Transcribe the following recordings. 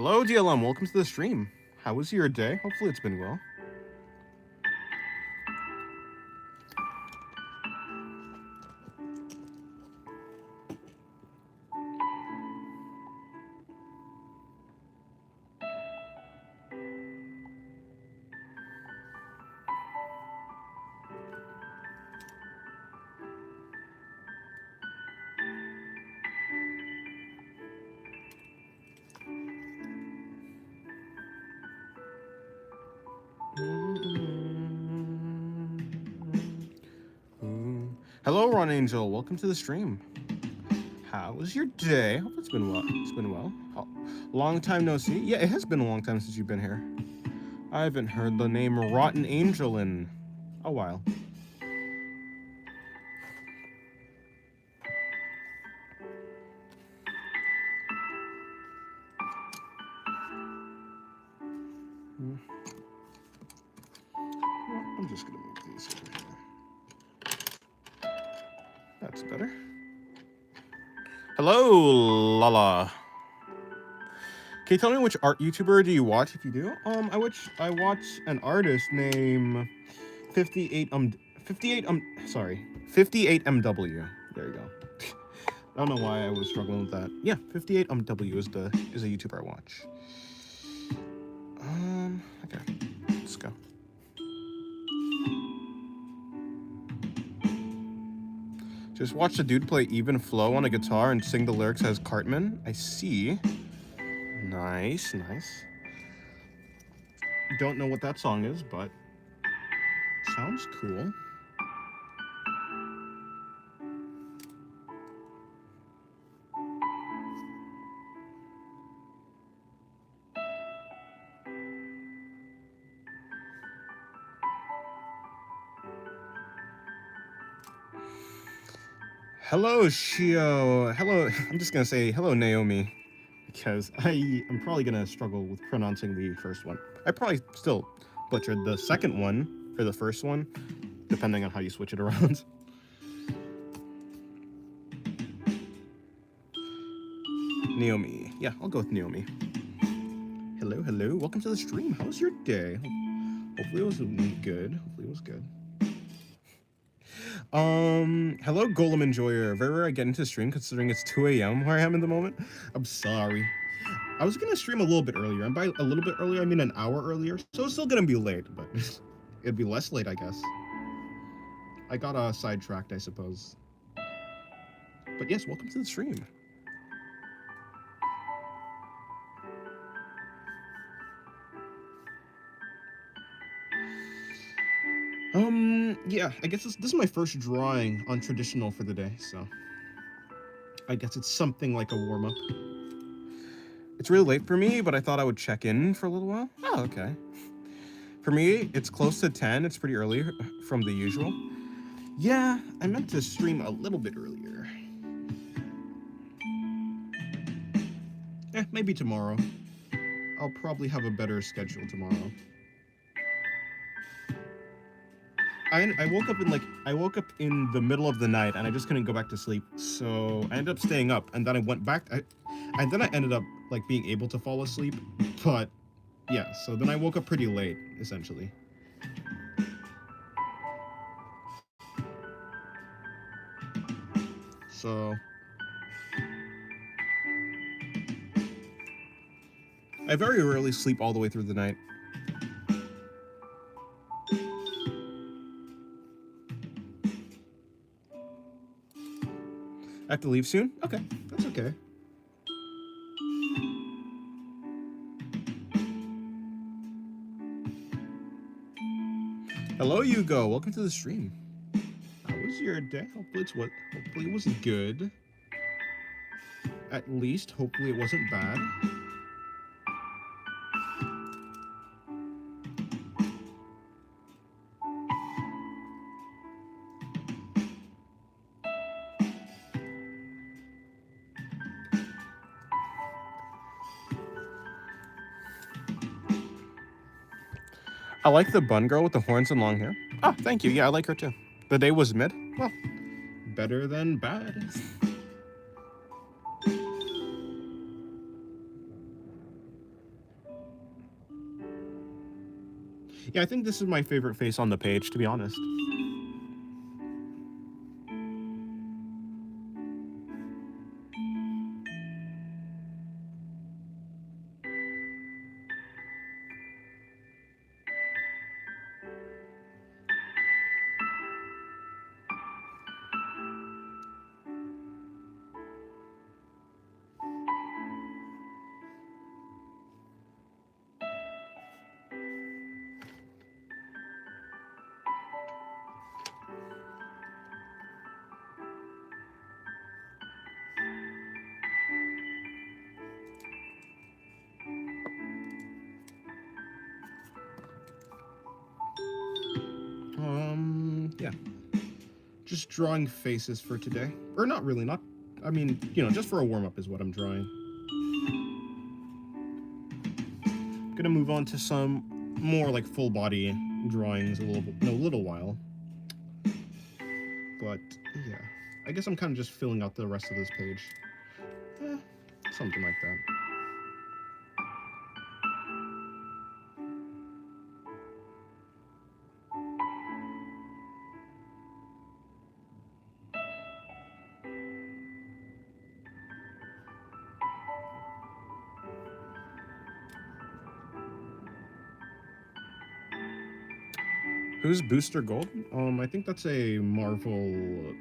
Hello, DLM. Welcome to the stream. How was your day? Hopefully it's been well. Hello, Ron Angel. Welcome to the stream. How was your day? Hope it's been well. It's been well. Long time no see. Yeah, it has been a long time since you've been here. I haven't heard the name Rotten Angel in a while. I'm just gonna move these over here. That's better. Hello, Lala. Can you tell me which art YouTuber do you watch? If you do, I watch an artist named 58MW. There you go. I don't know why I was struggling with that. Yeah, 58MW is a YouTuber I watch. Okay, let's go. Just watch the dude play even flow on a guitar and sing the lyrics as Cartman. I see. Nice, nice. Don't know what that song is, but sounds cool. Hello, Shio. Hello. I'm just gonna say hello, Naomi, because I'm probably gonna struggle with pronouncing the first one. I probably still butchered the second one for the first one, depending on how you switch it around. Naomi. Yeah, I'll go with Naomi. Hello, hello. Welcome to the stream. How was your day? Hopefully it was good. Hopefully it was good. Hello, Golem Enjoyer. Very rare I get into stream considering it's 2 a.m. where I am in the moment. I'm sorry. I was gonna stream a little bit earlier, and by a little bit earlier, I mean an hour earlier, so it's still gonna be late, but it'd be less late, I guess. I got sidetracked, I suppose. But yes, welcome to the stream. Yeah, I guess this is my first drawing on traditional for the day, so I guess it's something like a warm-up. It's really late for me, but I thought I would check in for a little while. Oh, okay. For me, it's close to 10. It's pretty early from the usual. Yeah, I meant to stream a little bit earlier. Maybe tomorrow. I'll probably have a better schedule tomorrow. I woke up in the middle of the night and I just couldn't go back to sleep, so I ended up staying up, and then I went back. And then I ended up like being able to fall asleep, but yeah. So then I woke up pretty late, essentially. So I very rarely sleep all the way through the night. I have to leave soon? Okay, that's okay. Hello, Hugo. Welcome to the stream. How was your day? Hopefully it was good. At least, hopefully it wasn't bad. I like the bun girl with the horns and long hair. Oh, thank you. Yeah, I like her too. The day was mid. Well, better than bad. Yeah, I think this is my favorite face on the page, to be honest. Yeah. Just drawing faces for today. Or not really, not, I mean, just for a warm-up is what I'm drawing. Gonna move on to some more like full body drawings in a little while. But yeah, I guess I'm kind of just filling out the rest of this page. Eh, something like that. Who's Booster Gold? I think that's a Marvel,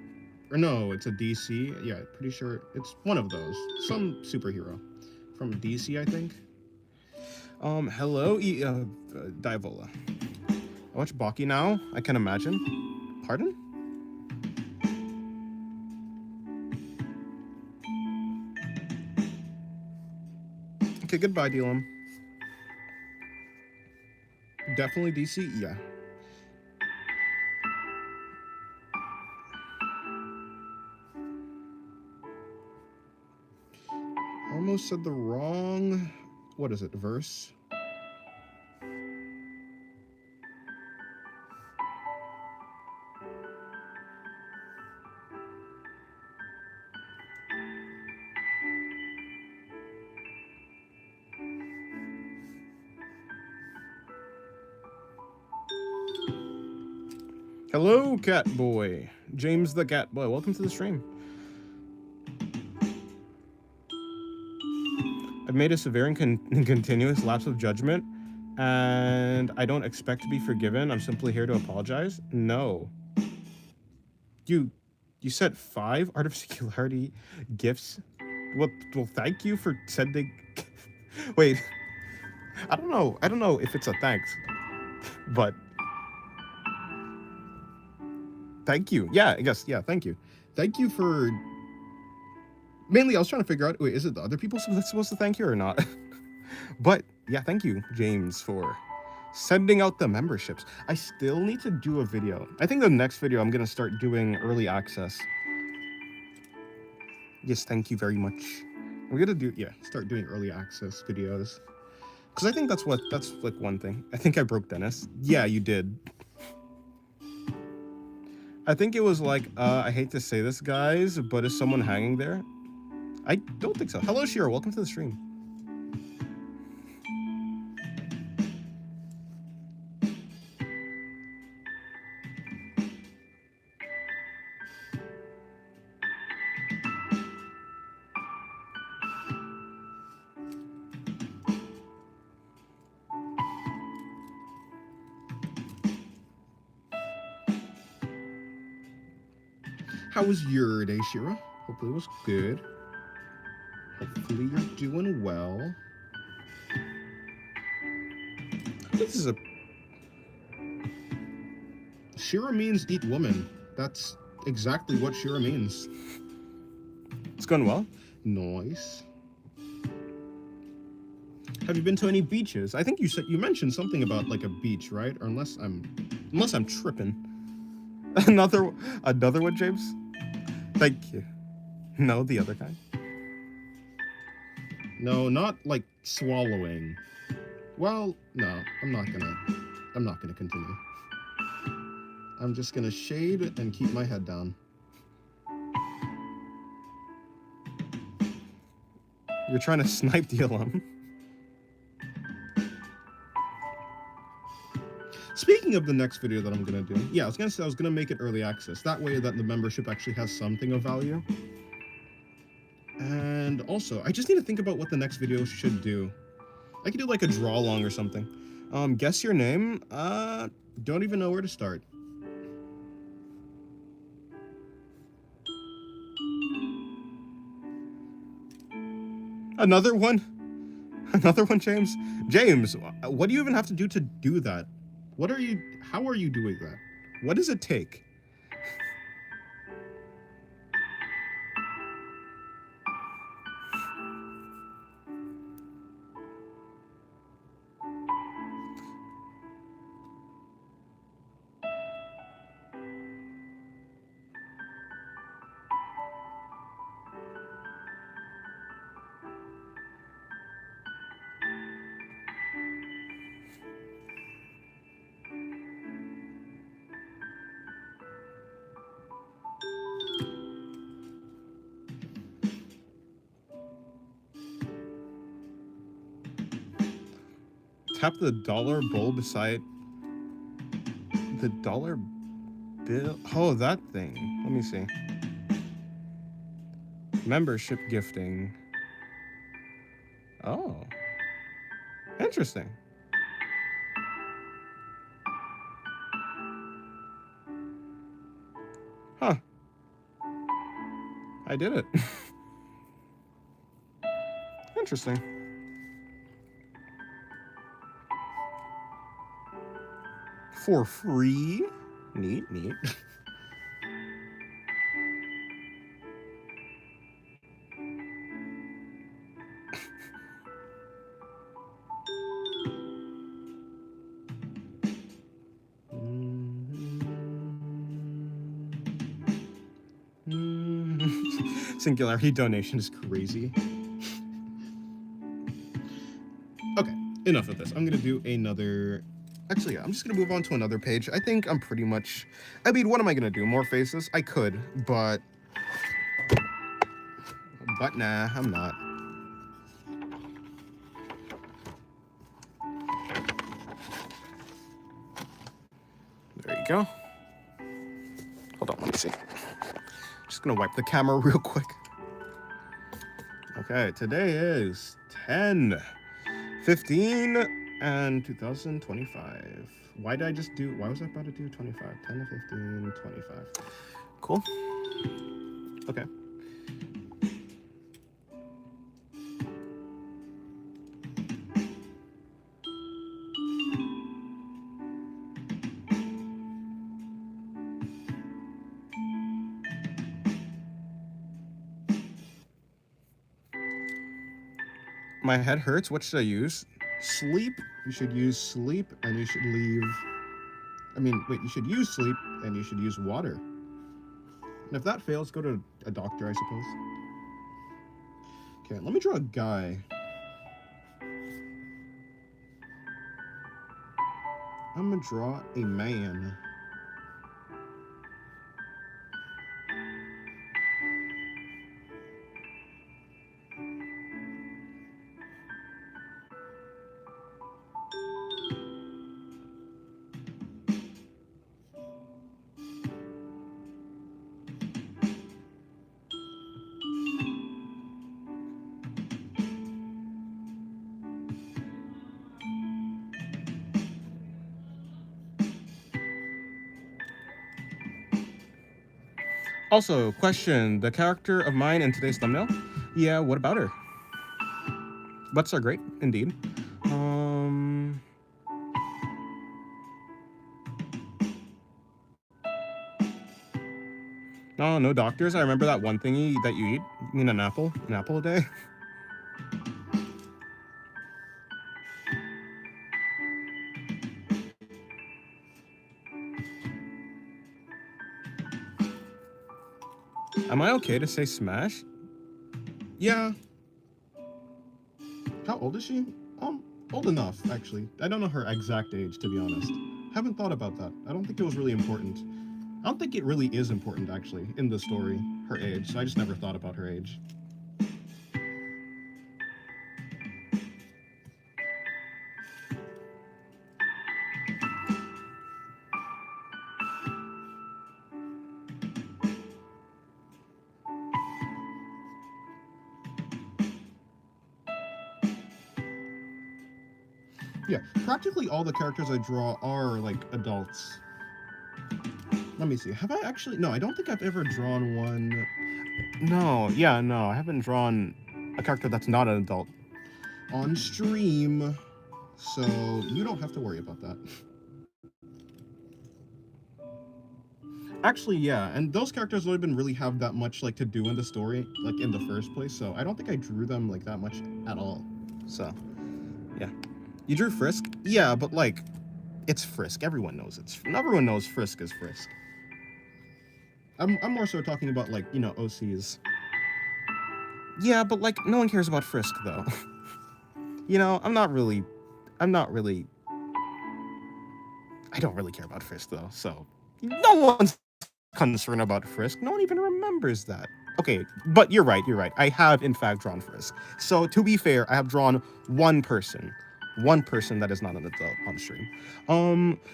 or no, it's a DC. Yeah, pretty sure it's one of those. Some superhero from DC, I think. Hello, Diavola. I watch Baki now. I can imagine. Pardon? Okay, goodbye, Dealum. Definitely DC. Yeah. Almost said the wrong. What is it? Verse. Hello, Cat Boy. James the Cat Boy. Welcome to the stream. I've made a severe and continuous lapse of judgment, and I don't expect to be forgiven. I'm simply here to apologize. No. You said 5 Art of Singularity gifts? Well, thank you for sending... Wait. I don't know if it's a thanks, but... Thank you. Yeah, I guess. Yeah, thank you. Thank you for... Mainly, I was trying to figure out, wait, is it the other people that's supposed to thank you or not? But, yeah, thank you, James, for sending out the memberships. I still need to do a video. I think the next video I'm going to start doing early access. Yes, thank you very much. I'm going to start doing early access videos. Because I think that's like one thing. I think I broke Dennis. Yeah, you did. I think it was like, I hate to say this, guys, but is someone hanging there? I don't think so. Hello, Shira. Welcome to the stream. How was your day, Shira? Hopefully it was good. Hopefully you're doing well. This is a... Shira means eat woman. That's exactly what Shira means. It's going well. Nice. Have you been to any beaches? I think you mentioned something about like a beach, right? Or unless I'm tripping. Another one, James? Thank you. No, the other kind. No, not like swallowing. Well, no, I'm not gonna continue. I'm just gonna shade and keep my head down. You're trying to snipe the alum. Speaking of the next video that I'm gonna do, yeah, I was gonna say I was gonna make it early access. That way that the membership actually has something of value. And also, I just need to think about what the next video should do. I could do like a draw along or something. Guess your name? Don't even know where to start. Another one? Another one, James? James, what do you even have to do that? How are you doing that? What does it take? Tap the dollar bowl beside the dollar bill. Oh, that thing. Let me see. Membership gifting. Oh. Interesting. Huh. I did it. Interesting. For free? Neat. Singularity donation is crazy. Okay, enough of this. I'm gonna do another. Actually, yeah, I'm just gonna move on to another page. I think I'm pretty much. I mean, what am I gonna do? More faces? I could, but nah, I'm not. There you go. Hold on, let me see. Just gonna wipe the camera real quick. Okay, today is 10/15 and 2025. Why was I about to do 25? 10 to 15, 25. Cool. Okay. My head hurts. What should I use? Sleep. You should use sleep, and you should leave. You should use sleep, and you should use water. And if that fails, go to a doctor, I suppose. Okay, let me draw a guy. I'm gonna draw a man. Also, question, the character of mine in today's thumbnail? Yeah, what about her? Butts are great, indeed. No, no doctors. I remember that one thingy that you eat. You mean an apple? An apple a day? Am I okay to say smash? Yeah. How old is she? Old enough, actually. I don't know her exact age, to be honest. Haven't thought about that. I don't think it was really important. I don't think it really is important, actually, in the story, her age, so I just never thought about her age. Yeah, practically all the characters I draw are like adults. Let me see. Have I actually? No, I don't think I've ever drawn one. No, yeah, no, I haven't drawn a character that's not an adult on stream, so you don't have to worry about that. Actually, yeah, and those characters don't even really have that much like to do in the story, like in the first place. So I don't think I drew them like that much at all. So yeah, you drew Frisk, yeah, but like it's Frisk. Everyone knows everyone knows Frisk is Frisk. I'm more so talking about like OCs. Yeah, but like no one cares about Frisk though. I'm not really I don't really care about Frisk though. So no one's concerned about Frisk. No one even remembers that. Okay, but you're right. You're right. I have in fact drawn Frisk. So to be fair, I have drawn one person that is not an adult on stream.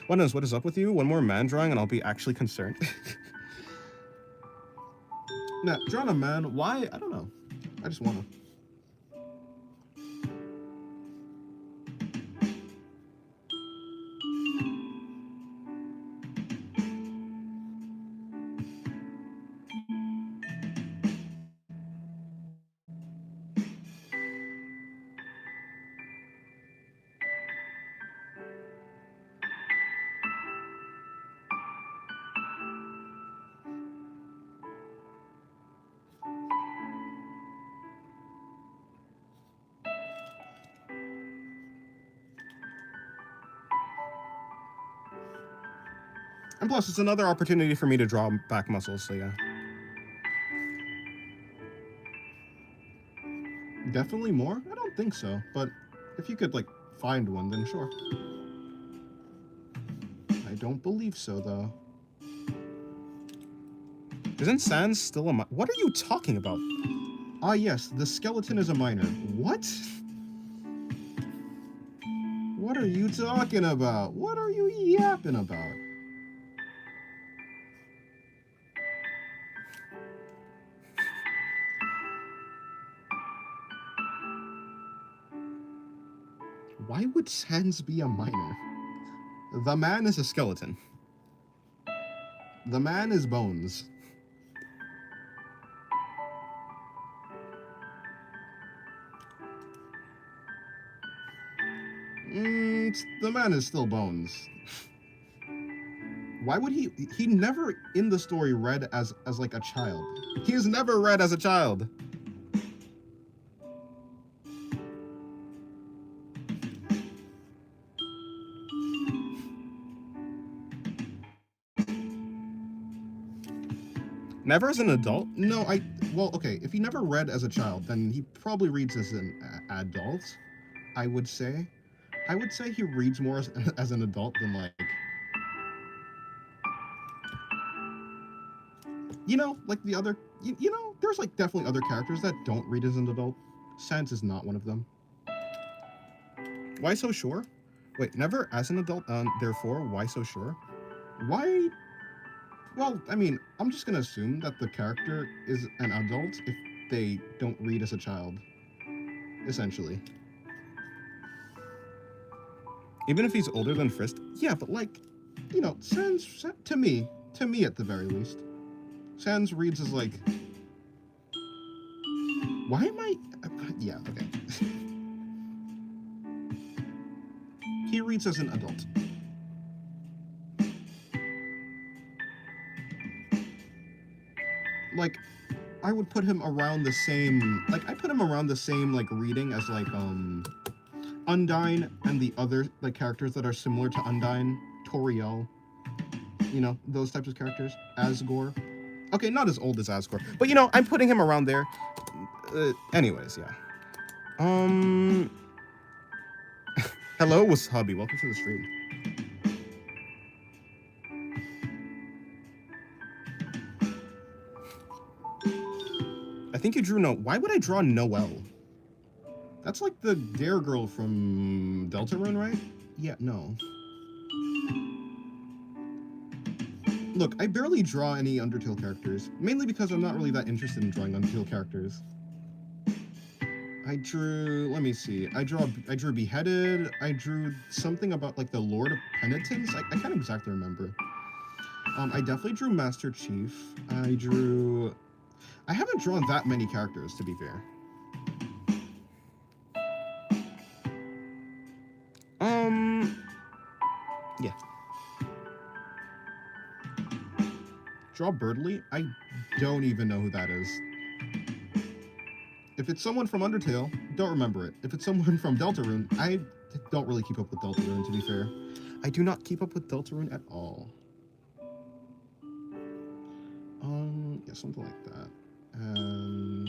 What is up with you? One more man drawing, and I'll be actually concerned. Now, drawing a man. Why? I don't know. I just wanna. And plus, it's another opportunity for me to draw back muscles. So yeah, definitely more. I don't think so, but if you could like find one, then sure. I don't believe so though. Isn't Sans still a What are you talking about? Ah, yes, the skeleton is a minor. What? What are you talking about? What are you yapping about? Why would Sans be a minor? The man is a skeleton. The man is bones. The man is still bones. Why would he never in the story read as like a child. He is never read as a child. Never as an adult? No, well, okay, if he never read as a child, then he probably reads as an adult, I would say. I would say he reads more as an adult than like like the other there's like definitely other characters that don't read as an adult. Sans is not one of them. Why so sure? Wait, never as an adult, therefore, why so sure? Why? Well, I mean, I'm just gonna assume that the character is an adult if they don't read as a child, essentially. Even if he's older than Frisk, yeah, but like, Sans, to me at the very least, Sans reads as like, why am I, yeah, okay. He reads as an adult. Like, I would put him around the same, like, I put him around the same, like, reading as, like, Undyne and the other, like, characters that are similar to Undyne, Toriel, those types of characters, Asgore. Okay, not as old as Asgore, but, I'm putting him around there. Anyways, yeah. Hello, Wasabi, welcome to the stream. I think you drew why would I draw Noelle? That's like the Dare girl from Deltarune, right? Yeah, no. Look, I barely draw any Undertale characters, mainly because I'm not really that interested in drawing Undertale characters. I drew. Let me see. I drew beheaded. I drew something about like the Lord of Penitence. I can't exactly remember. I definitely drew Master Chief. I drew. I haven't drawn that many characters, to be fair. Yeah. Draw Birdly? I don't even know who that is. If it's someone from Undertale, don't remember it. If it's someone from Deltarune, I don't really keep up with Deltarune, to be fair. I do not keep up with Deltarune at all. Yeah, something like that. And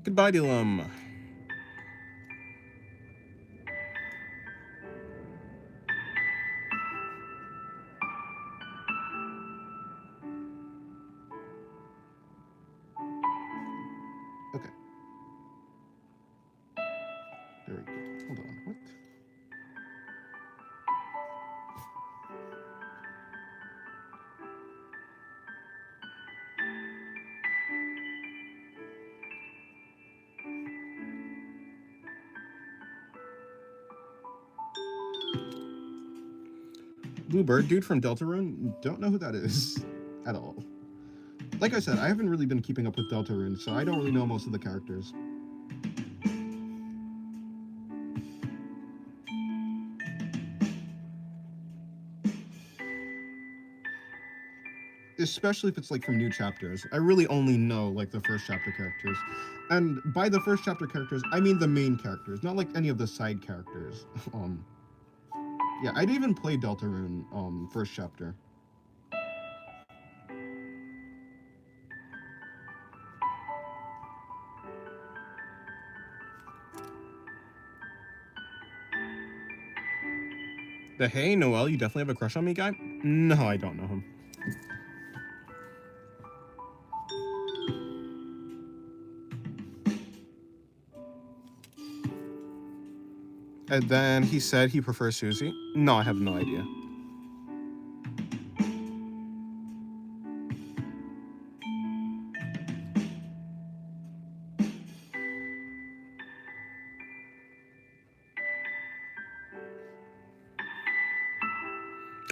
goodbye, Dylan. Okay. There we go. Hold on. What? Bluebird, dude from Deltarune, don't know who that is at all. Like I said, I haven't really been keeping up with Deltarune, so I don't really know most of the characters. Especially if it's like from new chapters. I really only know like the first chapter characters. And by the first chapter characters, I mean the main characters, not like any of the side characters. Yeah, I'd even play Deltarune first chapter. The hey Noel, you definitely have a crush on me guy? No, I don't know him. And then he said he prefers Susie. No, I have no idea.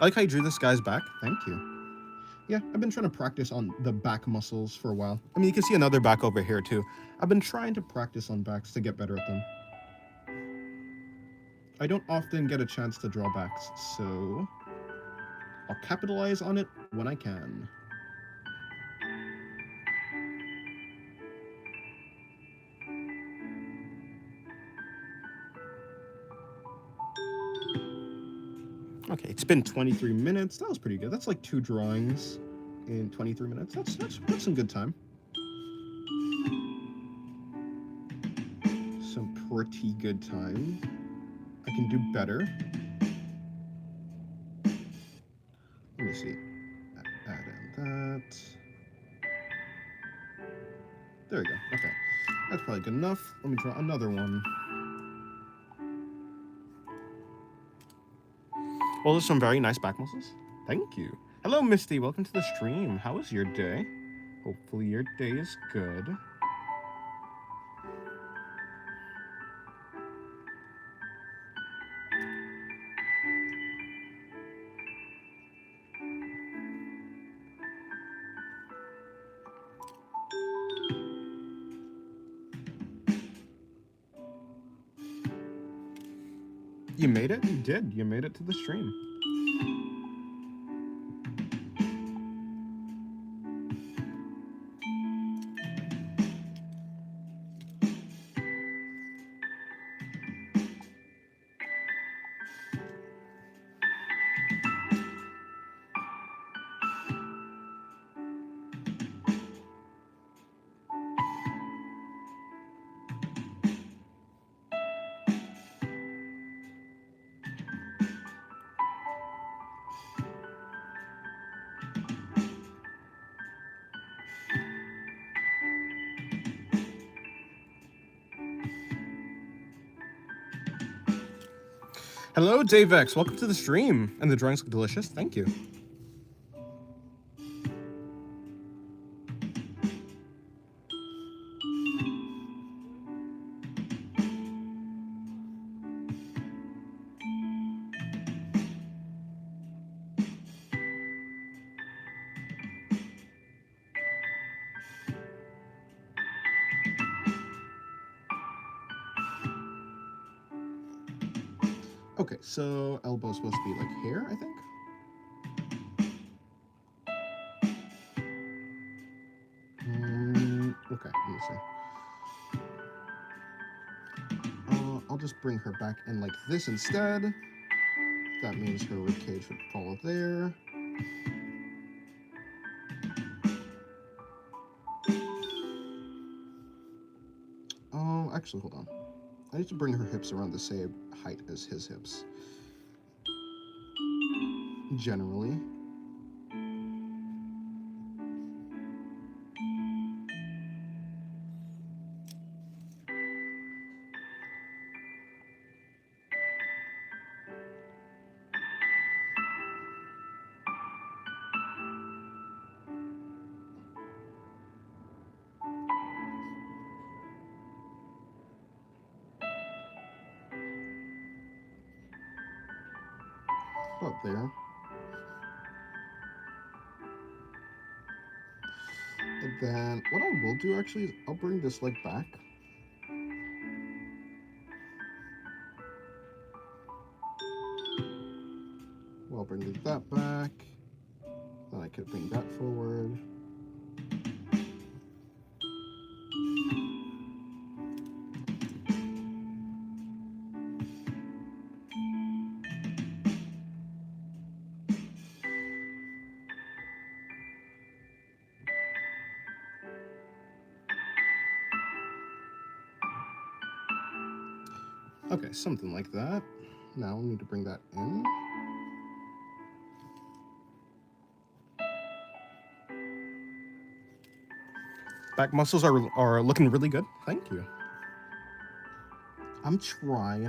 I like how you drew this guy's back. Thank you. Yeah, I've been trying to practice on the back muscles for a while. I mean, you can see another back over here too. I've been trying to practice on backs to get better at them. I don't often get a chance to draw backs, so I'll capitalize on it when I can. Okay, it's been 23 minutes. That was pretty good. That's like 2 drawings in 23 minutes. That's some good time. Some pretty good time. I can do better. Let me see. Add in that. There we go. Okay. That's probably good enough. Let me draw another one. Well, there's some very nice back muscles. Thank you. Hello, Misty. Welcome to the stream. How was your day? Hopefully your day is good. You made it? You did. You made it to the stream. Hello, Dave X. Welcome to the stream. And the drawings look delicious. Thank you. Okay, so elbow's supposed to be like here, I think. Okay, let me see. I'll just bring her back in like this instead. That means her ribcage would follow there. Oh, actually, hold on. I need to bring her hips around the same height as his hips. Generally. About there. And then what I will do actually is I'll bring this leg back. Well, I'll bring that back. Then I could bring that forward. Okay, something like that. Now we need to bring that in. Back muscles are looking really good. Thank you. I'm trying.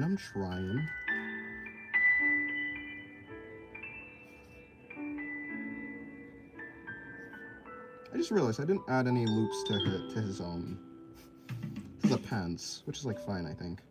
I just realized I didn't add any loops to his to the pants, which is like fine, I think.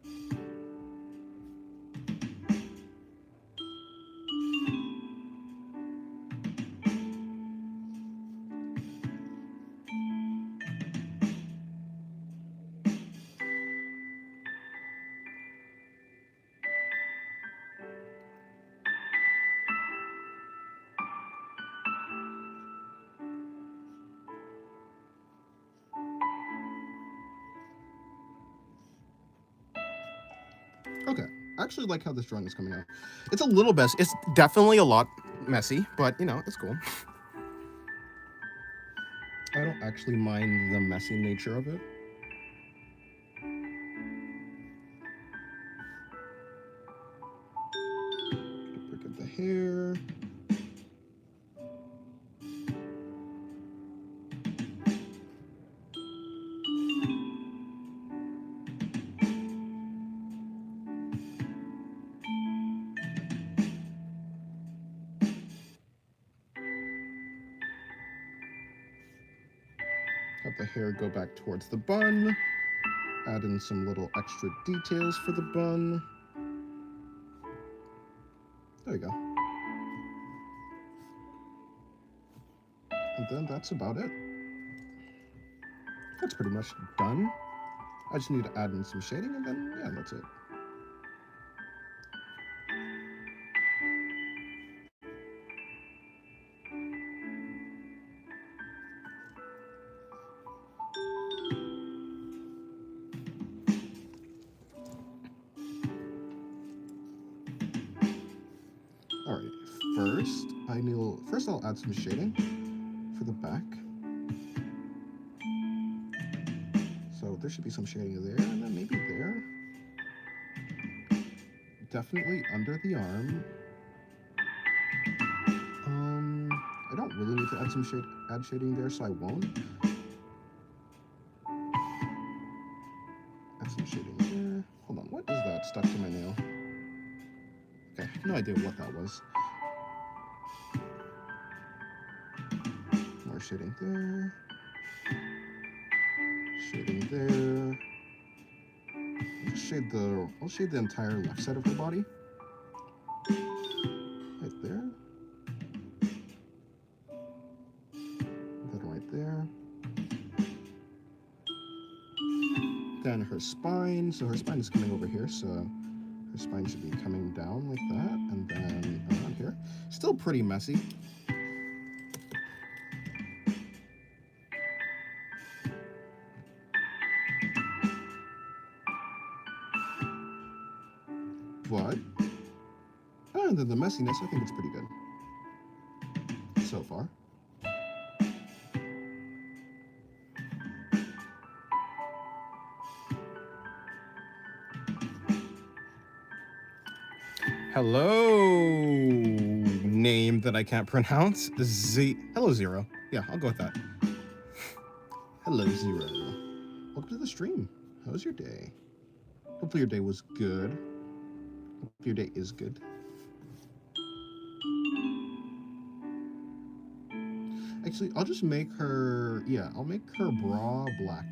Okay, I actually like how this drawing is coming out. It's a little messy. It's definitely a lot messy, but you know, it's cool. I don't actually mind the messy nature of it. Break up the hair. Have the hair go back towards the bun. Add in some little extra details for the bun. There you go. And then that's about it. That's pretty much done. I just need to add in some shading and then, yeah, that's it. All right, first I'll add some shading for the back. So there should be some shading there, and then maybe there. Definitely under the arm. I don't really need to add shading there, so I won't. Add some shading there. Hold on, what is that stuck to my nail? Okay, no idea what that was. More shading there. Shading there. I'll shade the entire left side of her body. Right there. Then right there. Then her spine. So her spine is coming over here, so Her spine should be coming down like that, and then around here. Still pretty messy. But other than the messiness, I think it's pretty good so far. Hello, name that I can't pronounce. Hello, Zero. Yeah, I'll go with that. Hello, Zero. Welcome to the stream. How was your day? Hopefully your day was good. Hope your day is good. Actually, I'll just make her, yeah, I'll make her bra black.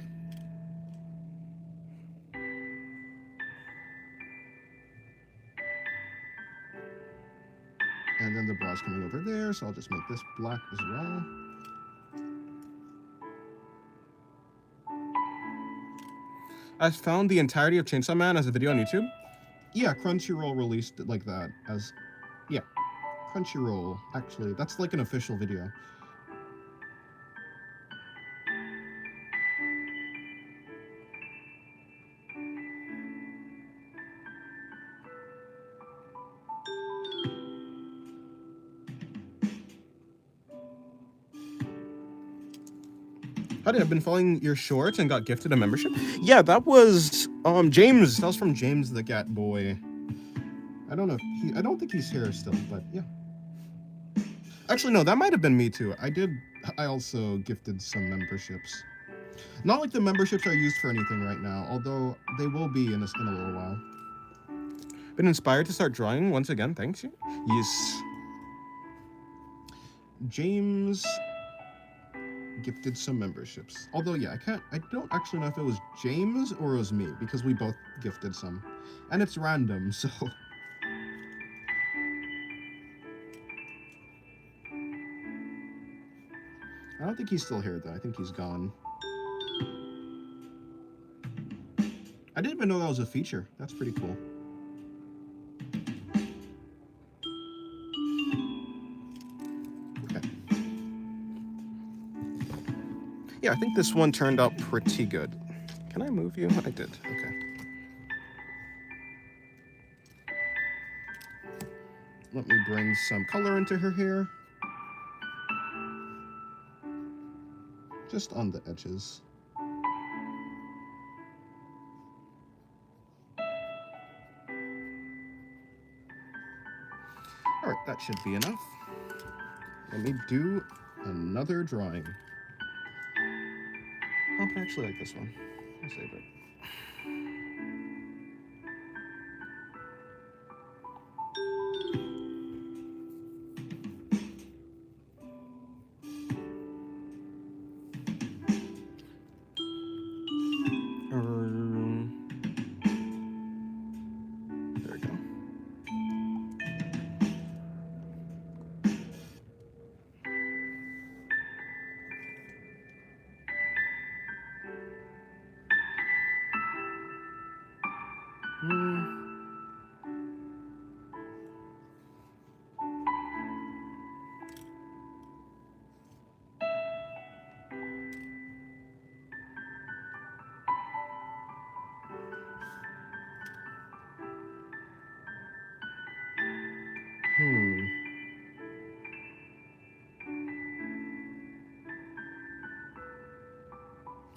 And then the bra's coming over there, so I'll just make this black as well. I found the entirety of Chainsaw Man as a video on YouTube. Yeah, Crunchyroll released it like that as, yeah, Crunchyroll, actually. That's like an official video. Howdy, I've been following your shorts and got gifted a membership. Yeah, that was James. That was from James the Cat Boy. I don't know if I don't think he's here still, but yeah. Actually, no, that might have been me too. I also gifted some memberships. Not like the memberships are used for anything right now, although they will be in a little while. Been inspired to start drawing once again, thanks you. Yes. James gifted some memberships. Although, yeah, I don't actually know if it was James or it was me, because we both gifted some. And it's random, so... I don't think he's still here, though. I think he's gone. I didn't even know that was a feature. That's pretty cool. Okay. Yeah, I think this one turned out pretty good. Can I move you? I did. Okay. Let me bring some color into her hair. Just on the edges. Alright, that should be enough. Let me do another drawing. Oh, I actually like this one. I'll save it. There we go.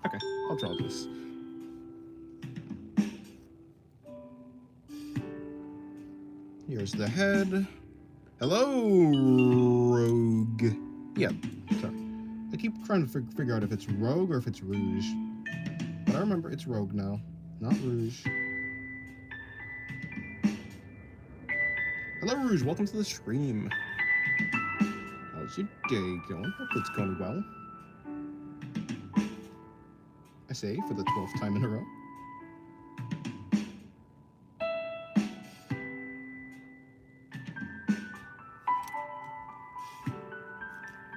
Okay, I'll draw this. Here's the head. Hello, Rogue. Yeah, sorry. I keep trying to figure out if it's Rogue or if it's Rouge. But I remember it's Rogue now, not Rouge. Hello, Rouge. Welcome to the stream. How's your day going? Hope it's going well. I say for the 12th time in a row.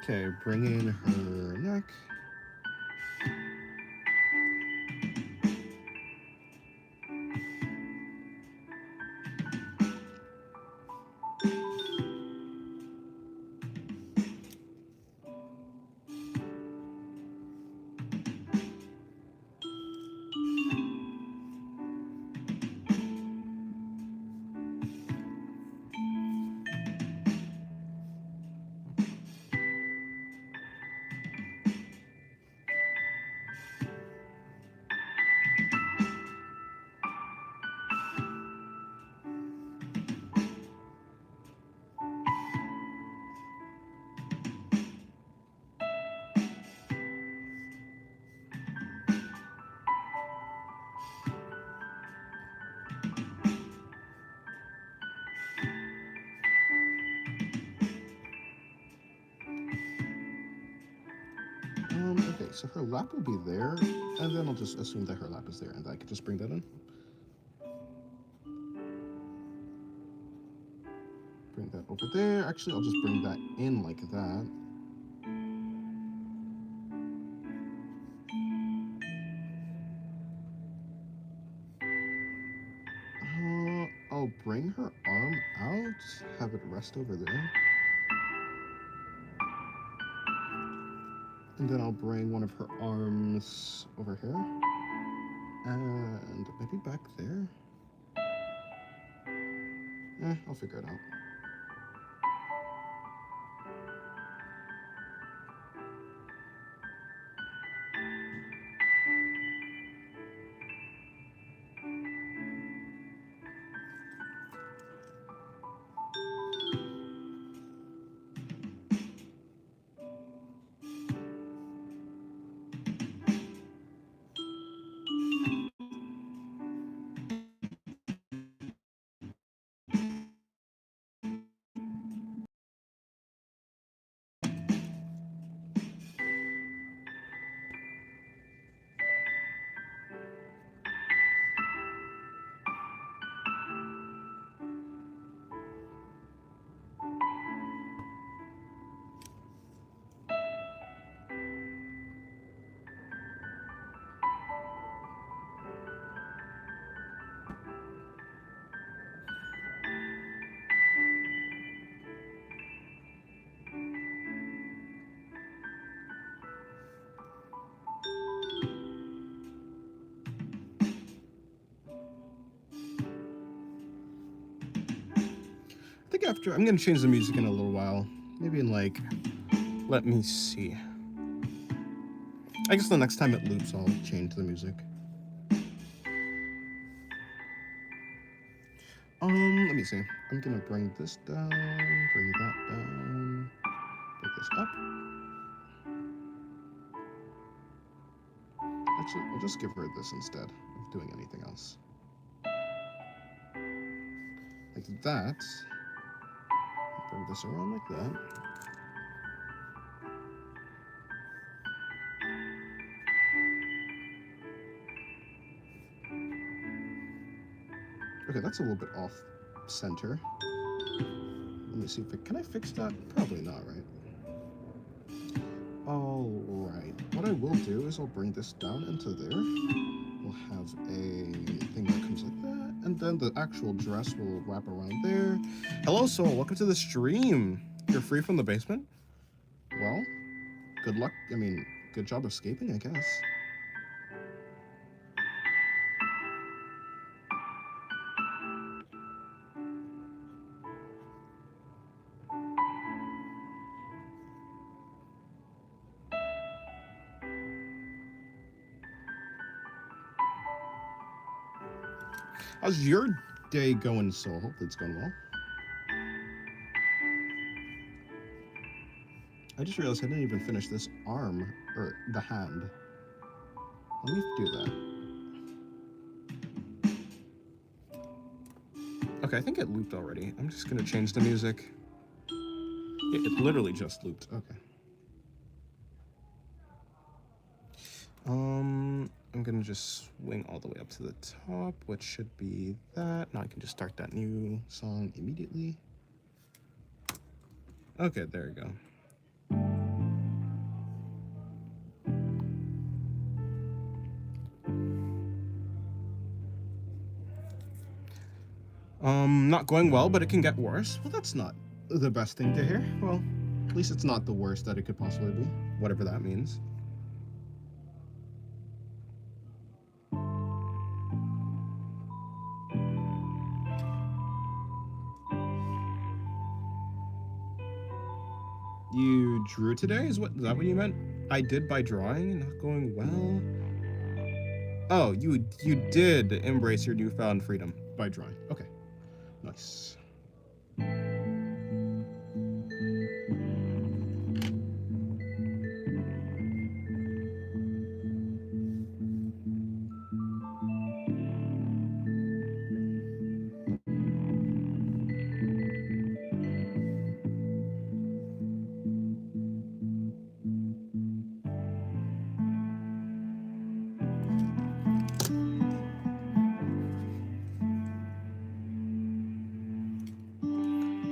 Okay, bring in her neck. so her lap will be there, and then I'll just assume that her lap is there, and I can just bring that in. Bring that over there. Actually, I'll just bring that in like that. I'll bring her arm out, have it rest over there. And then I'll bring one of her arms over here. And maybe back there. I'll figure it out. I think after, I'm gonna change the music in a little while. Maybe in like, let me see. I guess the next time it loops, I'll change the music. Let me see. I'm gonna bring this down, bring that down, bring this up. Actually, I'll just give her this instead of doing anything else. Like that. Bring this around like that. Okay, that's a little bit off center. Let me see if can I fix that? Probably not, right? Alright, what I will do is I'll bring this down into there. We'll have a thing that comes like that, and then the actual dress will wrap around there. Hello, Soul, welcome to the stream. You're free from the basement? Well, good luck. I mean, good job escaping, I guess. How's your day going, Soul? Hopefully it's going well. I just realized I didn't even finish this arm, or the hand. Let me do that. Okay, I think it looped already. I'm just gonna change the music. Yeah, it literally just looped. Okay. I'm gonna just swing all the way up to the top, which should be that. Now I can just start that new song immediately. Okay, there we go. Not going well, but it can get worse. Well, that's not the best thing to hear. Well, at least it's not the worst that it could possibly be, whatever that means. You drew today? Is that what you meant? I did by drawing, not going well. Oh, you did embrace your newfound freedom by drawing. Okay, nice.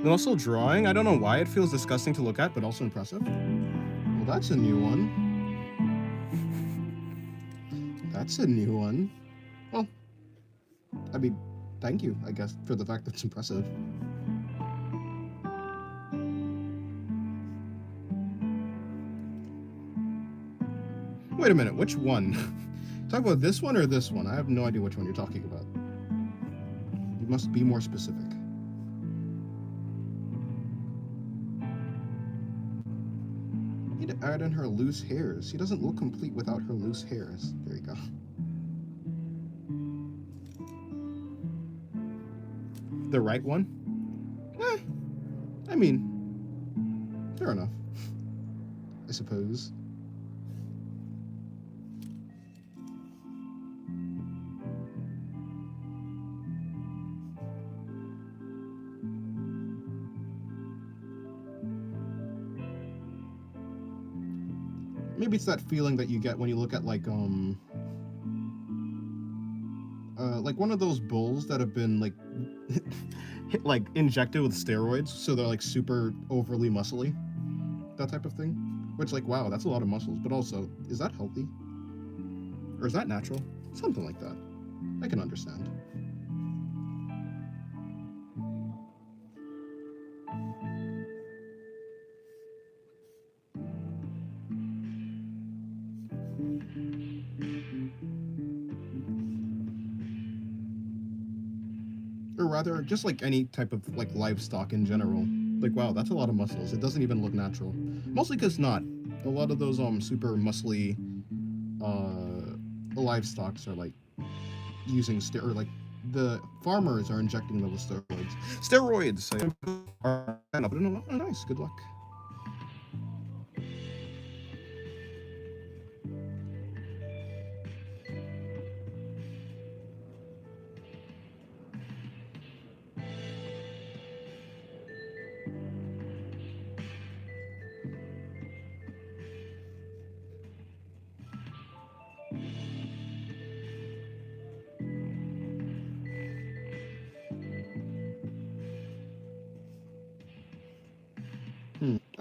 The muscle drawing, I don't know why it feels disgusting to look at, but also impressive. Well, that's a new one. That's a new one. Well, I mean, thank you, I guess, for the fact that it's impressive. Wait a minute, which one? Talk about this one or this one? I have no idea which one you're talking about. You must be more specific. Need to add in her loose hairs. She doesn't look complete without her loose hairs. There you go. The right one? I mean, fair enough. I suppose. Maybe it's that feeling that you get when you look at like one of those bulls that have been like like injected with steroids, so they're like super overly muscly, that type of thing. Which, like, wow, that's a lot of muscles, but also, is that healthy? Or is that natural? Something like that. I can understand. Or rather, just like any type of like livestock in general. Like, wow, that's a lot of muscles. It doesn't even look natural. Mostly because not. A lot of those super muscly livestocks are like using or like the farmers are injecting them with steroids. Steroids are oh, nice. Good luck.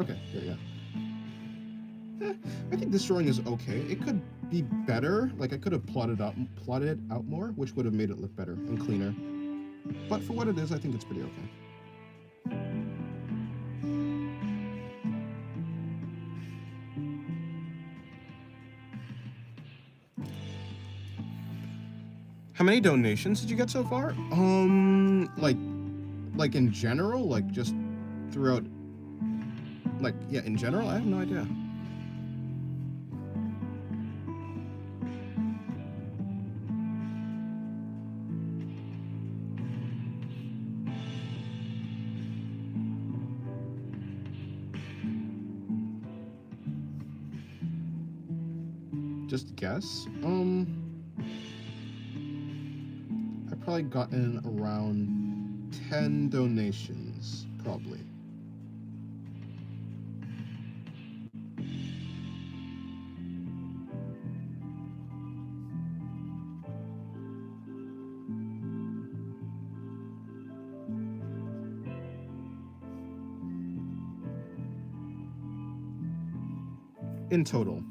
Okay, yeah. I think this drawing is okay. It could be better. Like, I could have plotted out more, which would have made it look better and cleaner. But for what it is, I think it's pretty okay. How many donations did you get so far? Like in general, like just throughout. Like, yeah, in general, I have no idea. Just guess. I've probably gotten around 10 donations, probably. In total.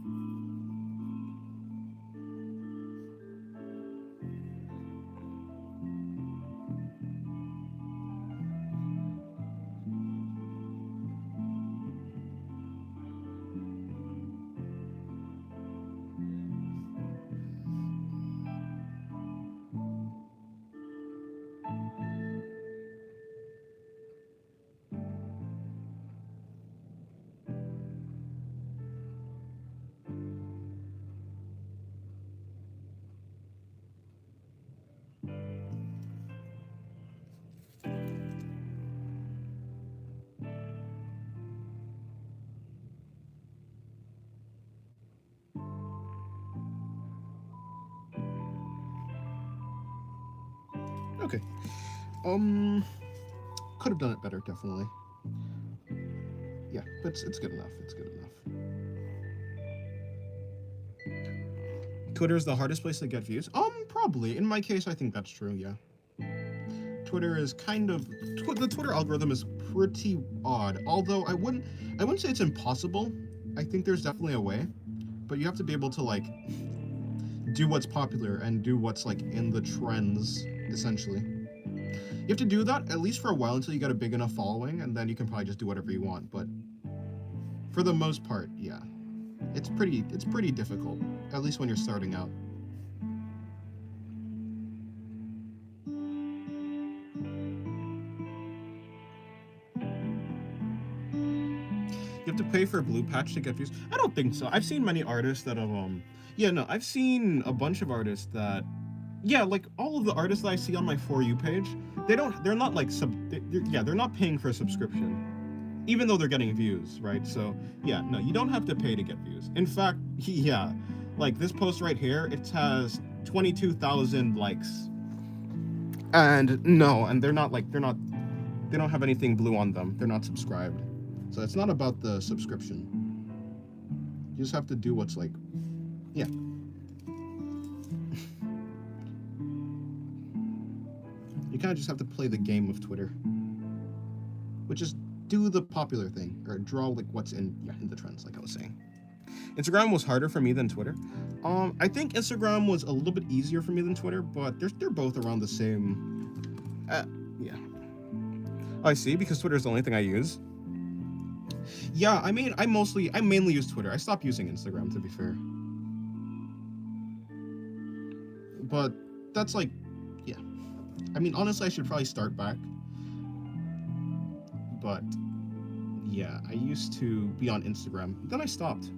Okay. Could have done it better, definitely. Yeah, but it's good enough. It's good enough. Twitter's the hardest place to get views? Probably. In my case, I think that's true, yeah. Twitter is kind of the Twitter algorithm is pretty odd. Although I wouldn't say it's impossible. I think there's definitely a way, but you have to be able to like do what's popular and do what's like in the trends essentially. You have to do that at least for a while until you get a big enough following, and then you can probably just do whatever you want. But for the most part, yeah, it's pretty difficult, at least when you're starting out. You have to pay for Blue Patch to get views. I don't think so. I've seen many artists that have yeah, no, I've seen a bunch of artists that yeah, like all of the artists that I see on my For You page, they're not like yeah, they're not paying for a subscription, even though they're getting views, right? So yeah, no, you don't have to pay to get views. In fact, yeah, like this post right here, it has 22,000 likes, and no, and they don't have anything blue on them. They're not subscribed, so it's not about the subscription. You just have to do what's like, yeah. You kind of just have to play the game of Twitter, which is do the popular thing or draw like what's in the trends, like I was saying. Instagram was harder for me than Twitter. I think Instagram was a little bit easier for me than Twitter, but they're both around the same. Yeah. Oh, I see, because Twitter is the only thing I use. Yeah, I mean, I mainly use Twitter. I stopped using Instagram, to be fair. But that's like, yeah. I mean, honestly, I should probably start back. But yeah, I used to be on Instagram. Then I stopped.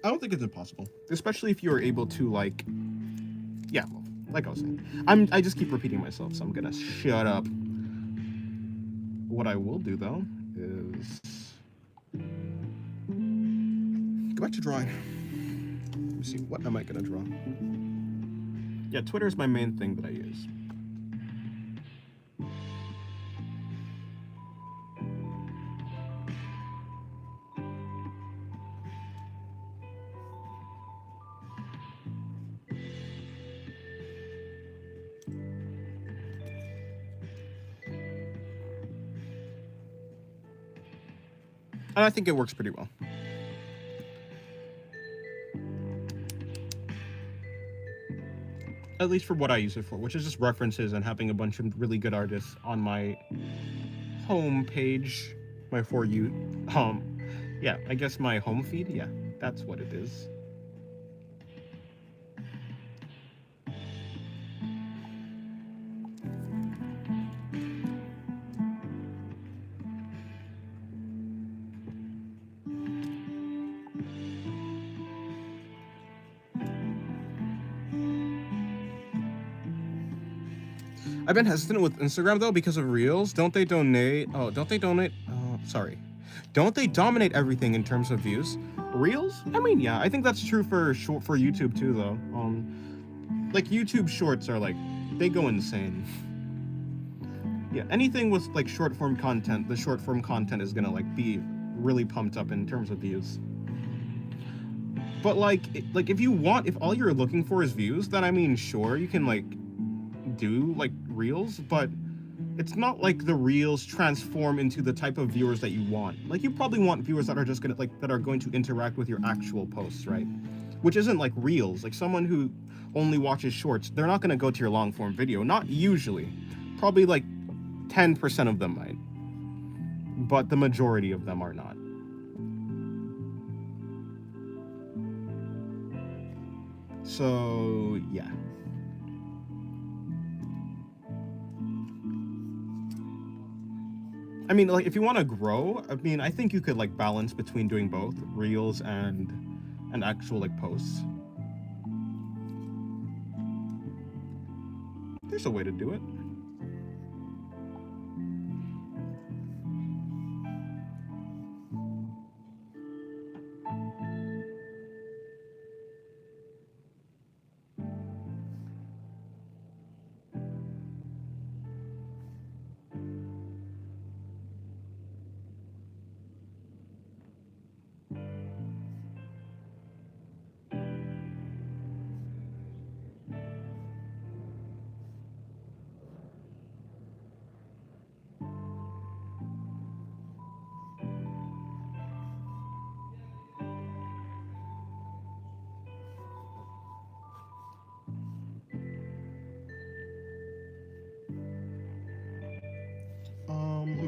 I don't think it's impossible, especially if you're able to like, yeah, well, like I was saying, I just keep repeating myself, so I'm gonna shut up. What I will do though is go back to drawing. Let me see, what am I gonna draw? Yeah, Twitter is my main thing that I use. And I think it works pretty well. At least for what I use it for, which is just references and having a bunch of really good artists on my home page, my For You, yeah, I guess my home feed, yeah, that's what it is. I've been hesitant with Instagram though because of Reels. Don't they donate? Oh, don't they donate? Sorry. Don't they dominate everything in terms of views? Reels? I mean, yeah, I think that's true for YouTube too, though. Like YouTube Shorts are like, they go insane. Yeah, anything with like short form content, the short form content is gonna like be really pumped up in terms of views. But like if all you're looking for is views, then I mean, sure, you can like do like Reels, but it's not like the Reels transform into the type of viewers that you want. Like you probably want viewers that are just gonna that are going to interact with your actual posts, right? Which isn't like Reels. Like someone who only watches shorts, they're not gonna go to your long form video. Not usually. Probably like 10% of them might. But the majority of them are not. So yeah. I mean, like, if you want to grow, I mean, I think you could like balance between doing both Reels and actual like posts. There's a way to do it.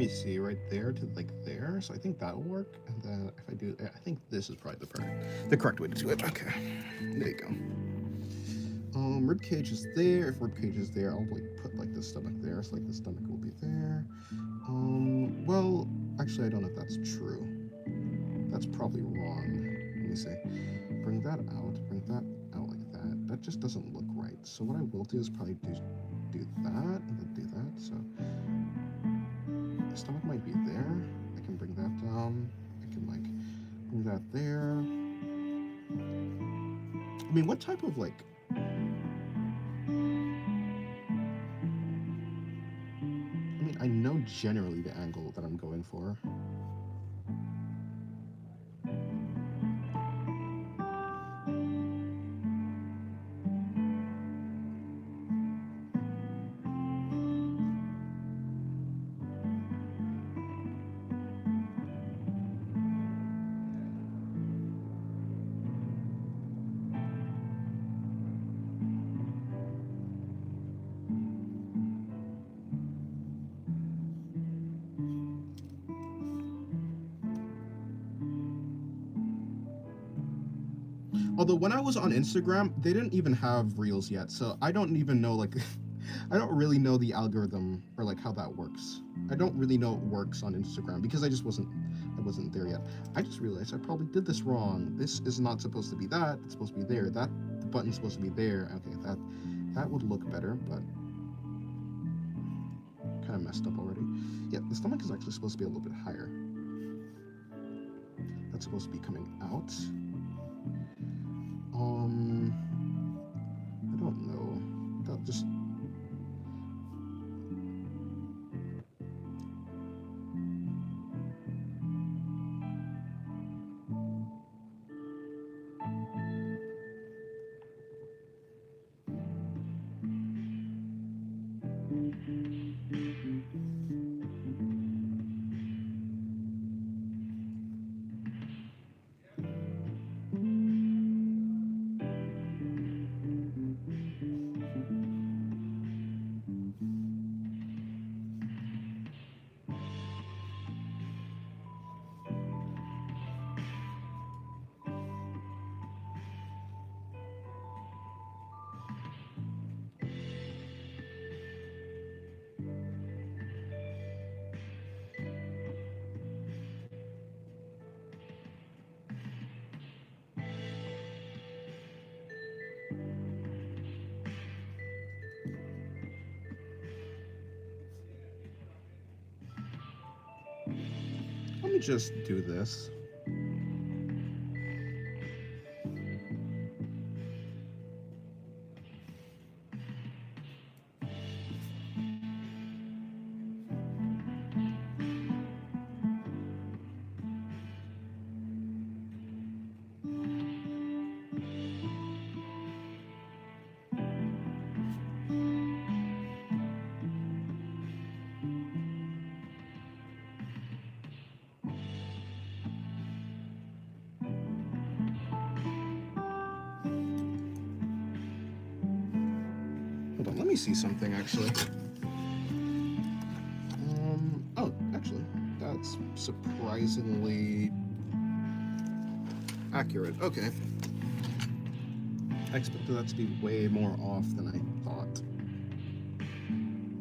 me see, right there to like there. So I think that'll work. And then if I do, I think this is probably the correct way to do it. Okay, there you go. Rib cage is there. If rib cage is there, I'll like put like the stomach there. So like the stomach will be there. Well, actually, I don't know if that's true. That's probably wrong. Let me see. Bring that out. Bring that out like that. That just doesn't look right. So what I will do is probably do that and then do that. So the stomach might be there. I can bring that down. I can like bring that there. I mean, what type of like? I mean, I know generally the angle that I'm going for. Although when I was on Instagram, they didn't even have reels yet, so I don't even know like I don't really know the algorithm or like how that works. I don't really know it works on Instagram because I wasn't there yet. I just realized I probably did this wrong. This is not supposed to be that. It's supposed to be there. That the button's supposed to be there. Okay, that would look better, but kind of messed up already. Yeah, the stomach is actually supposed to be a little bit higher. That's supposed to be coming out. I don't know. That just let me just do this. Hold on, let me see something actually. Oh, actually, that's surprisingly accurate. Okay. I expected that to be way more off than I thought.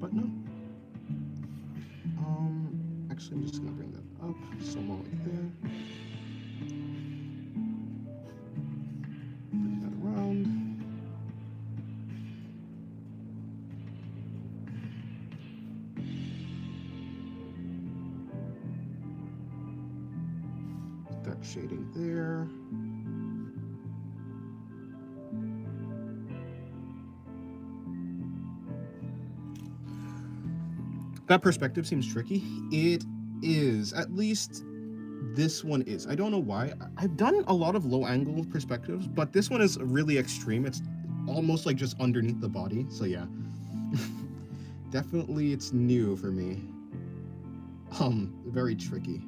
But no. Actually, I'm just gonna bring that up somewhere like there. Bring that around. That shading there. That perspective seems tricky. It is. At least this one is. I don't know why. I've done a lot of low angle perspectives, but this one is really extreme. It's almost like just underneath the body. So yeah. Definitely it's new for me. Very tricky.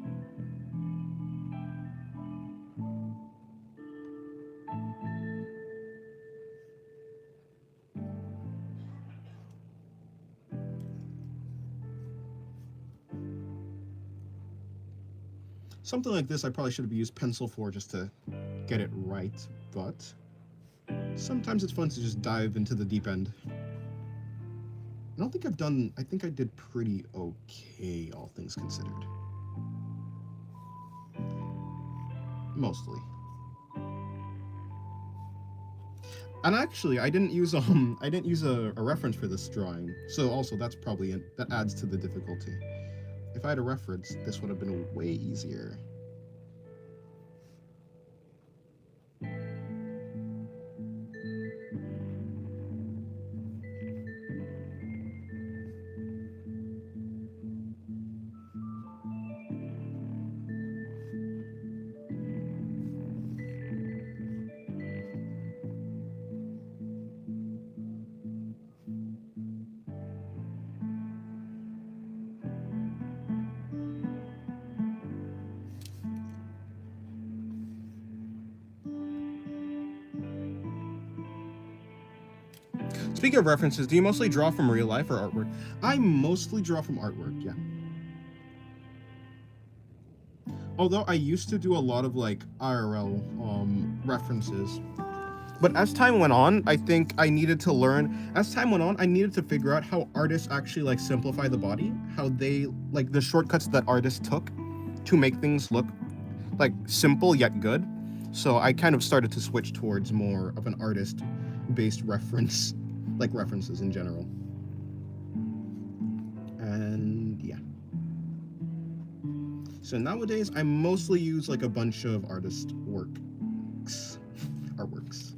Something like this I probably should have used pencil for just to get it right, but sometimes it's fun to just dive into the deep end. I think I did pretty okay, all things considered. Mostly. And actually, I didn't use a reference for this drawing, so also that adds to the difficulty. If I had a reference, this would have been way easier. Speaking of references, do you mostly draw from real life or artwork? I mostly draw from artwork, yeah. Although I used to do a lot of like IRL references. But as time went on, I think I needed to learn. As time went on, I needed to figure out how artists actually like simplify the body, how they like the shortcuts that artists took to make things look like simple yet good. So I kind of started to switch towards more of an artist-based reference, like references in general. And yeah. So nowadays, I mostly use like a bunch of artist artworks.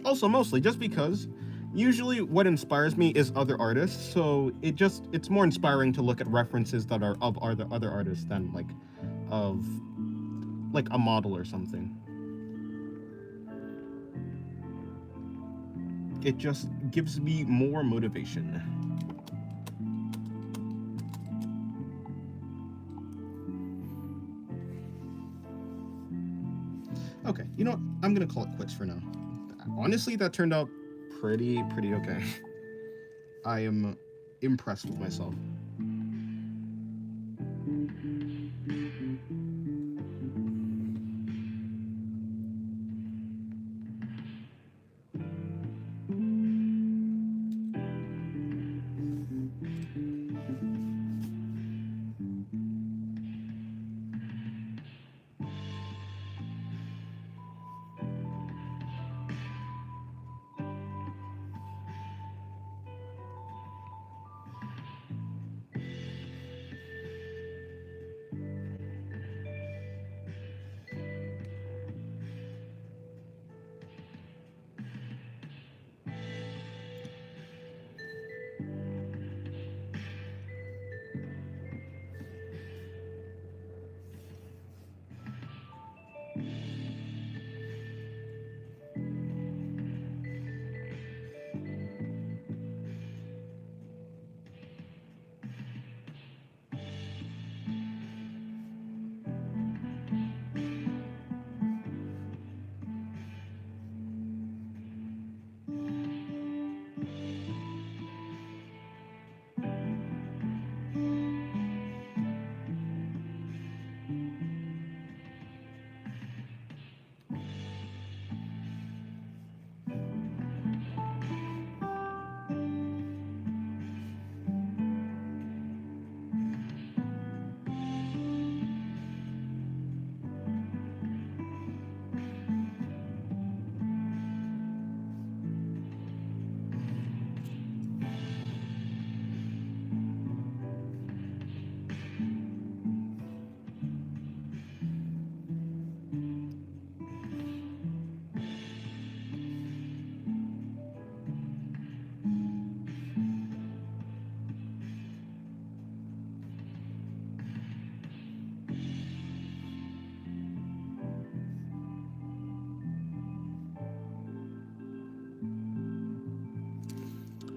Also, mostly just because usually what inspires me is other artists, so it's more inspiring to look at references that are of other artists than like of like a model or something. It just gives me more motivation. Okay, you know what? I'm gonna call it quits for now. Honestly, that turned out pretty okay. I am impressed with myself.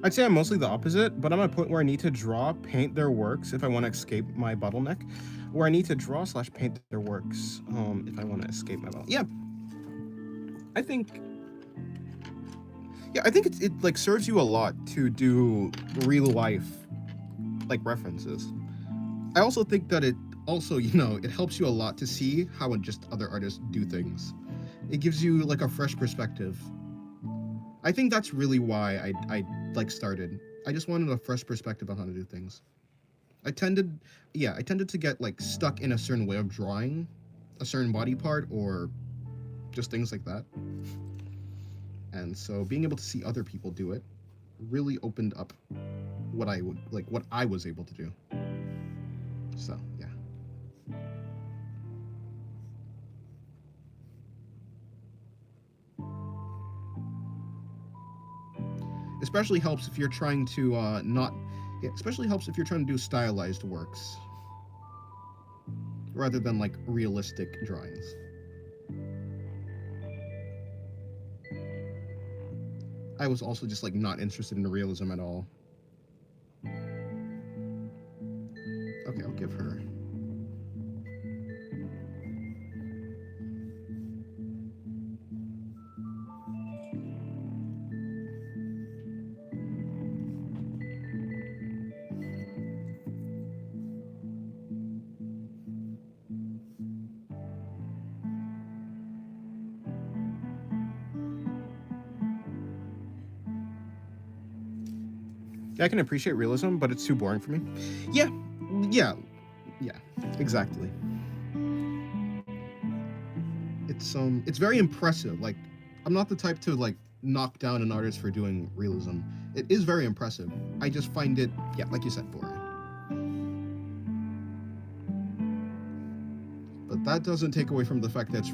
I'd say I'm mostly the opposite, but I'm at a point where I need to draw, paint their works if I want to escape my bottleneck, where I need to draw slash paint their works if I want to escape my bottleneck. Yeah, I think, yeah, I think it like serves you a lot to do real life like references. I also think that it also, it helps you a lot to see how just other artists do things. It gives you like a fresh perspective. I think that's really why I like started. I just wanted a fresh perspective on how to do things. I tended, yeah, I tended to get like stuck in a certain way of drawing a certain body part or just things like that. And so being able to see other people do it really opened up what I was able to do. So, yeah. Especially helps if you're trying to not yeah, especially helps if you're trying to do stylized works rather than like realistic drawings. I was also just like not interested in realism at all. Okay, I'll give her. Yeah, I can appreciate realism, but it's too boring for me. Yeah, yeah, yeah, exactly. It's very impressive. Like, I'm not the type to like knock down an artist for doing realism. It is very impressive. I just find it, yeah, like you said, boring. But that doesn't take away from the fact that it's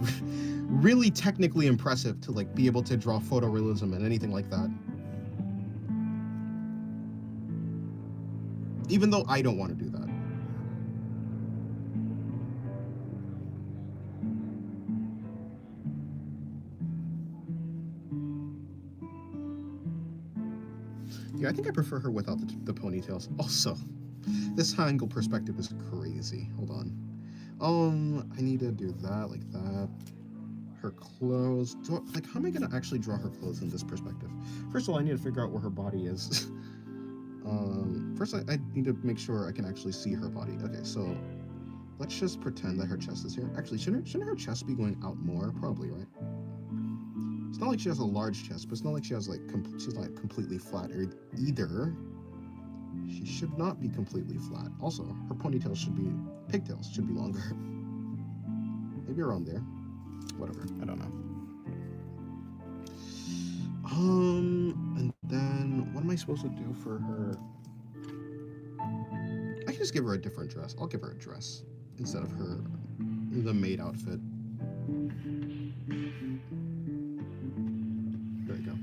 really technically impressive to like be able to draw photorealism and anything like that. Even though I don't want to do that. Yeah, I think I prefer her without the ponytails. Also, this angle perspective is crazy. Hold on. I need to do that like that. Her clothes. Like, how am I gonna actually draw her clothes in this perspective? First of all, I need to figure out where her body is. First I need to make sure I can actually see her body. Okay, so let's just pretend that her chest is here. Actually, shouldn't her chest be going out more? Probably, right? It's not like she has a large chest, but it's not like she has like she's not completely flat either. She should not be completely flat. Also, her ponytails should be pigtails should be longer. Maybe around there. Whatever. I don't know. And then what am I supposed to do for her? I can just give her a different dress. I'll give her a dress instead of her the maid outfit. There you go.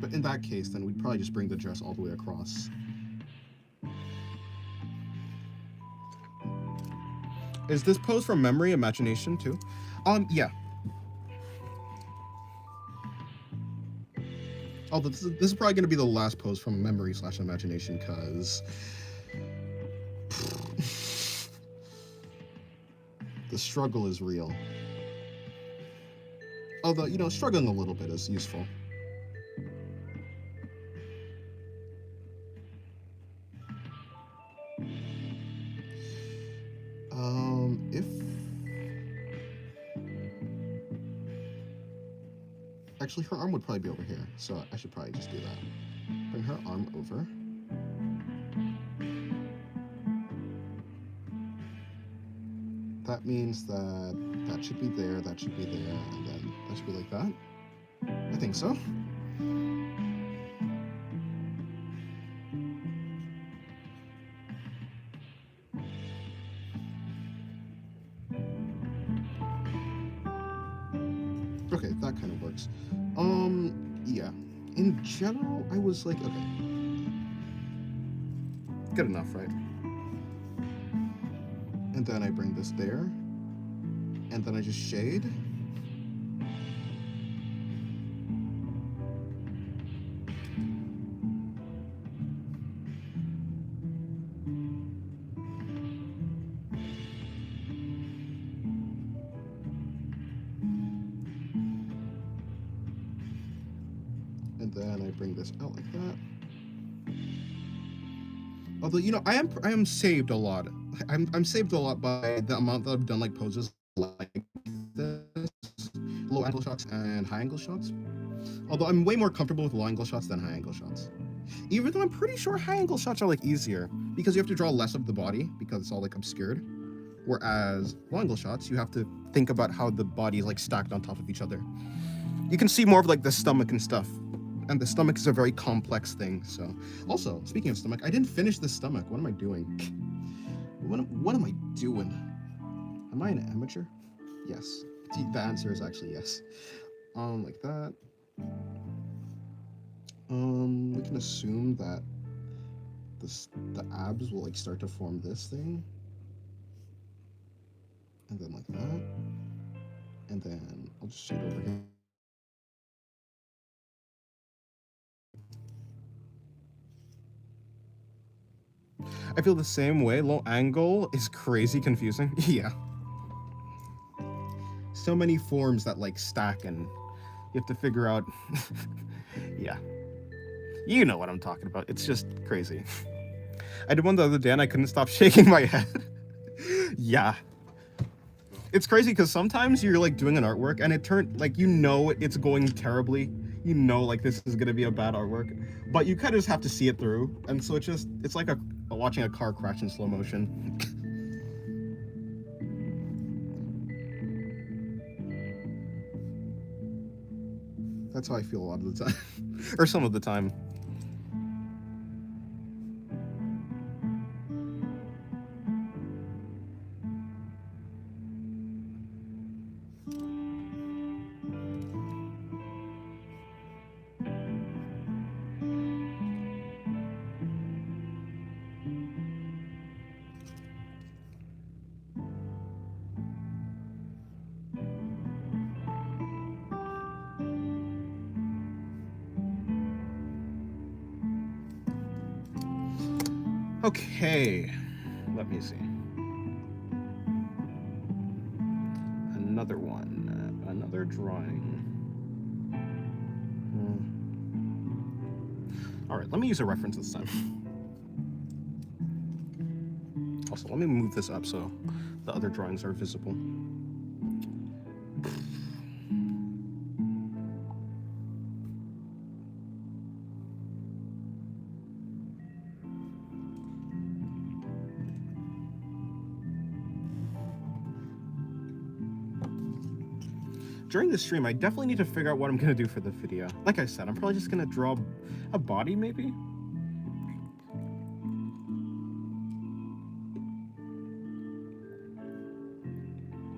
But in that case, then we'd probably just bring the dress all the way across. Is this pose from memory, imagination too? Yeah. Although this is probably going to be the last pose from memory / imagination, because the struggle is real. Although, struggling a little bit is useful. If actually her arm would probably be over here, so I should probably just do that. Bring her arm over. That means that should be there, that should be there, and then that should be like that. I think so. Okay, that kind of works. Yeah. In general, I was like, okay. Good enough, right? And then I bring this there. And then I just shade. bring this out like that. Although, you know, I am saved a lot. I'm saved a lot by the amount that I've done like poses like this, low angle shots and high angle shots. Although I'm way more comfortable with low angle shots than high angle shots. Even though I'm pretty sure high angle shots are like easier because you have to draw less of the body because it's all like obscured. Whereas low angle shots, you have to think about how the body is like stacked on top of each other. You can see more of like the stomach and stuff. And the stomach is a very complex thing. So also, speaking of stomach, I didn't finish the stomach. What am I doing? What am I doing? Am I an amateur? Yes. The answer is actually yes. Like that. We can assume that the abs will like start to form this thing. And then like that. And then I'll just shoot over here. I feel the same way. Low angle is crazy confusing. Yeah. So many forms that like stack and you have to figure out. Yeah. You know what I'm talking about. It's just crazy. I did one the other day and I couldn't stop shaking my head. Yeah. It's crazy because sometimes you're like doing an artwork and it turned like, you know, it's going terribly. You know, like this is going to be a bad artwork, but you kind of just have to see it through. And so it's like watching a car crash in slow motion. That's how I feel a lot of the time. Or some of the time. Okay, let me see. Another one, another drawing. All right, let me use a reference this time. Also, let me move this up so the other drawings are visible. During the stream, I definitely need to figure out what I'm gonna do for the video. Like I said, I'm probably just gonna draw a body, maybe?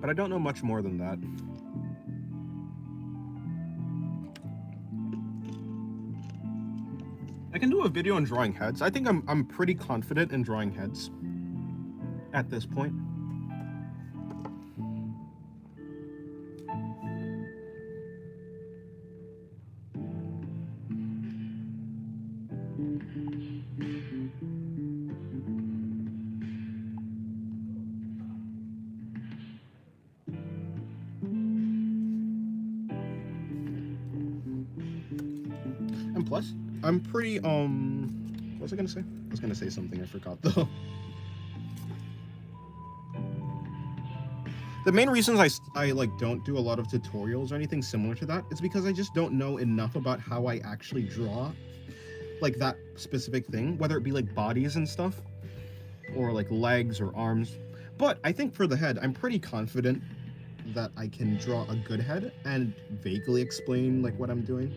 But I don't know much more than that. I can do a video on drawing heads. I think I'm pretty confident in drawing heads at this point. And plus, I'm pretty, what was I gonna say? I was gonna say something, I forgot though. The main reasons I like don't do a lot of tutorials or anything similar to that is because I just don't know enough about how I actually draw like that specific thing, whether it be like bodies and stuff or like legs or arms. But I think for the head, I'm pretty confident that I can draw a good head and vaguely explain like what I'm doing.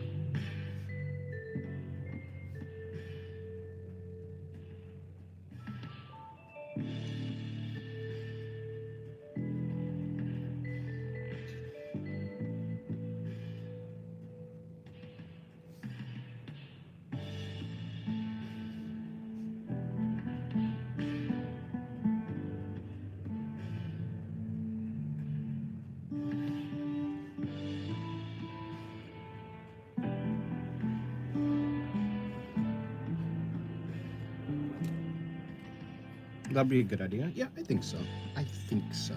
That'd be a good idea. Yeah, I think so. I think so.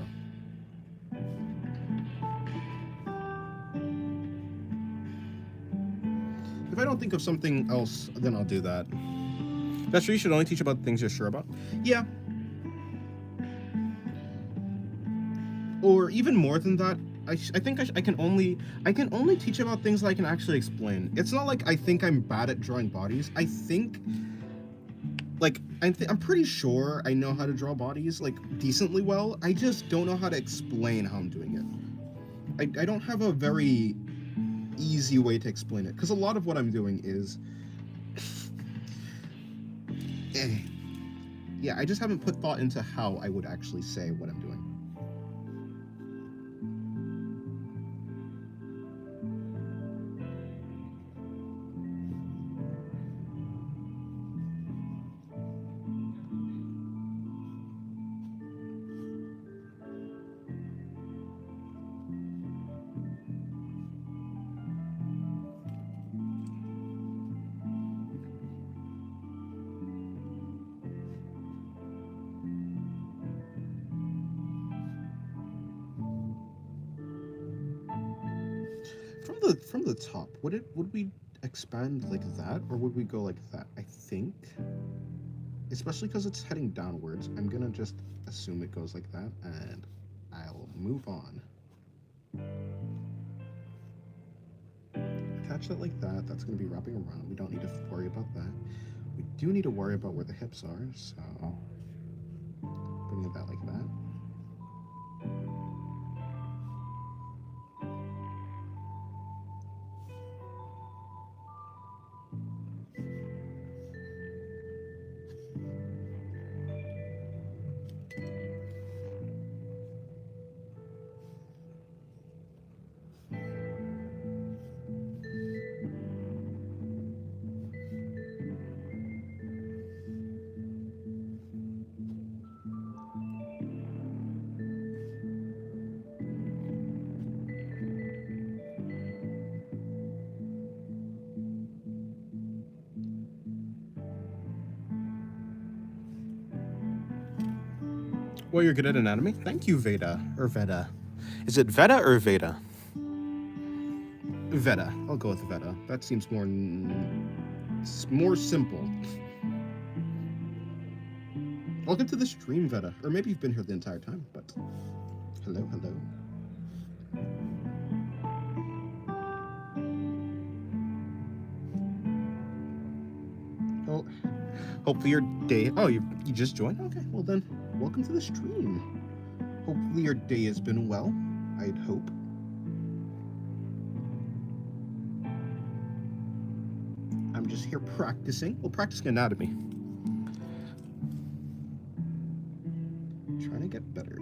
If I I don't think of something else, then I'll do that. That's true. You should only teach about things you're sure about. Yeah. Or even more than that, I think I can only teach about things that I can actually explain. It's not like I think I'm bad at drawing bodies. I think like I'm pretty sure I know how to draw bodies like decently well. I just don't know how to explain how I'm doing it. I don't have a very easy way to explain it because a lot of what I'm doing is eh. Yeah, I just haven't put thought into how I would actually say what I'm doing. From the top, would we expand like that or would we go like that? I think, especially because it's heading downwards, I'm gonna just assume it goes like that, and I'll move on. Attach that like that. That's gonna be wrapping around. We don't need to worry about that. We do need to worry about where the hips are, so bringing that like that. Well, you're good at anatomy. Thank you, Veda or Veda. Is it Veda or Veda? Veda. I'll go with Veda. That seems more simple. Welcome to the stream, Veda. Or maybe you've been here the entire time, but hello, hello. Oh, hopefully your day. Oh, you just joined? Okay, well then, welcome to the stream. Hopefully your day has been well. I'd hope. I'm just here practicing. Well, practicing anatomy. Trying to get better.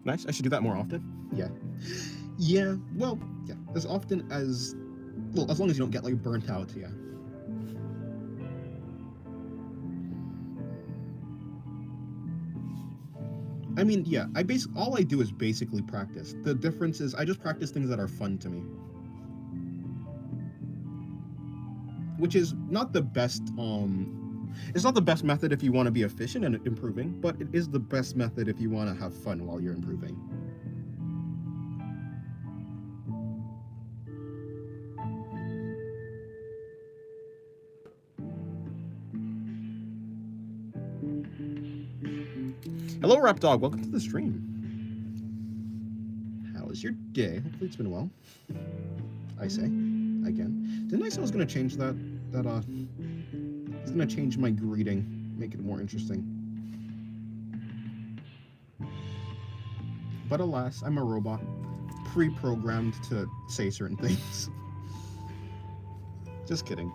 Nice. I should do that more often. Yeah. Yeah. Well, yeah. As often as, well, as long as you don't get like burnt out. Yeah. I mean, yeah. All I do is basically practice. The difference is I just practice things that are fun to me, which is not the best. It's not the best method if you want to be efficient and improving, but it is the best method if you want to have fun while you're improving. Hello, Rap Dog. Welcome to the stream. How was your day? Hopefully it's been well. I say, again. Didn't I say I was going to change that? It's going to change my greeting, make it more interesting. But alas, I'm a robot, pre-programmed to say certain things. Just kidding.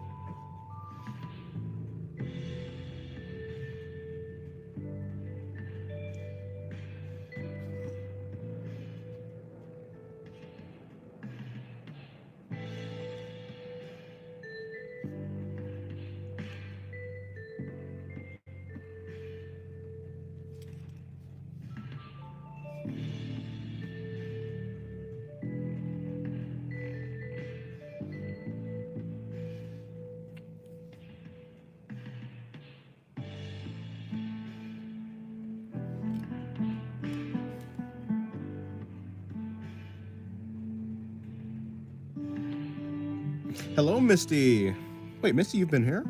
Hello, Misty. Wait, Misty, you've been here?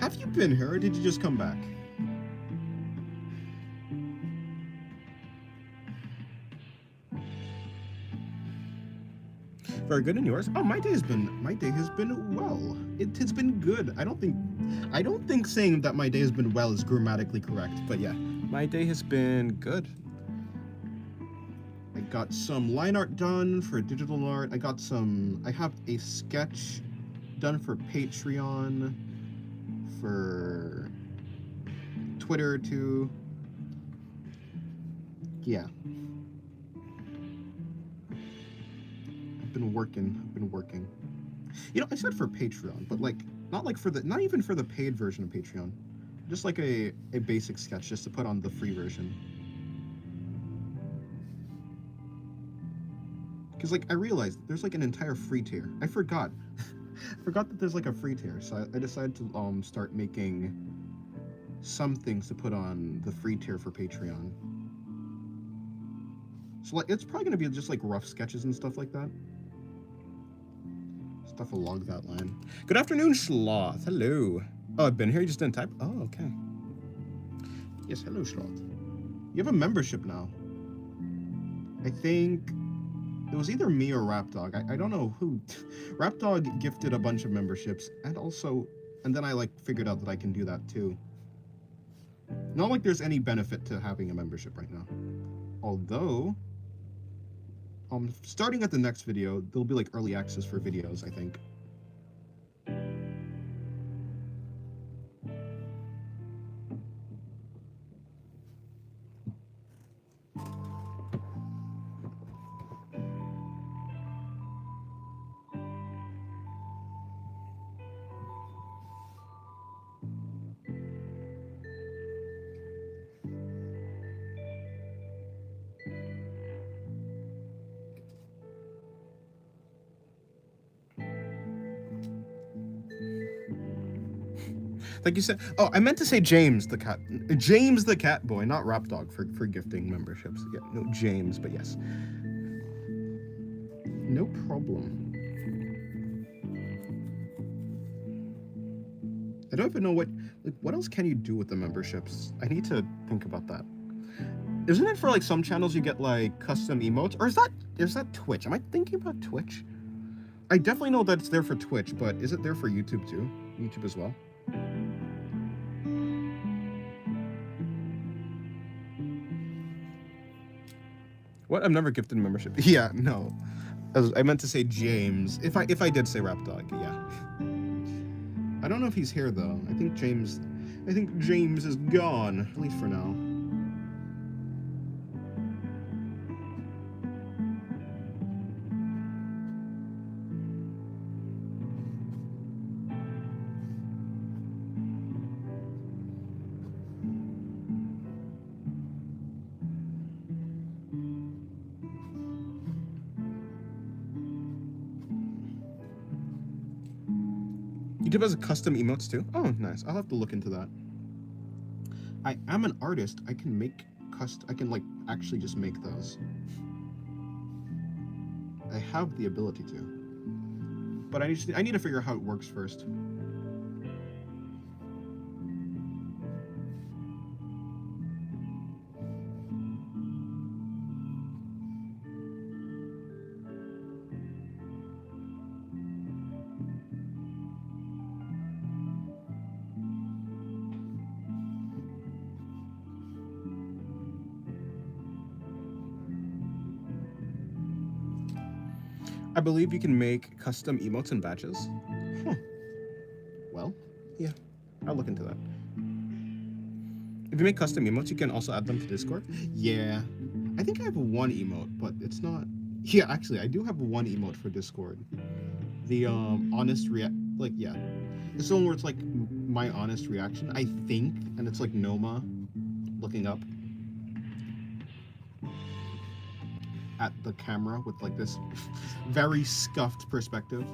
Have you been here, or did you just come back? Very good, and yours? Oh, my day has been well. It has been good. I don't think saying that my day has been well is grammatically correct, but yeah, my day has been good. I got some line art done for digital art. I have a sketch done for Patreon, for Twitter too. Yeah. I've been working. You know, I said for Patreon, but like not even for the paid version of Patreon. Just like a basic sketch just to put on the free version. Because like I realized there's like an entire free tier. I forgot. Forgot that there's like a free tier, so I decided to start making some things to put on the free tier for Patreon. So like it's probably gonna be just like rough sketches and stuff like that. Stuff along that line. Good afternoon, Sloth. Hello. Oh, I've been here. You just didn't type. Oh, okay. Yes, hello, Sloth. You have a membership now. I think it was either me or Rapdog. I don't know who. Rapdog gifted a bunch of memberships, and then I like figured out that I can do that too. Not like there's any benefit to having a membership right now. Although, starting at the next video, there'll be like early access for videos, I think. Like you said, oh, I meant to say James the cat boy, not Rapdog for gifting memberships. Yeah, no, James, but yes, no problem. I don't even know what else can you do with the memberships. I need to think about that. Isn't it for like some channels you get like custom emotes, or is that Twitch? Am I thinking about Twitch? I definitely know that it's there for Twitch, but is it there for YouTube too? YouTube as well? What? I've never gifted membership. Yeah, no. I meant to say James. If I did say Rapdog, yeah. I don't know if he's here though. I think James is gone, at least for now. YouTube has a custom emotes too? Oh, nice. I'll have to look into that. I am an artist. I can like actually just make those. I have the ability to. But I need to figure out how it works first. I believe you can make custom emotes and badges. Huh. Well, yeah, I'll look into that. If you make custom emotes, you can also add them to Discord. Yeah, I think I have one emote, but it's not. Yeah, actually, I do have one emote for Discord. The honest yeah, it's the one where it's like my honest reaction, I think, and it's like Noma looking up at the camera with like this very scuffed perspective.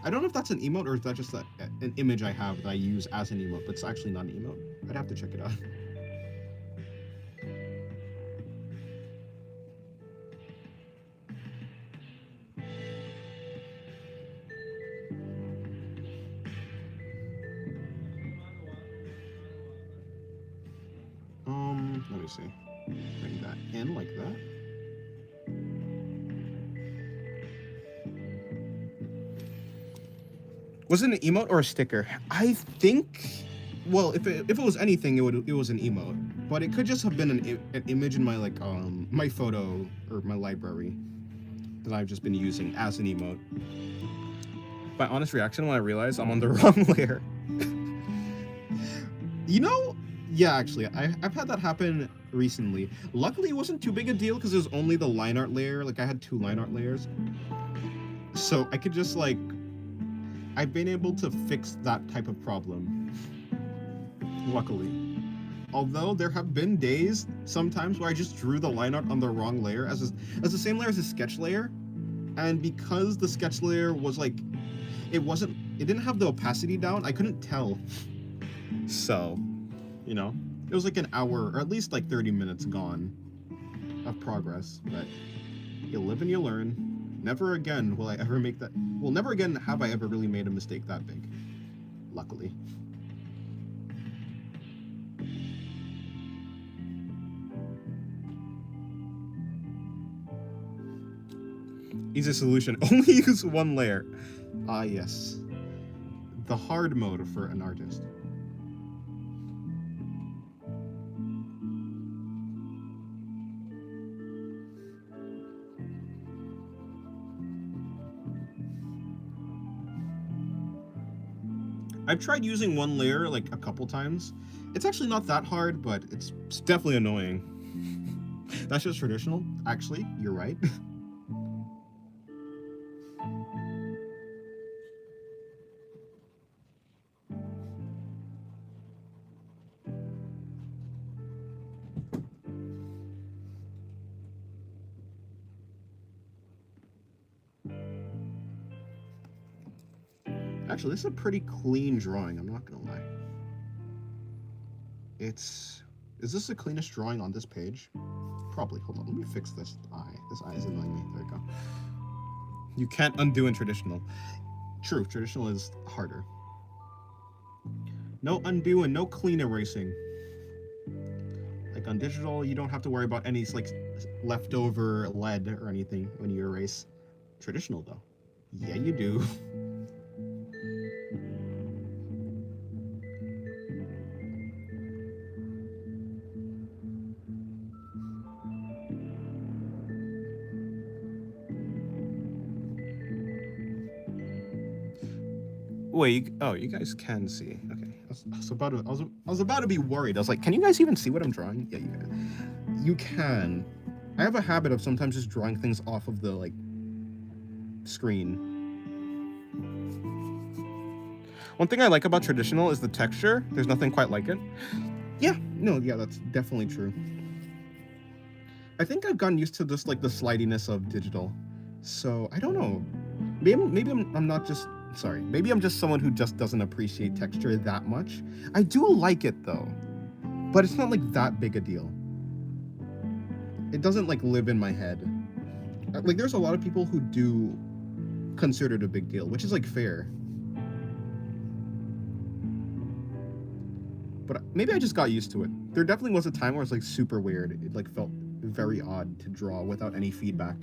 I don't know if that's an emote or is that just an image I have that I use as an emote, but it's actually not an emote. I'd have to check it out. Let me see. Bring that in like that. Was it an emote or a sticker? I think. Well, if it was anything, it was an emote, but it could just have been an image in my like my photo or my library that I've just been using as an emote. My honest reaction when I realized I'm on the wrong layer. You know, yeah, actually, I've had that happen recently. Luckily, it wasn't too big a deal because it was only the line art layer. Like I had 2 line art layers, so I could just like I've been able to fix that type of problem. Luckily. Although there have been days, sometimes, where I just drew the line art on the wrong layer as the same layer as the sketch layer, and because the sketch layer was like, it didn't have the opacity down, I couldn't tell. So, you know, it was like an hour, or at least like 30 minutes gone of progress, but you live and you learn. Never again will I ever make that, well, never again have I ever really made a mistake that big. Luckily. Easy solution. Only use 1 layer. Ah, yes. The hard mode for an artist. I've tried using 1 layer like a couple times. It's actually not that hard, but it's definitely annoying. That's just traditional. Actually, you're right. Actually, this is a pretty clean drawing, I'm not gonna lie. Is this the cleanest drawing on this page? Probably. Hold on, let me fix this eye. This eye is annoying me. There we go. You can't undo in traditional. True, traditional is harder. No undo and no clean erasing. Like on digital, you don't have to worry about any like leftover lead or anything when you erase. Traditional though, yeah you do. Wait, you guys can see. Okay, I was about to be worried. I was like, can you guys even see what I'm drawing? Yeah, you can. I have a habit of sometimes just drawing things off of the like screen. One thing I like about traditional is the texture. There's nothing quite like it. Yeah, that's definitely true. I think I've gotten used to just like the slidiness of digital. So I don't know. Maybe I'm not just. Sorry, maybe I'm just someone who just doesn't appreciate texture that much. I do like it though, but it's not like that big a deal. It doesn't like live in my head. Like there's a lot of people who do consider it a big deal, which is like fair. But maybe I just got used to it. There definitely was a time where it's like super weird. It like felt very odd to draw without any feedback.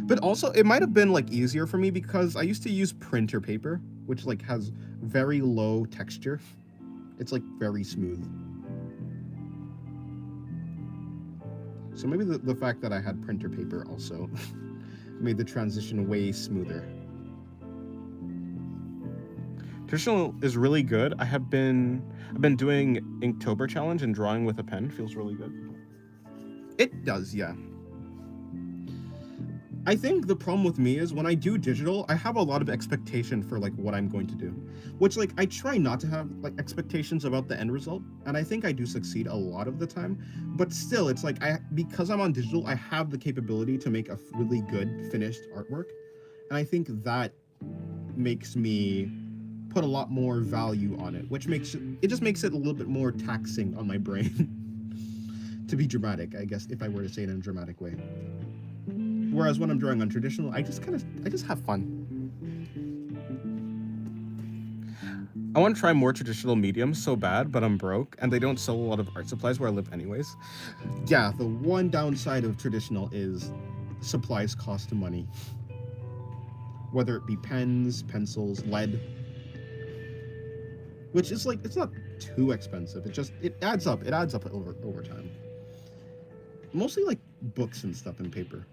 But also, it might have been like easier for me because I used to use printer paper, which like has very low texture. It's like very smooth. So maybe the fact that I had printer paper also made the transition way smoother. Traditional is really good. I've been doing Inktober challenge and drawing with a pen. Feels really good. It does, yeah. I think the problem with me is when I do digital, I have a lot of expectation for like what I'm going to do, which like I try not to have like expectations about the end result, and I think I do succeed a lot of the time. But still, it's like because I'm on digital, I have the capability to make a really good finished artwork, and I think that makes me put a lot more value on it, which just makes it a little bit more taxing on my brain. To be dramatic, I guess, if I were to say it in a dramatic way. Whereas when I'm drawing on traditional, I just have fun. I want to try more traditional mediums so bad, but I'm broke, and they don't sell a lot of art supplies where I live anyways. Yeah, the one downside of traditional is supplies cost money. Whether it be pens, pencils, lead, which is like, it's not too expensive. It adds up. It adds up over time. Mostly like books and stuff and paper.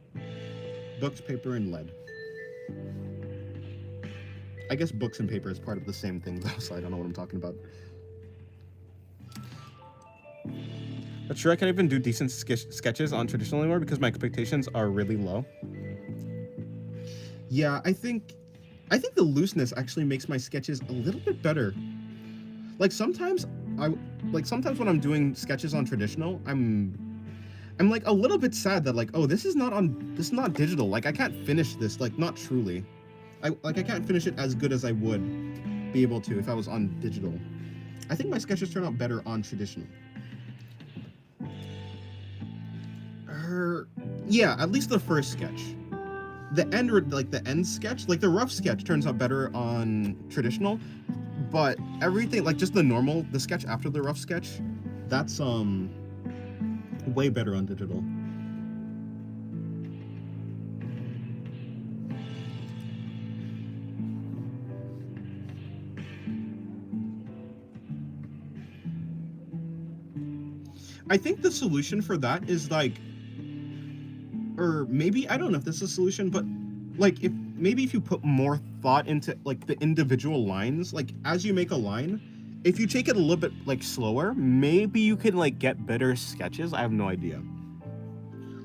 Books, paper, and lead. I guess books and paper is part of the same thing though, so I don't know what I'm talking about. But sure, I can't even do decent sketches on traditional anymore because my expectations are really low. Yeah, I think the looseness actually makes my sketches a little bit better. Like sometimes sometimes when I'm doing sketches on traditional, I'm like a little bit sad that like, oh, this is not digital. Like I can't finish this, like not truly. I can't finish it as good as I would be able to if I was on digital. I think my sketches turn out better on traditional. Yeah, at least the first sketch. The end sketch, like the rough sketch turns out better on traditional, but everything, like just the sketch after the rough sketch, that's way better on digital. I think the solution for that is like, or maybe, I don't know if this is a solution, but like if you put more thought into like the individual lines, like as you make a line, if you take it a little bit like slower, maybe you can like get better sketches. I have no idea.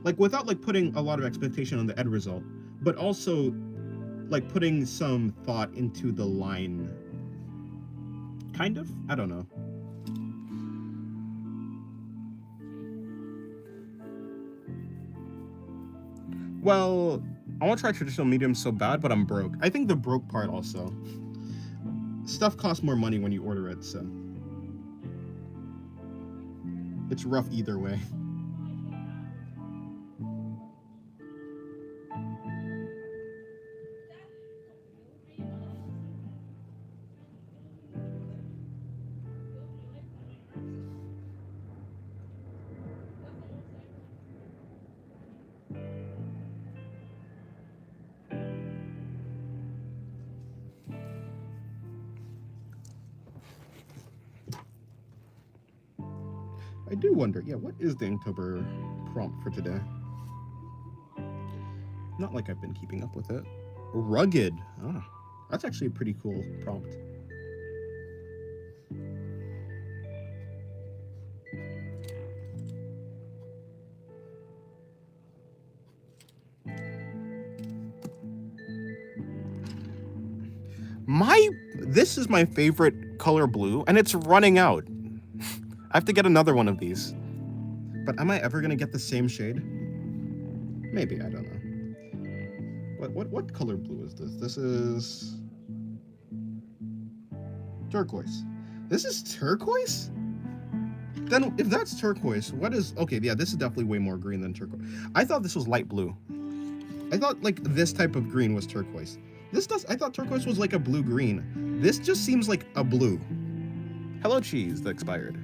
Like without like putting a lot of expectation on the end result, but also like putting some thought into the line. Kind of? I don't know. Well, I want to try traditional medium so bad, but I'm broke. I think the broke part also. Stuff costs more money when you order it, so it's rough either way. I do wonder, yeah, what is the Inktober prompt for today? Not like I've been keeping up with it. Rugged. Ah, that's actually a pretty cool prompt. This is my favorite color blue, and it's running out. I have to get another one of these. But am I ever gonna get the same shade? Maybe, I don't know. What color blue is this? This is turquoise. This is turquoise? Then if that's turquoise, what is, okay, yeah, this is definitely way more green than turquoise. I thought this was light blue. I thought like this type of green was turquoise. I thought turquoise was like a blue-green. This just seems like a blue. Hello cheese that expired.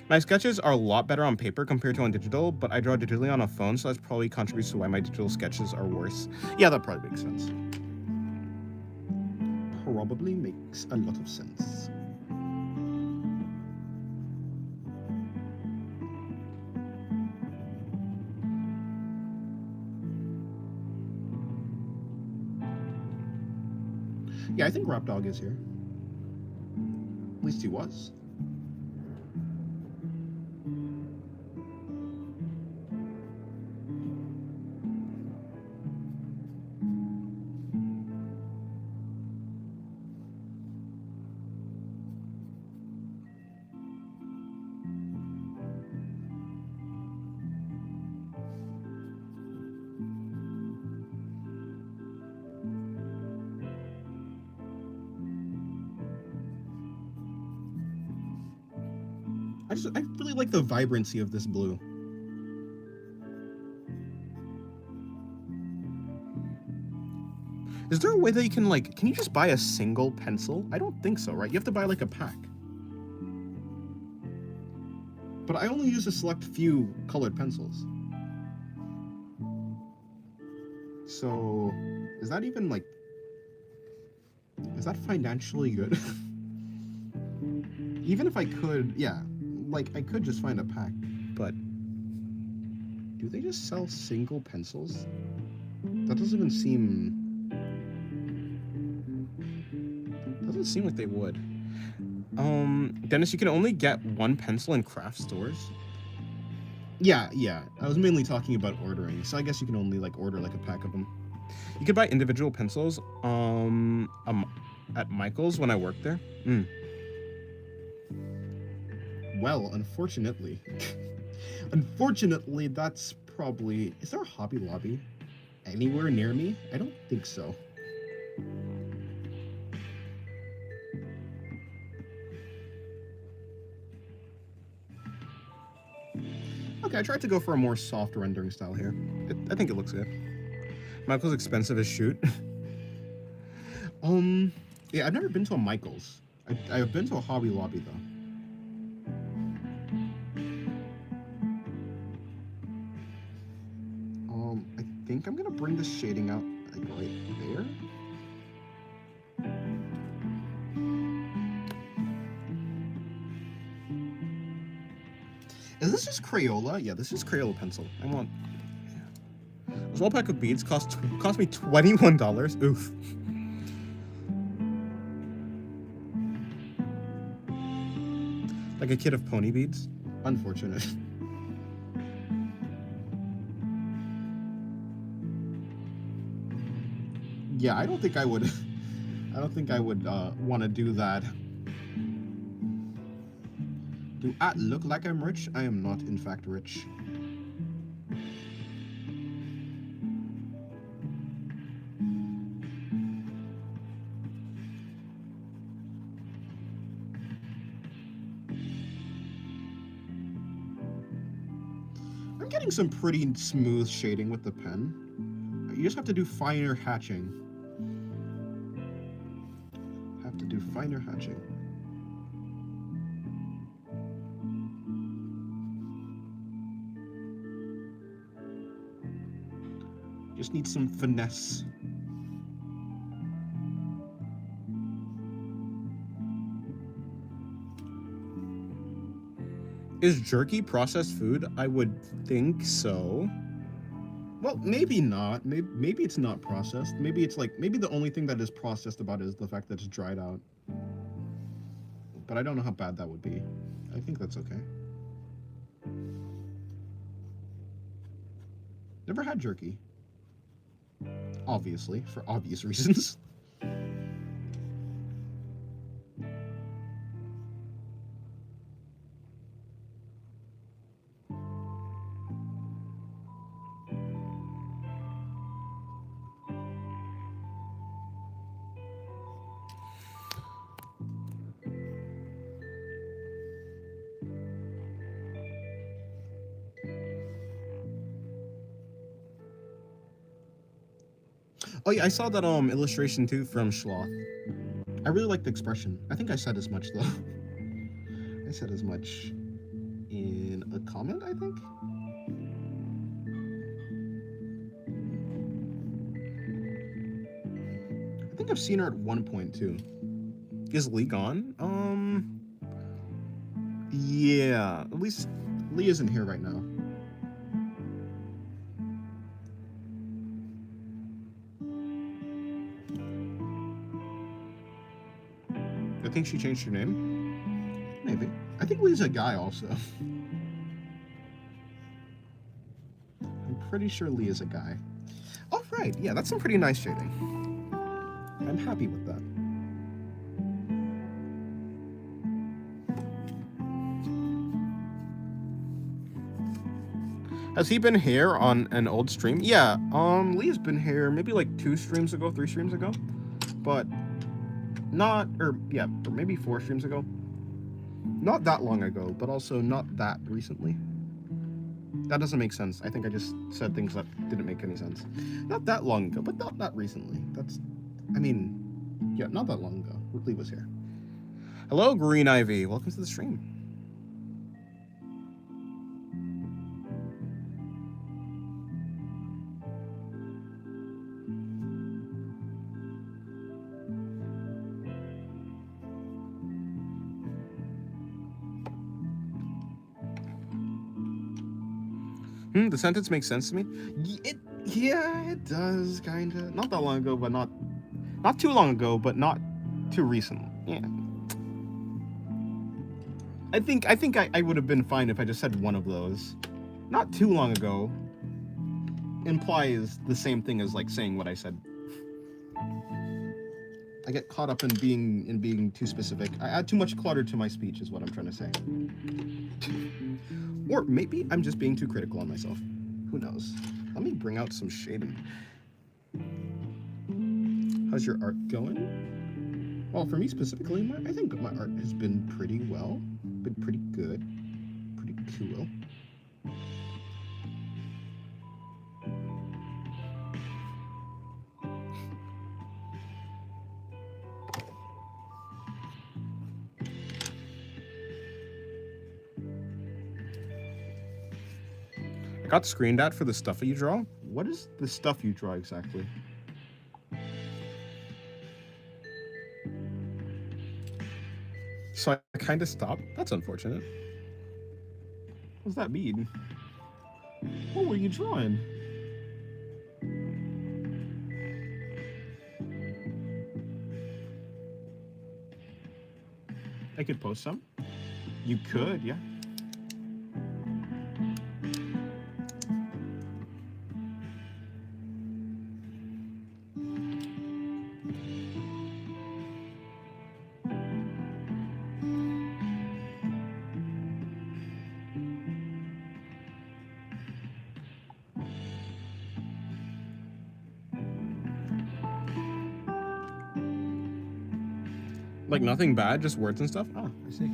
My sketches are a lot better on paper compared to on digital, but I draw digitally on a phone, so that's probably contributes to why my digital sketches are worse. Yeah, that probably makes sense. Probably makes a lot of sense. Yeah, I think Rap Dog is here. At least he was. I really like the vibrancy of this blue. Is there a way that you can, like, can you just buy a single pencil? I don't think so, right? You have to buy, like, a pack. But I only use a select few colored pencils. So, is that even, like, is that financially good? Even if I could, yeah, like, I could just find a pack, but do they just sell single pencils? That doesn't even seem... doesn't seem like they would. Dennis, you can only get one pencil in craft stores? Yeah. I was mainly talking about ordering, so I guess you can only, like, order, like, a pack of them. You could buy individual pencils, at Michael's when I worked there. Well, unfortunately... unfortunately, that's probably... Is there a Hobby Lobby anywhere near me? I don't think so. Okay, I tried to go for a more soft rendering style here. I think it looks good. Michael's expensive as shoot. Yeah, I've never been to a Michael's. I've been to a Hobby Lobby, though. I think I'm gonna bring the shading out, like, right there. Is this just Crayola? Yeah, this is Crayola pencil. I want... A small pack of beads cost me $21. Oof. Like a kid of pony beads? Unfortunate. Yeah, I don't think I would want to do that. Do I look like I'm rich? I am not, in fact, rich. I'm getting some pretty smooth shading with the pen. You just have to do finer hatching. Finer hatching. Just need some finesse. Is jerky processed food? I would think so. Well, maybe not. Maybe it's not processed. Maybe it's like, maybe the only thing that is processed about it is the fact that it's dried out. But I don't know how bad that would be. I think that's okay. Never had jerky. Obviously, for obvious reasons. Oh yeah, I saw that illustration too from Schloth. I really like the expression. I think I said as much though. I said as much in a comment, I think. I think I've seen her at one point too. Is Lee gone? Yeah. At least Lee isn't here right now. I think she changed her name. Maybe. I think Lee's a guy also. I'm pretty sure Lee is a guy. Oh, right. Yeah, that's some pretty nice shading. I'm happy with that. Has he been here on an old stream? Yeah, Lee's been here maybe like 3 streams ago. But not, or maybe 4 streams ago. Not that long ago, but also not that recently. That doesn't make sense. I think I just said things that didn't make any sense. Not that long ago, but not that recently. I mean, yeah, not that long ago. Lee was here. Hello, Green Ivy. Welcome to the stream. The sentence makes sense to me. Yeah, it does, kinda. Not that long ago, but not too long ago, but not too recent. Yeah. I think I would have been fine if I just said one of those. Not too long ago implies the same thing as like saying what I said. I get caught up in being too specific. I add too much clutter to my speech is what I'm trying to say. Or maybe I'm just being too critical on myself. Who knows? Let me bring out some shading. How's your art going? Well, for me specifically, I think my art has been pretty well. Been pretty good. Pretty cool. I got screened at for the stuff that you draw. What is the stuff you draw exactly? So I kind of stopped. That's unfortunate. What does that mean? What were you drawing? I could post some. You could, yeah. Like nothing bad, just words and stuff? Oh, I see.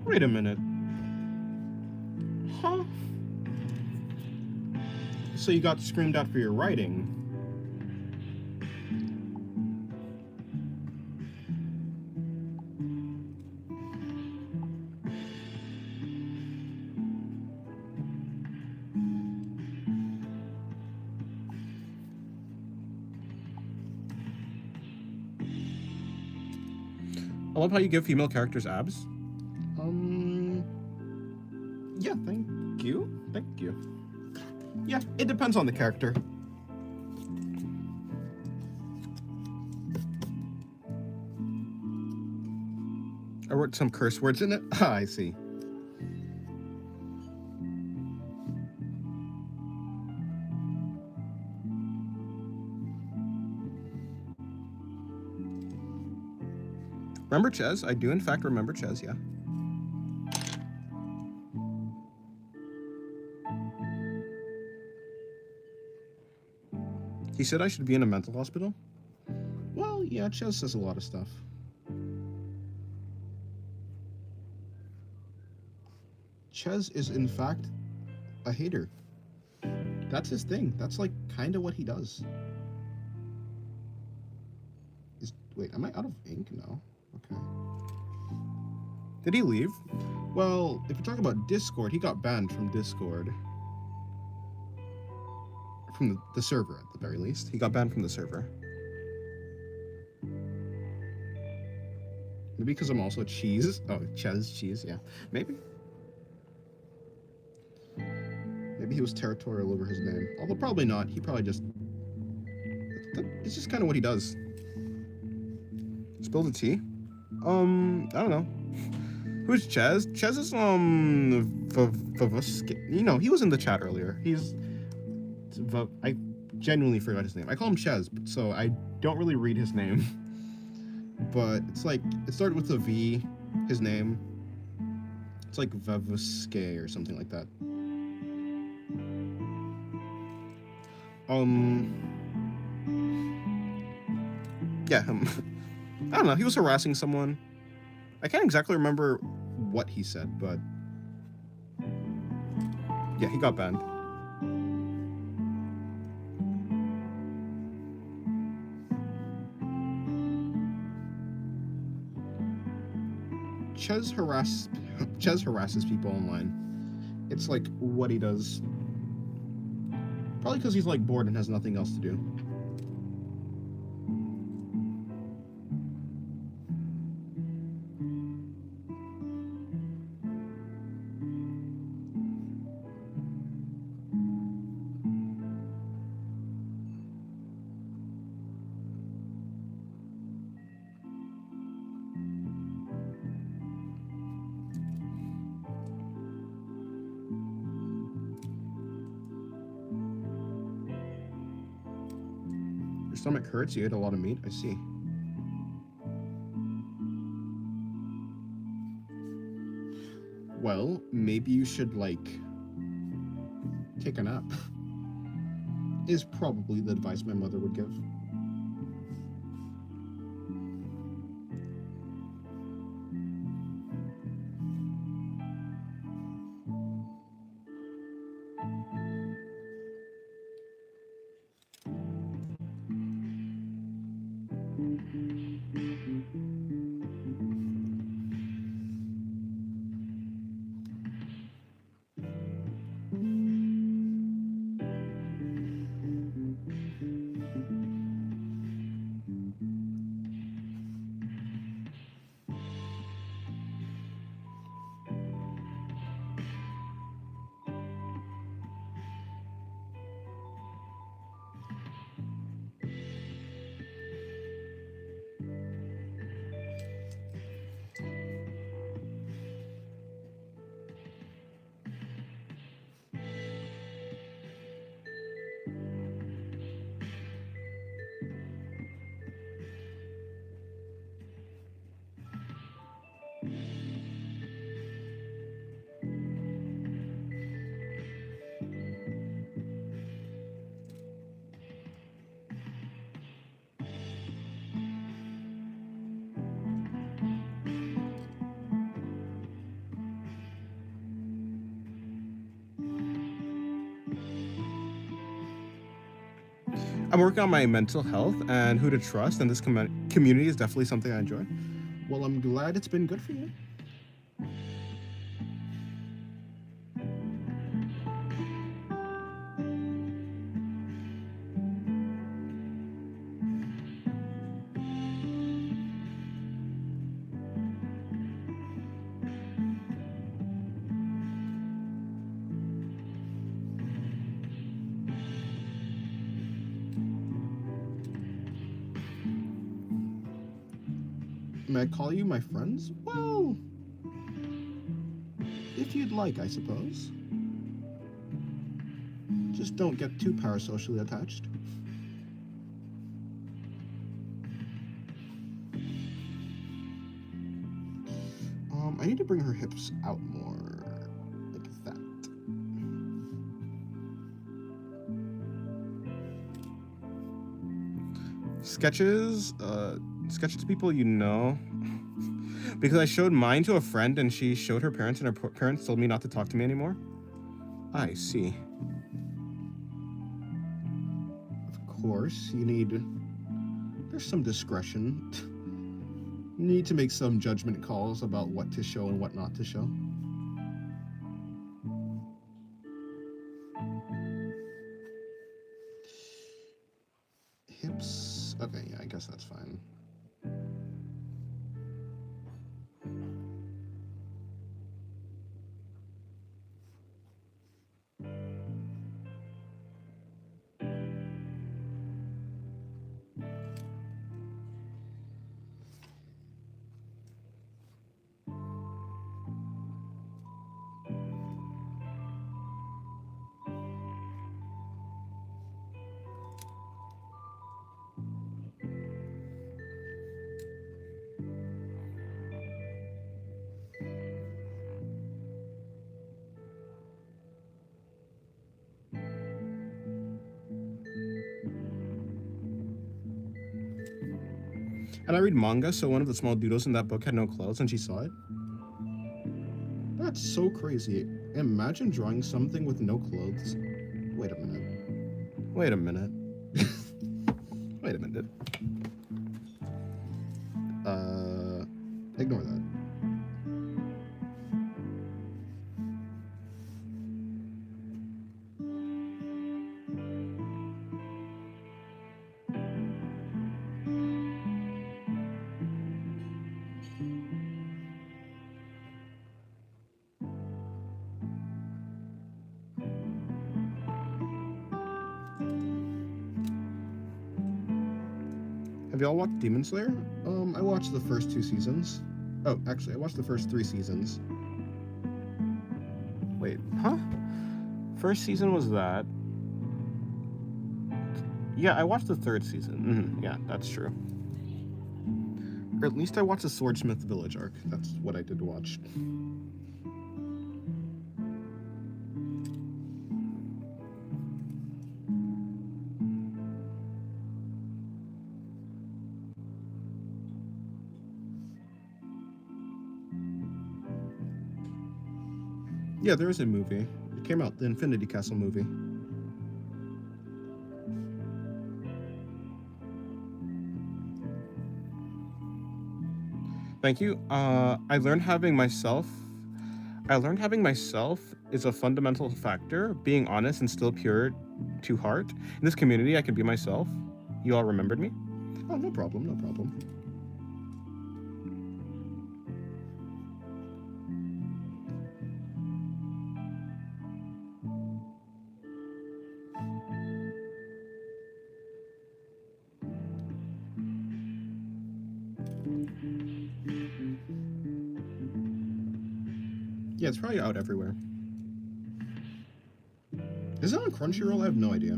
Wait a minute. Huh? So you got screamed at for your writing? I love how you give female characters abs. Yeah, thank you. Thank you. Yeah, it depends on the character. I wrote some curse words in it. Ah, I see. Remember Ches? I do in fact remember Ches, yeah. He said I should be in a mental hospital? Well, yeah, Ches says a lot of stuff. Ches is in fact a hater. That's his thing. That's like kind of what he does. Wait, am I out of ink now? Okay. Did he leave? Well, if you're talking about Discord, he got banned from Discord. From the server, at the very least. He got banned from the server. Maybe because I'm also cheese. Oh, Ches cheese, yeah. Maybe. Maybe he was territorial over his name. Although probably not. He probably just... It's just kind of what he does. Spill the tea? I don't know. Who's Ches? Ches is, you know, he was in the chat earlier. I genuinely forgot his name. I call him Ches, so I don't really read his name. But it's like, it started with a V, his name. It's like Vavuske or something like that. Yeah, I don't know, he was harassing someone. I can't exactly remember what he said, but Yeah, he got banned. Ches harass Ches harasses people online. It's like what he does. Probably because he's like bored and has nothing else to do. Your stomach hurts, you ate a lot of meat, I see. Well, maybe you should, like, take a nap. Is probably the advice my mother would give. I'm working on my mental health and who to trust, and this community is definitely something I enjoy. Well, I'm glad it's been good for you. May I call you my friends? Well, if you'd like, I suppose. Just don't get too parasocially attached. I need to bring her hips out more. Like that. Sketches? Sketches people you know. Because I showed mine to a friend and she showed her parents and her parents told me not to talk to me anymore. I see. Of course, there's some discretion. You need to make some judgment calls about what to show and what not to show. Hips. Okay, yeah, I guess that's fine. And I read manga, so one of the small doodles in that book had no clothes and she saw it. That's so crazy. Imagine drawing something with no clothes. Wait a minute. Wait a minute. Wait a minute. Ignore that. Have y'all watched Demon Slayer? I watched the first 2 seasons. Oh, actually, I watched the first 3 seasons. Wait, huh? First season was that. Yeah, I watched the third season. Yeah, that's true. Or at least I watched the Swordsmith Village arc. That's what I did watch. Yeah, there is a movie. It came out, the Infinity Castle movie. Thank you. I learned having myself is a fundamental factor. Being honest and still pure to heart. In this community, I can be myself. You all remembered me? Oh, no problem, no problem. Yeah, it's probably out everywhere. Is it on Crunchyroll? I have no idea.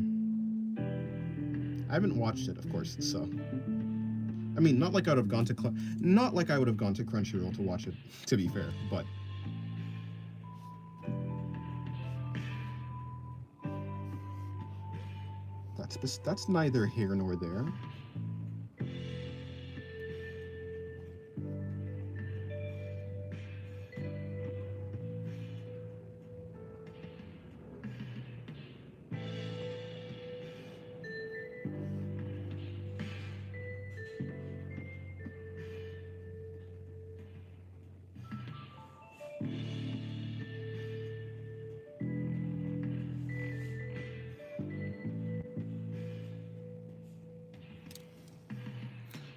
I haven't watched it, of course, so. I mean, not like I would have gone to Crunchyroll to watch it, to be fair, but. That's neither here nor there.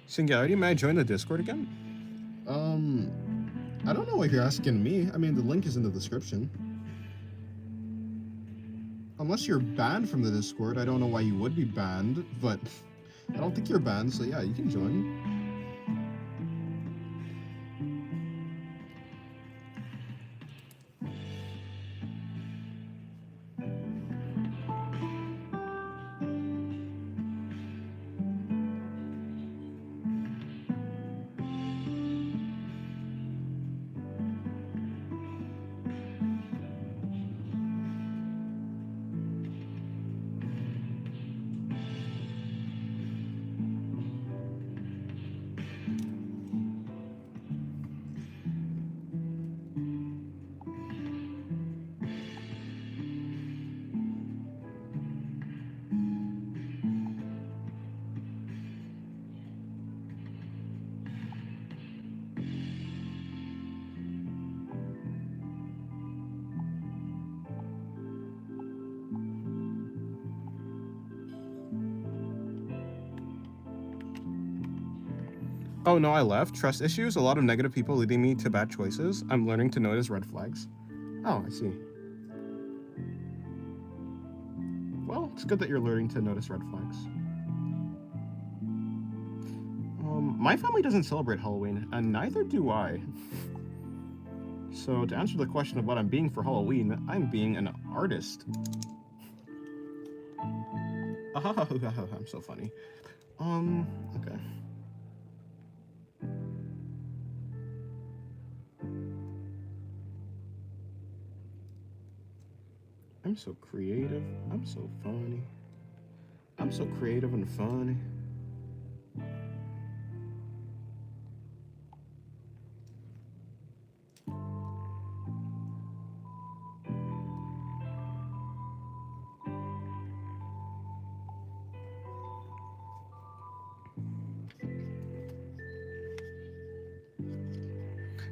Singularity, may I join the Discord again? I don't know why you're asking me. I mean, the link is in the description. Unless you're banned from the Discord, I don't know why you would be banned, but I don't think you're banned, so yeah, you can join. Oh no, I left. Trust issues, a lot of negative people leading me to bad choices. I'm learning to notice red flags. Oh, I see. Well, it's good that you're learning to notice red flags. My family doesn't celebrate Halloween, and neither do I. So to answer the question of what I'm being for Halloween, I'm being an artist. I'm so funny. Okay. I'm so creative. I'm so funny. I'm so creative and funny.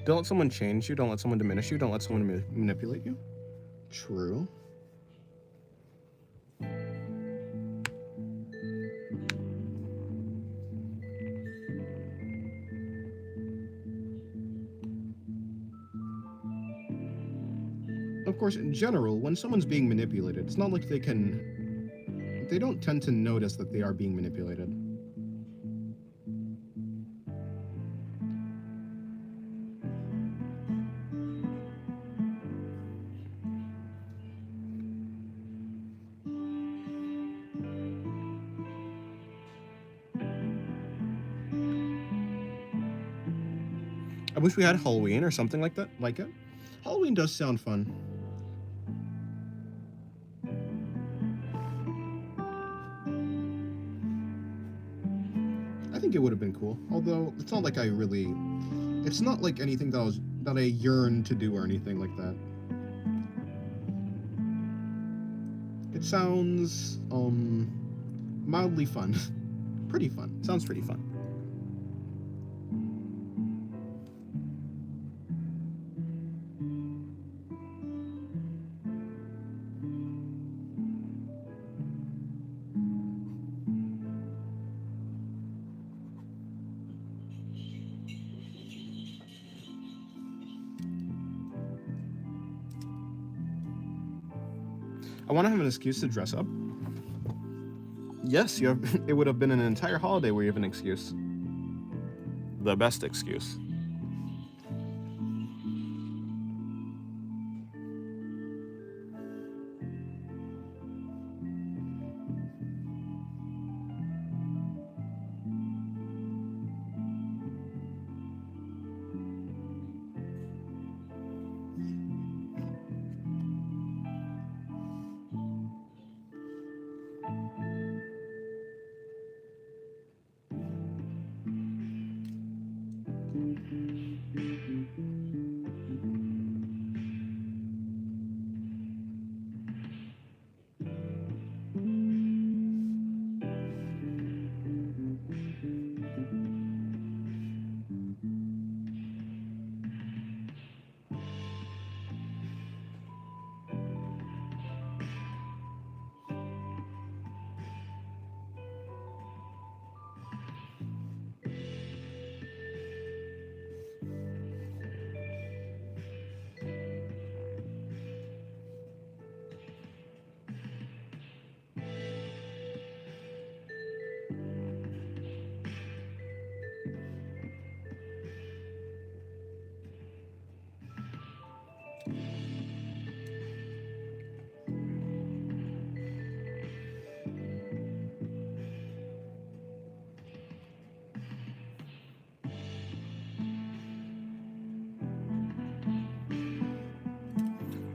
Don't let someone change you. Don't let someone diminish you. Don't let someone manipulate you. True. Of course, in general, when someone's being manipulated, it's not like they don't tend to notice that they are being manipulated. I wish we had Halloween or something like that, like it. Halloween does sound fun. I think it would have been cool. Although it's not like it's not like anything that I yearn to do or anything like that. It sounds mildly fun. Pretty fun. Sounds pretty fun. I want to have an excuse to dress up. Yes, you have. It would have been an entire holiday where you have an excuse. The best excuse.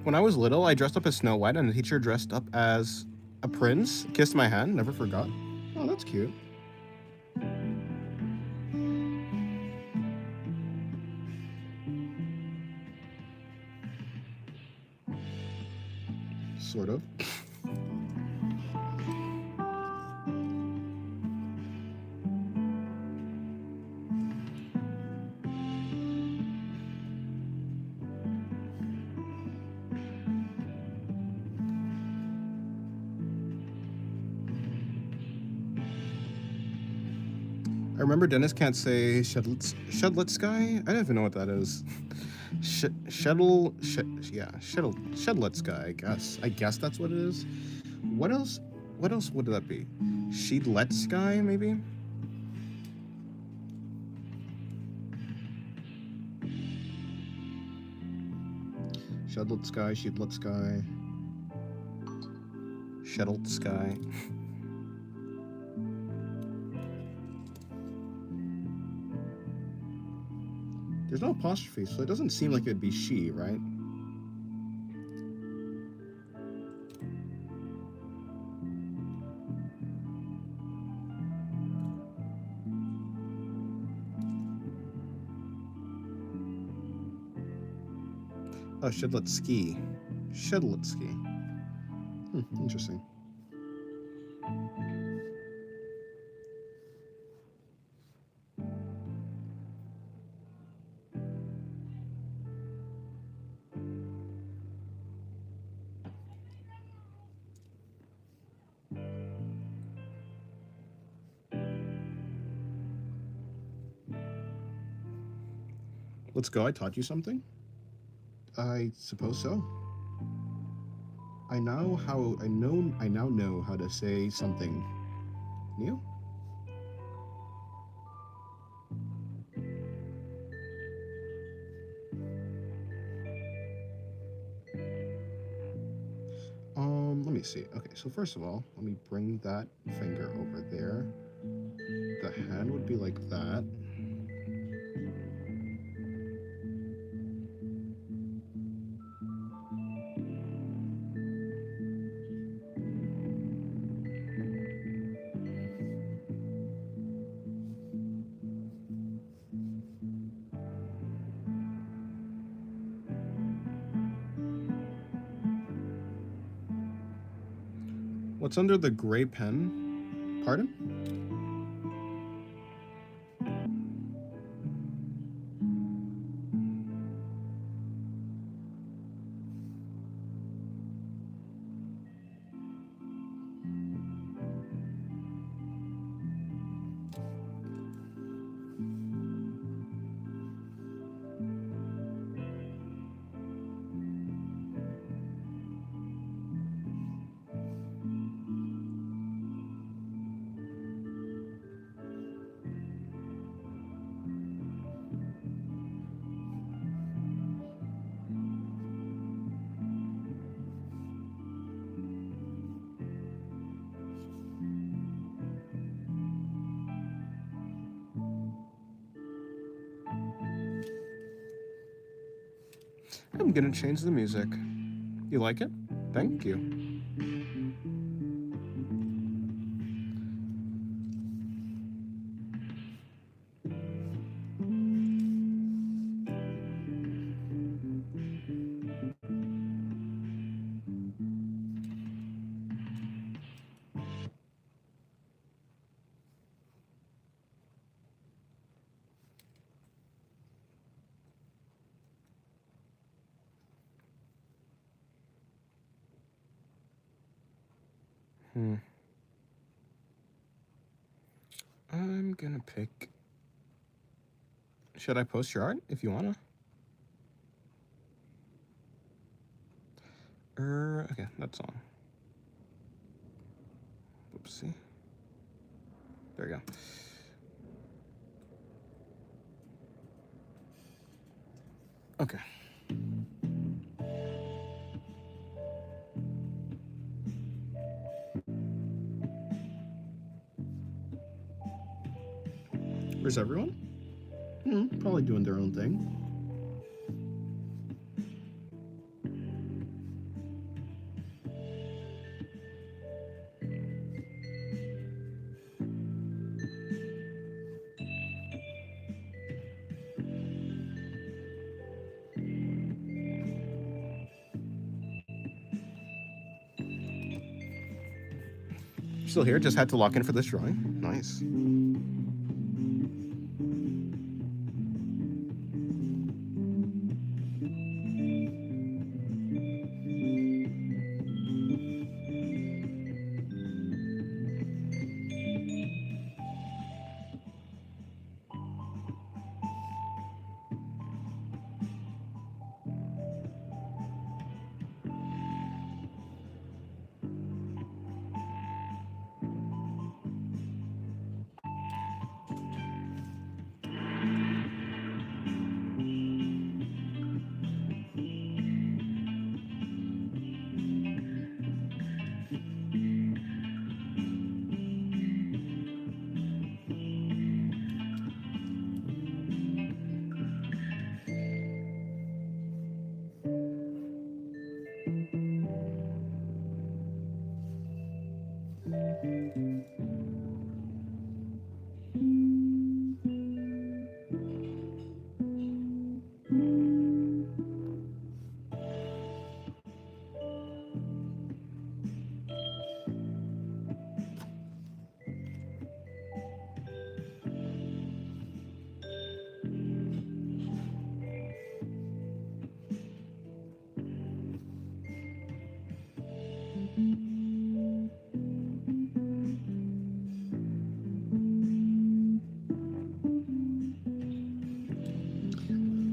When I was little, I dressed up as Snow White, and the teacher dressed up as a prince. Kissed my hand. Never forgot. Oh, that's cute. Sort of. I remember Dennis can't say Shedlet Sky. I don't even know what that is. Shedlet Sky. I guess that's what it is. What else? What else would that be? Sheedlet Sky, maybe. Shedlet Sky. Sheedlet Sky. Shedlet Sky. There's no apostrophe, so it doesn't seem like it'd be she, right? Oh, Shedletsky. Shedletsky. Interesting. Let's go. I taught you something? I suppose so. I now know how to say something new. Let me see. Okay, so first of all, let me bring that finger over there. The hand would be like that. What's under the gray pen? Pardon? I'm gonna change the music. You like it? Thank you. Hmm. I'm gonna pick. Should I post your art if you wanna? Okay, that's all. Oopsie. There we go. Okay. Where's everyone? Probably doing their own thing. Still here. Just had to lock in for this drawing. Nice.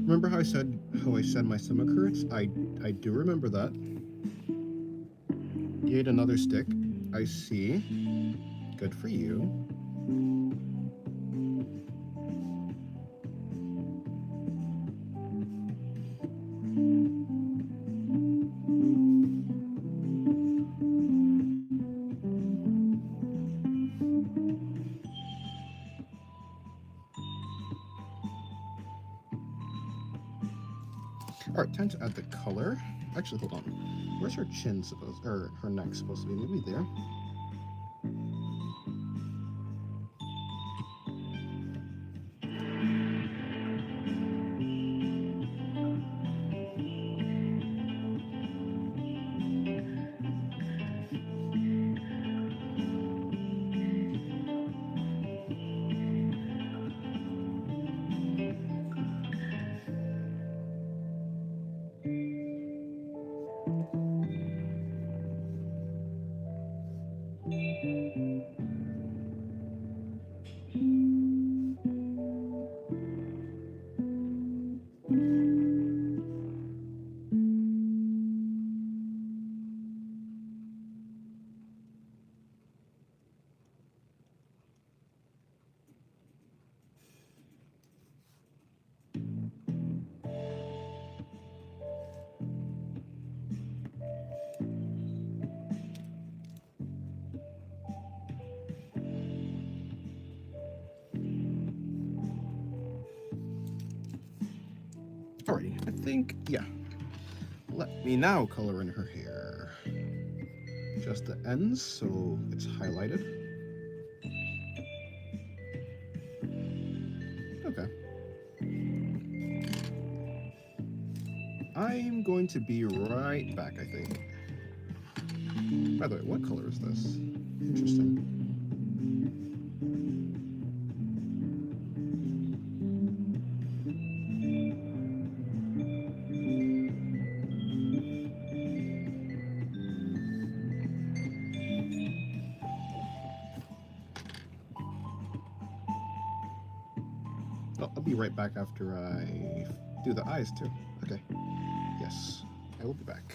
Remember how I said my stomach hurts? I do remember that. You ate another stick. I see. Good for you. All right, time to add the color. Actually, hold on. Where's her chin supposed, or her neck supposed to be? Maybe there. Alrighty, I think, yeah. Let me now color in her hair. Just the ends, so it's highlighted. Okay. I'm going to be right back, I think. By the way, what color is this? Interesting. Oh, I'll be right back after I do the eyes too. Okay. Yes, I will be back.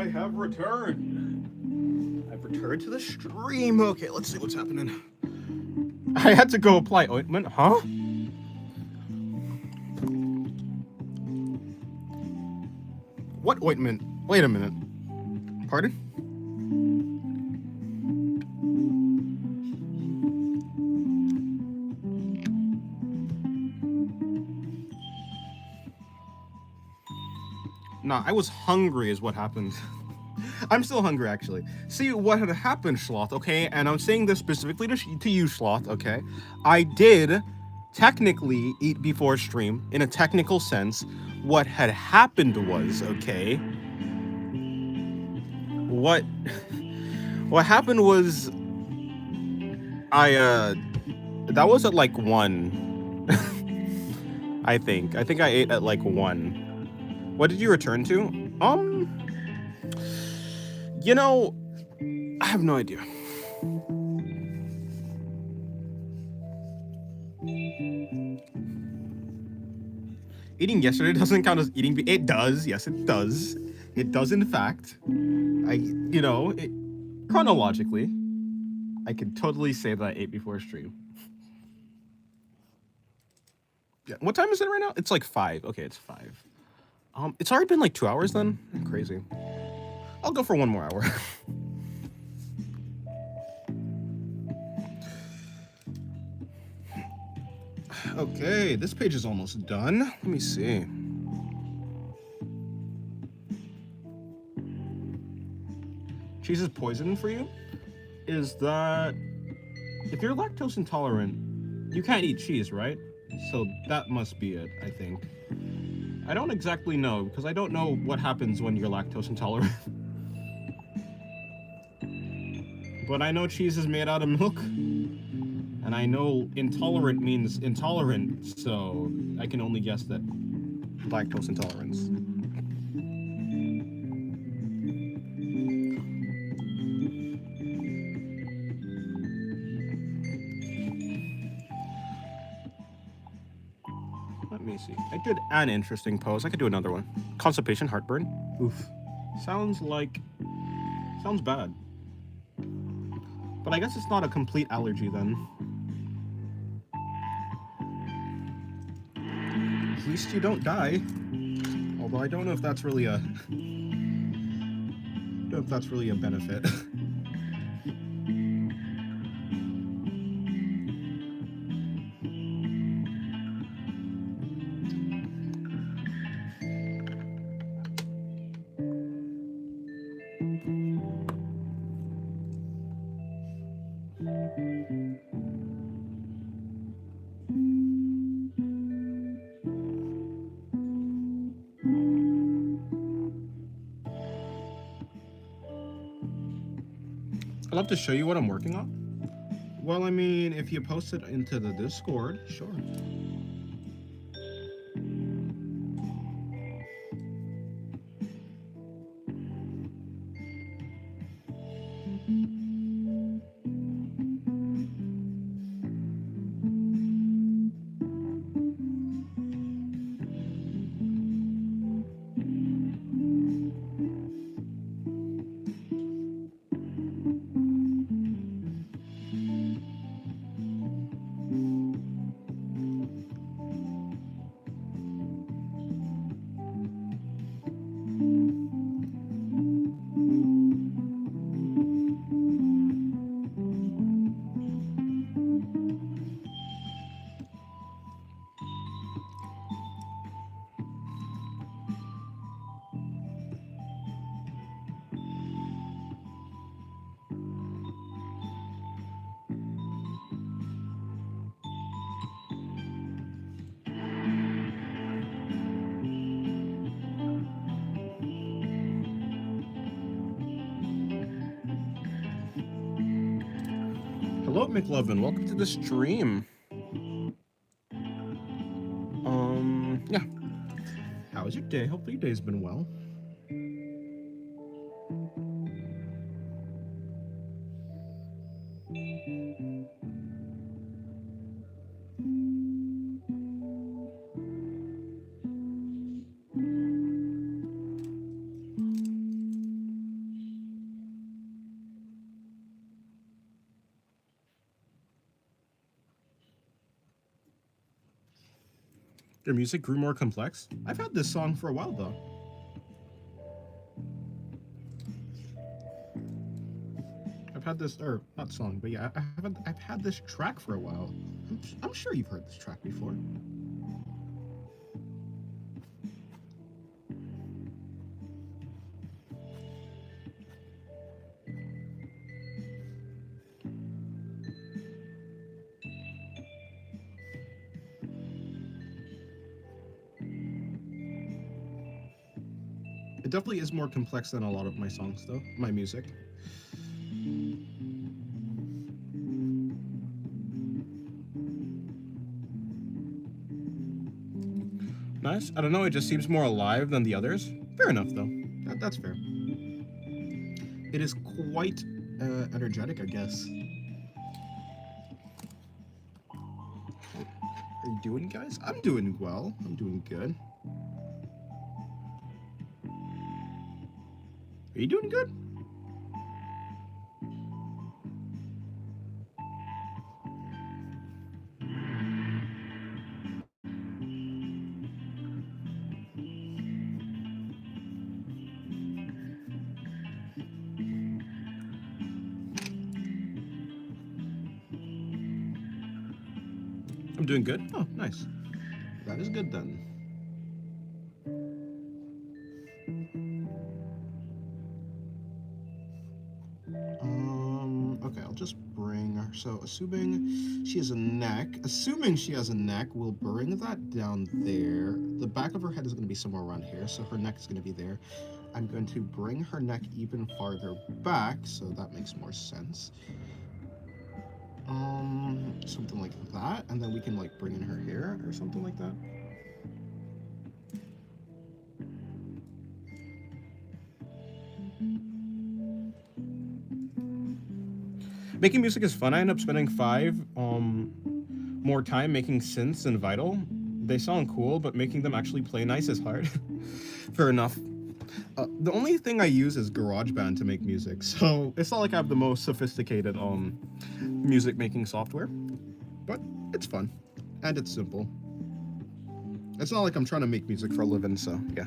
I have returned. I've returned to the stream. Okay, let's see what's happening. I had to go apply ointment, huh? What ointment? Wait a minute. Pardon? Nah, I was hungry is what happened. I'm still hungry, actually. See, what had happened, Schloth, okay? And I'm saying this specifically to you, Schloth, okay? I did technically eat before stream, in a technical sense. What had happened was, okay? What happened was, that was at like 1. I think I ate at like 1. What did you return to? You know, I have no idea. Eating yesterday doesn't count as eating. It does. Yes, it does. It does, in fact. Chronologically, I could totally say that I ate before stream. Yeah. What time is it right now? It's like 5. Okay, it's 5. It's already been like 2 hours then? Crazy. I'll go for 1 more hour. Okay, this page is almost done. Let me see. Cheese is poison for you? Is that... If you're lactose intolerant, you can't eat cheese, right? So that must be it, I think. I don't exactly know, because I don't know what happens when you're lactose intolerant. But I know cheese is made out of milk. And I know intolerant means intolerant, so I can only guess that lactose intolerance. Let me see. I did an interesting pose. I could do another one. Constipation, heartburn. Oof. Sounds bad. But I guess it's not a complete allergy then. At least you don't die. Although I don't know if that's really a... benefit. I'd love to show you what I'm working on. Well, I mean, if you post it into the Discord, sure. Hello, McLovin. Welcome to the stream. Yeah. How was your day? Hopefully your day's been well. Their music grew more complex. I've had this song for a while though. I've had this, or not song, but yeah, I've had this track for a while. I'm sure you've heard this track before. It definitely is more complex than a lot of my songs, though. My music. Nice. I don't know. It just seems more alive than the others. Fair enough, though. That's fair. It is quite energetic, I guess. How are you doing, guys? I'm doing well. I'm doing good. Are you doing good? I'm doing good. Oh, nice. That is good then. Okay, I'll just bring her. So, assuming she has a neck, we'll bring that down there. The back of her head is going to be somewhere around here, so her neck is going to be there. I'm going to bring her neck even farther back, so that makes more sense. Something like that, and then we can like bring in her hair or something like that. Making music is fun. I end up spending 5 more time making synths in Vital. They sound cool, but making them actually play nice is hard. Fair enough. The only thing I use is GarageBand to make music, so it's not like I have the most sophisticated music making software, but it's fun and it's simple. It's not like I'm trying to make music for a living, so yeah.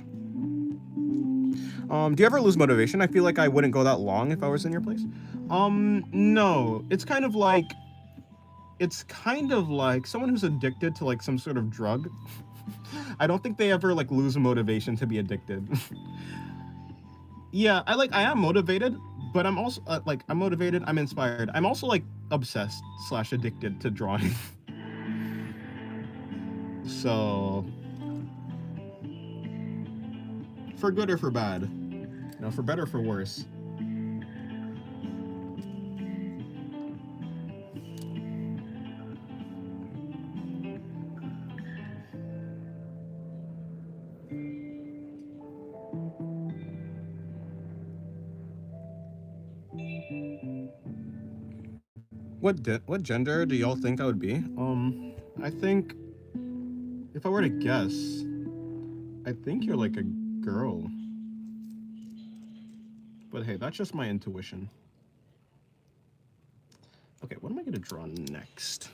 Do you ever lose motivation? I feel like I wouldn't go that long if I was in your place. No. It's kind of like someone who's addicted to like some sort of drug. I don't think they ever like lose motivation to be addicted. Yeah, I am motivated, but I'm also I'm motivated, I'm inspired. I'm also like obsessed / addicted to drawing. So for good or for bad. No, for better or for worse. What gender do y'all think I would be? I think if I were to guess, I think you're like a girl. But hey, that's just my intuition. Okay, what am I gonna draw next?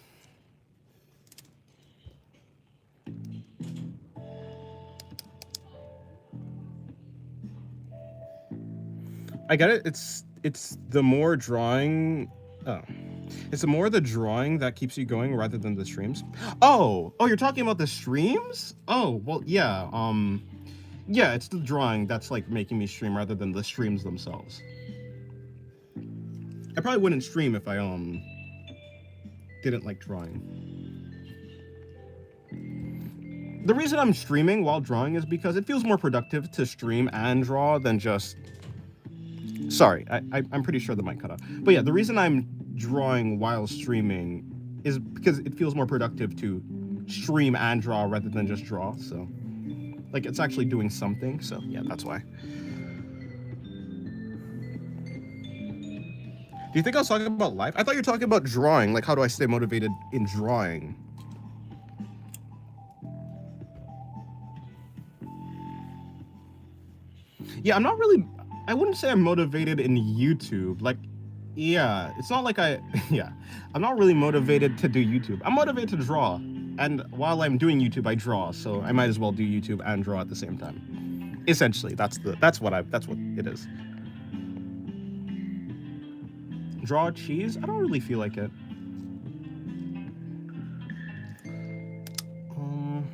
I get it. It's the more drawing. Oh, it's the more the drawing that keeps you going rather than the streams. Oh, you're talking about the streams? Oh, well, yeah. Yeah, it's the drawing that's like making me stream rather than the streams themselves. I probably wouldn't stream if I didn't like drawing. The reason I'm streaming while drawing is because it feels more productive to stream and draw than just. Sorry, I'm pretty sure the mic cut off. But yeah, the reason I'm drawing while streaming is because it feels more productive to stream and draw rather than just draw. So, like, it's actually doing something. So yeah, that's why. Do you think I was talking about life? I thought you were talking about drawing. Like, how do I stay motivated in drawing? Yeah, I'm not really. I wouldn't say I'm motivated in YouTube. Like, yeah, it's not like yeah, I'm not really motivated to do YouTube. I'm motivated to draw. And while I'm doing YouTube, I draw, so I might as well do YouTube and draw at the same time. Essentially, that's what it is. Draw cheese? I don't really feel like it. Um,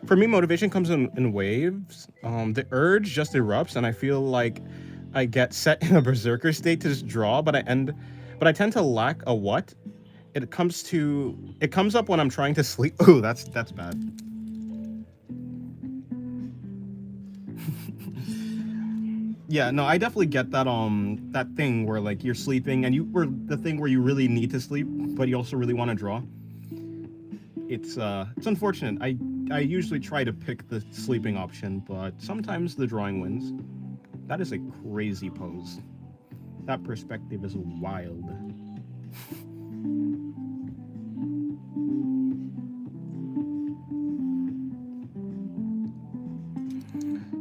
for me, motivation comes in waves. The urge just erupts, and I feel like I get set in a berserker state to just draw, but I tend to lack a what. It comes up when I'm trying to sleep. Oh, that's bad. Yeah, no, I definitely get that thing where like you're sleeping and you were the thing where you really need to sleep, but you also really want to draw. It's unfortunate. I usually try to pick the sleeping option, but sometimes the drawing wins. That is a crazy pose. That perspective is wild.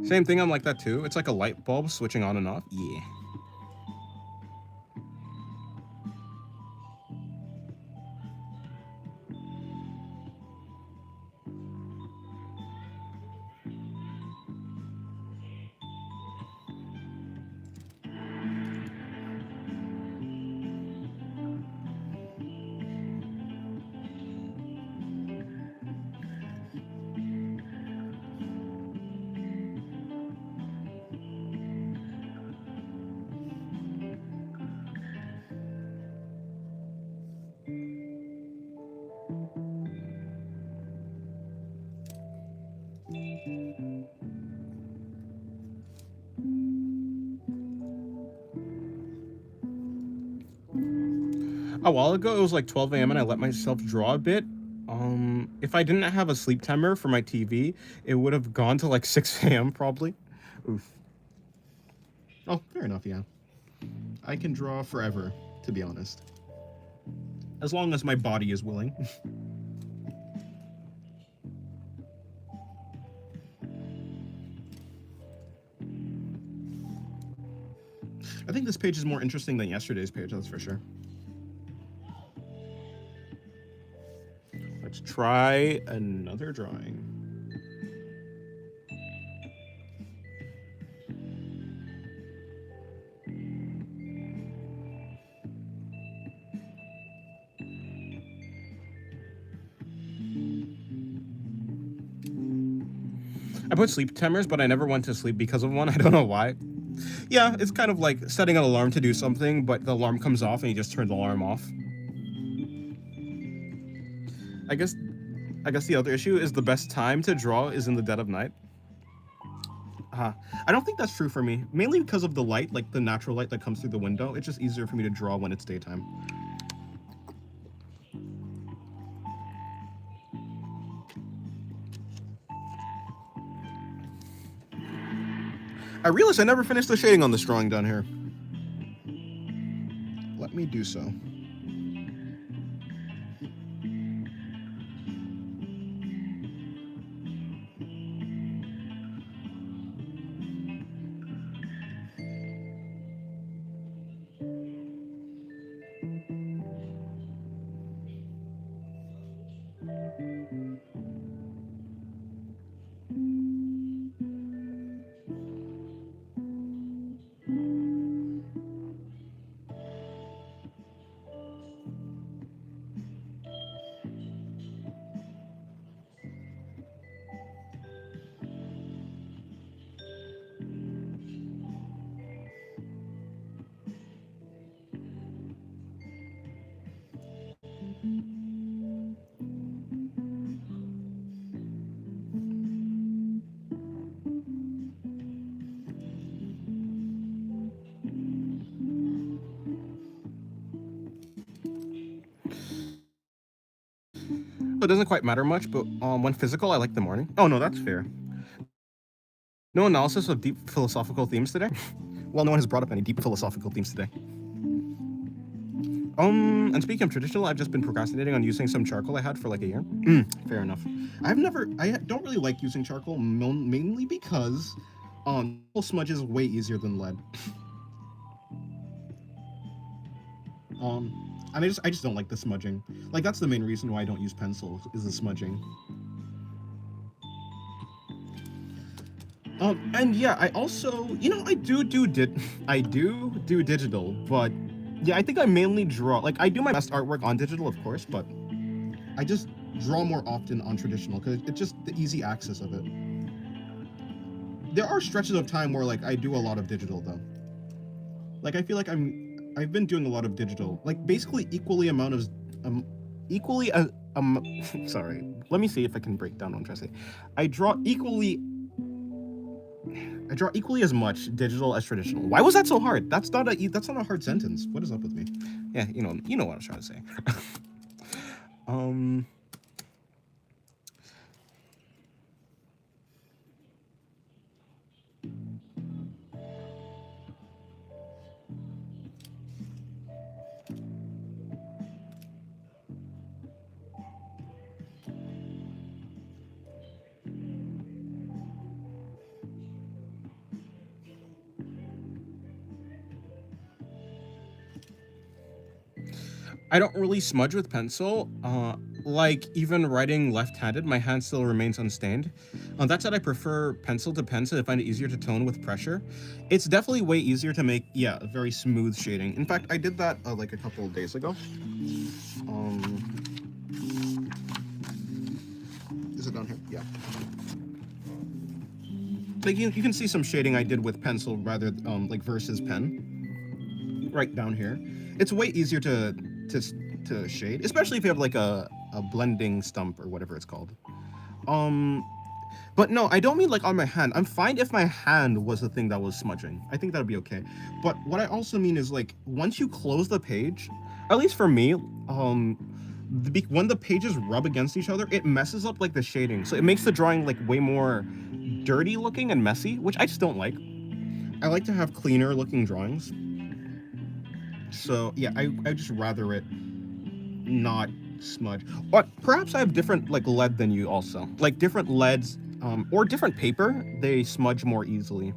Same thing, I'm like that too. It's like a light bulb switching on and off. Yeah. A while ago, it was like 12 a.m. and I let myself draw a bit. If I didn't have a sleep timer for my TV, it would have gone to like 6 a.m. probably. Oof. Oh, fair enough, yeah. I can draw forever, to be honest. As long as my body is willing. I think this page is more interesting than yesterday's page, that's for sure. Let's try another drawing. I put sleep timers, but I never went to sleep because of one. I don't know why. Yeah, it's kind of like setting an alarm to do something, but the alarm comes off and you just turn the alarm off. I guess I guess the other issue is the best time to draw is in the dead of night. I don't think that's true for me, mainly because of the light, like the natural light that comes through the window. It's just easier for me to draw when it's daytime. I realized I never finished the shading on this drawing down here. Let me do so. It doesn't quite matter much, but when physical, I like the morning. Oh no, that's fair. No analysis of deep philosophical themes today? Well, no one has brought up any deep philosophical themes today. And speaking of traditional, I've just been procrastinating on using some charcoal I had for like a year. Fair enough. I don't really like using charcoal, mainly because, charcoal smudges way easier than lead. And I just don't like the smudging. Like that's the main reason why I don't use pencils is the smudging. And yeah, I also, I do digital, but yeah, I think I mainly draw. Like I do my best artwork on digital, of course, but I just draw more often on traditional because it's just the easy access of it. There are stretches of time where like I do a lot of digital though. Like I feel like I've been doing a lot of digital, like basically equally as sorry. Let me see if I can break down what I'm trying to say. I draw equally I draw equally as much digital as traditional. Why was that so hard? That's not a hard sentence. What is up with me? Yeah, you know what I was trying to say. um I don't really smudge with pencil. Like even writing left-handed, my hand still remains unstained. That said, I prefer pencil to pen, so I find it easier to tone with pressure. It's definitely way easier to make, yeah, a very smooth shading. In fact, I did that like a couple of days ago. Um, is it down here? Yeah. Like you can see some shading I did with pencil rather like versus pen. Right down here. It's way easier to to shade, especially if you have like a blending stump or whatever it's called. Um, but no, I don't mean like on my hand. I'm fine if my hand was the thing that was smudging. I think that'd be okay. But what I also mean is like once you close the page, at least for me, when the pages rub against each other, it messes up like the shading. So it makes the drawing like way more dirty looking and messy, which I just don't like. I like to have cleaner looking drawings. So yeah, I just rather it not smudge. Or perhaps I have different like lead than you also. Like different leads or different paper, they smudge more easily.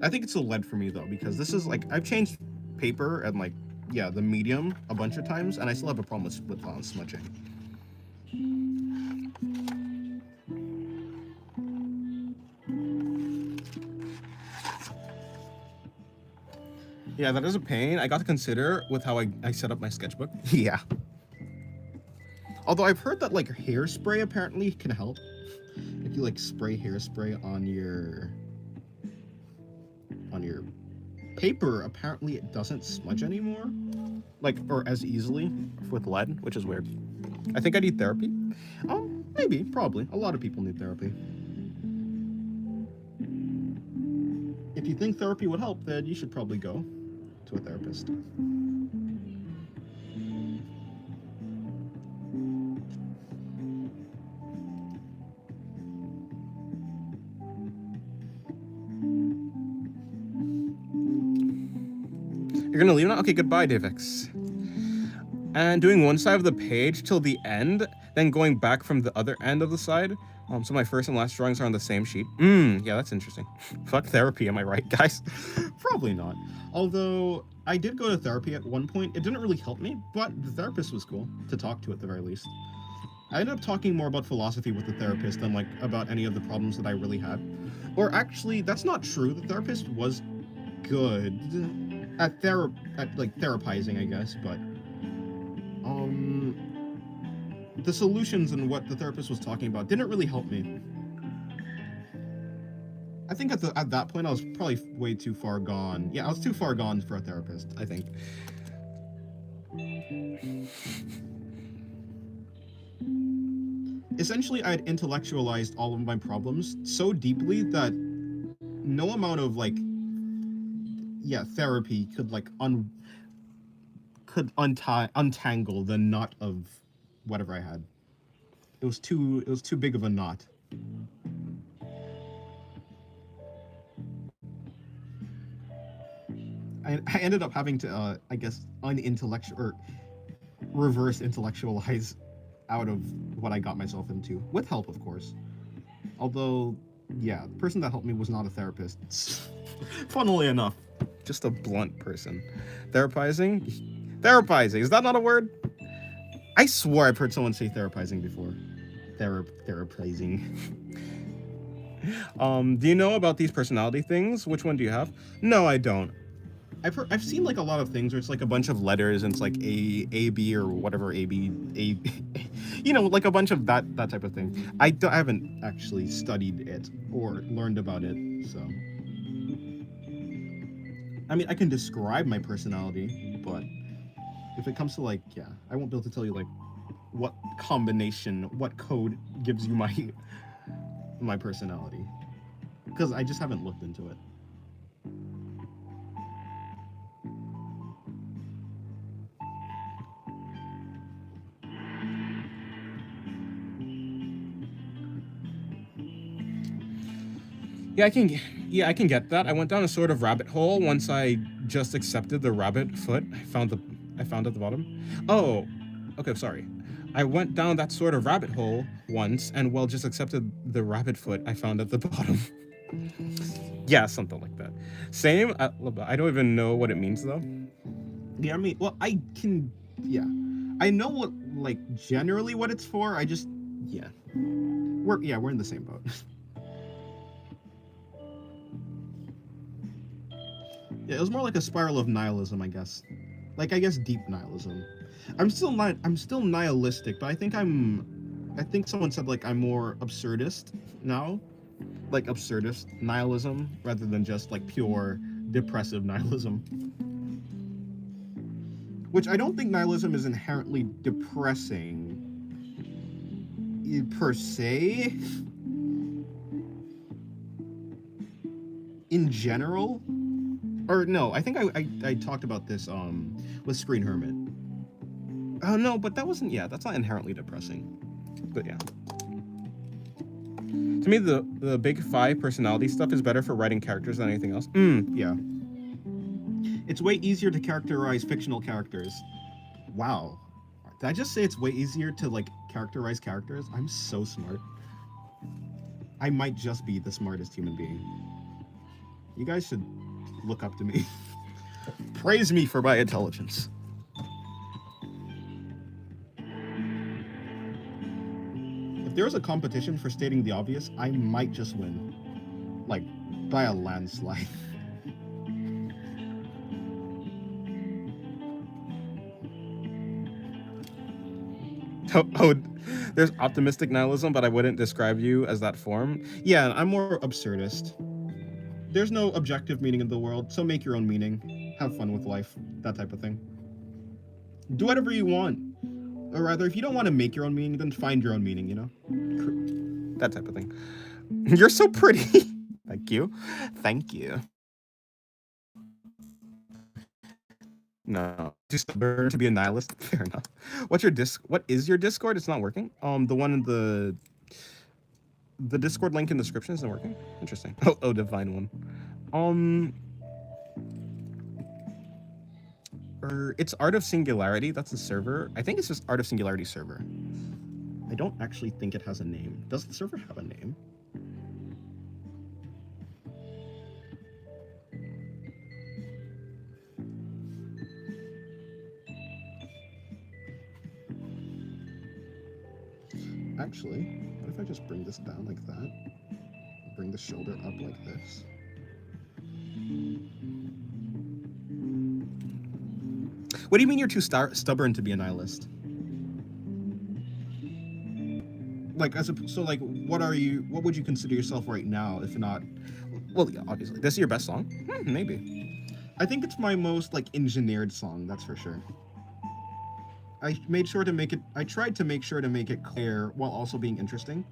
I think it's the lead for me though, because this is like I've changed paper and like yeah, the medium a bunch of times and I still have a problem with smudging. Yeah, that is a pain. I got to consider with how I set up my sketchbook. Yeah. Although I've heard that like hairspray apparently can help. If you like spray hairspray on your paper, apparently it doesn't smudge anymore. Like or as easily with lead, which is weird. I think I need therapy. Maybe, probably. A lot of people need therapy. If you think therapy would help, then you should probably go to a therapist. You're gonna leave now? Okay, goodbye, Davix. And doing one side of the page till the end, then going back from the other end of the side. So my first and last drawings are on the same sheet. Yeah, that's interesting. Fuck therapy, am I right, guys? Probably not. Although I did go to therapy at one point. It didn't really help me, but the therapist was cool to talk to at the very least. I ended up talking more about philosophy with the therapist than like about any of the problems that I really had. Or actually, that's not true. The therapist was good at like therapizing, I guess, but um the solutions and what the therapist was talking about didn't really help me. I think at that point I was probably way too far gone. Yeah, I was too far gone for a therapist, I think. Essentially, I had intellectualized all of my problems so deeply that no amount of like yeah, therapy could like untangle the knot of whatever I had. It was too big of a knot. I ended up having to, I guess, unintellectual or reverse intellectualize out of what I got myself into, with help, of course. Although, yeah, the person that helped me was not a therapist. Funnily enough, just a blunt person. Therapizing? Therapizing, is that not a word? I swore I've heard someone say therapizing before. Therapizing. Do you know about these personality things? Which one do you have? No, I don't. I've seen like a lot of things where it's like a bunch of letters and it's like A B or whatever A B A, you know, like a bunch of that type of thing. I haven't actually studied it or learned about it, so I mean I can describe my personality, but if it comes to like yeah, I won't be able to tell you like what combination, what code gives you my personality because I just haven't looked into it. Yeah, I can get that. I went down a sort of rabbit hole once I just accepted the rabbit foot. I found at the bottom. Oh, okay, sorry. I went down that sort of rabbit hole once and well just accepted the rabbit foot I found at the bottom. Yeah, something like that. Same. I don't even know what it means though. Yeah, I mean, well, I can. Yeah, I know what like generally what it's for. I just yeah, we're in the same boat. Yeah, it was more like a spiral of nihilism, I guess. Like I guess deep nihilism. I'm still nihilistic, but I think someone said like I'm more absurdist now. Like absurdist nihilism rather than just like pure depressive nihilism. Which I don't think nihilism is inherently depressing per se in general. Or no, I think I talked about this with Screen Hermit. Oh no, but that wasn't. Yeah, that's not inherently depressing. But yeah, to me the big five personality stuff is better for writing characters than anything else. Yeah, it's way easier to characterize fictional characters. Wow, did I just say it's way easier to like characterize characters? I'm so smart. I might just be the smartest human being. You guys should look up to me. Praise me for my intelligence. If there was a competition for stating the obvious, I might just win. Like, by a landslide. Oh, there's optimistic nihilism, but I wouldn't describe you as that form. Yeah, I'm more absurdist. There's no objective meaning in the world, so make your own meaning. Have fun with life, that type of thing. Do whatever you want. Or rather, if you don't want to make your own meaning, then find your own meaning, you know? That type of thing. You're so pretty. Thank you. Thank you. No. Too stubborn to be a nihilist? Fair enough. What is your Discord? It's not working? The one in the Discord link in the description isn't working? Interesting. Oh, divine one. Um it's Art of Singularity, that's the server. I think it's just Art of Singularity server. I don't actually think it has a name. Does the server have a name? Actually, what if I just bring this down like that? Bring the shoulder up like this. What do you mean you're too stubborn to be a nihilist? Like, so, like, what would you consider yourself right now, if not, well, yeah, obviously. This is your best song? Maybe. I think it's my most, like, engineered song, that's for sure. I tried to make sure to make it clear while also being interesting.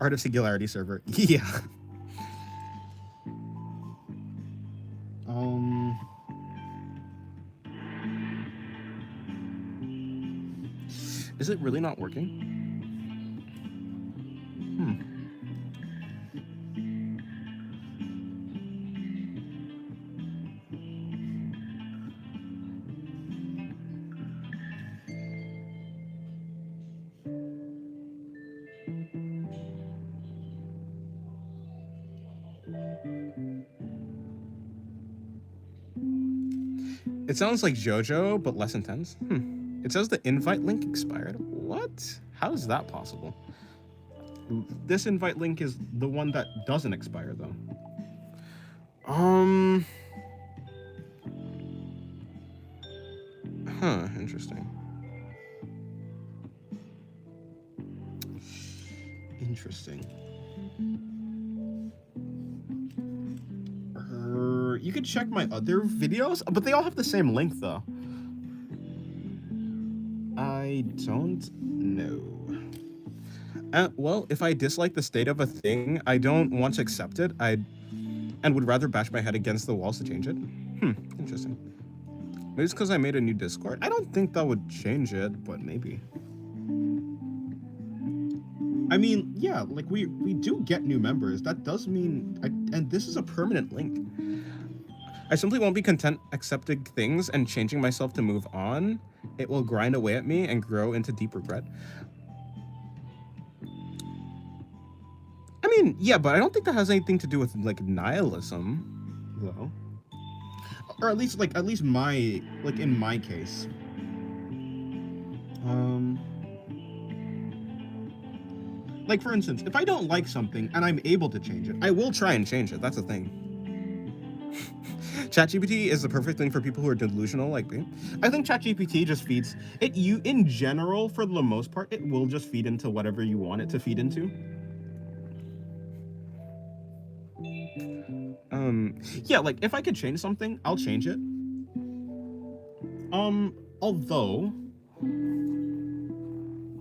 Art of Singularity server. Yeah. Is it really not working? Hmm. It sounds like JoJo, but less intense. It says the invite link expired. What? How is that possible? This invite link is the one that doesn't expire, though. Interesting. Interesting. You could check my other videos, but they all have the same link, though. I don't know. Well, if I dislike the state of a thing, I don't want to accept it. And would rather bash my head against the walls to change it. Interesting. Maybe it's because I made a new Discord. I don't think that would change it, but maybe. I mean, yeah, like we do get new members. That does mean, and this is a permanent link. I simply won't be content accepting things and changing myself to move on. It will grind away at me and grow into deep regret. I mean, yeah, but I don't think that has anything to do with like nihilism, though. Or at least my, like in my case. Like for instance, if I don't like something and I'm able to change it, I will try and change it. That's the thing. ChatGPT is the perfect thing for people who are delusional like me. I think ChatGPT just feeds it. In general, for the most part, it will just feed into whatever you want it to feed into. Yeah, like if I could change something, I'll change it. Although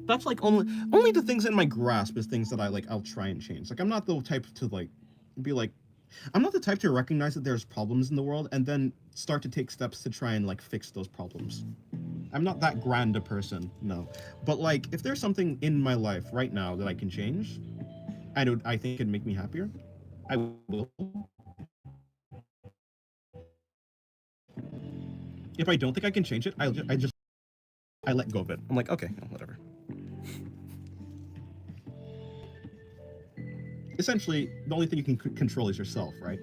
that's like only the things in my grasp is things that I'll try and change. Like I'm not the type to like be like, I'm not the type to recognize that there's problems in the world and then start to take steps to try and like fix those problems. I'm not that grand a person, no. But like if there's something in my life right now that I can change, I think it'd make me happier, I will. If I don't think I can change it, I let go of it. I'm like, okay, no, whatever. Essentially, the only thing you can control is yourself, right?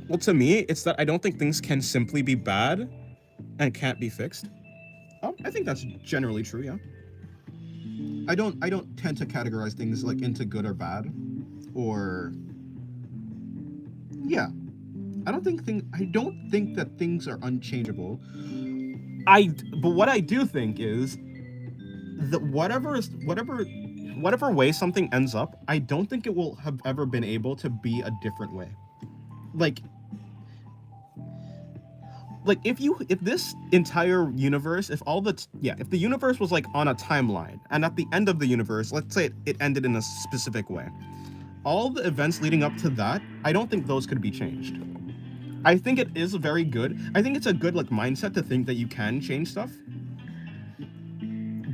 Well, to me, it's that I don't think things can simply be bad and can't be fixed. I think that's generally true, yeah. I don't tend to categorize things like into good or bad, or yeah. I don't think that things are unchangeable. But what I do think is that whatever way something ends up, I don't think it will have ever been able to be a different way. Like if this entire universe, if the universe was like on a timeline, and at the end of the universe, let's say it ended in a specific way, all the events leading up to that, I don't think those could be changed. I think it is very good. I think it's a good like mindset to think that you can change stuff.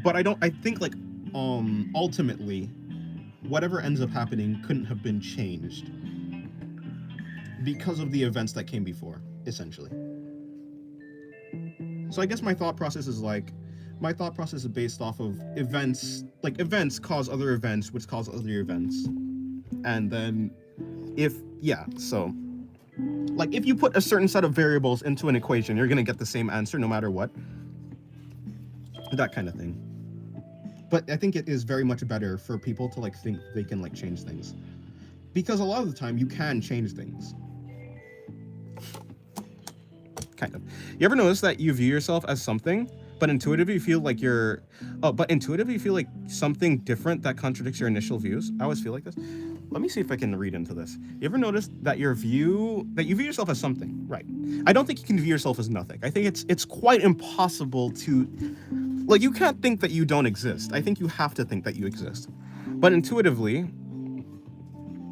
But I think like ultimately whatever ends up happening couldn't have been changed because of the events that came before, essentially. So I guess my thought process is based off of events, like events cause other events, which cause other events. And then so like if you put a certain set of variables into an equation, you're gonna get the same answer no matter what. That kind of thing. But I think it is very much better for people to like think they can like change things. Because a lot of the time you can change things. Kind of. You ever notice that you view yourself as something, but intuitively you feel like something different that contradicts your initial views? I always feel like this. Let me see if I can read into this. You ever notice that you view yourself as something, right? I don't think you can view yourself as nothing. I think it's quite impossible to, like, you can't think that you don't exist. I think you have to think that you exist. But intuitively,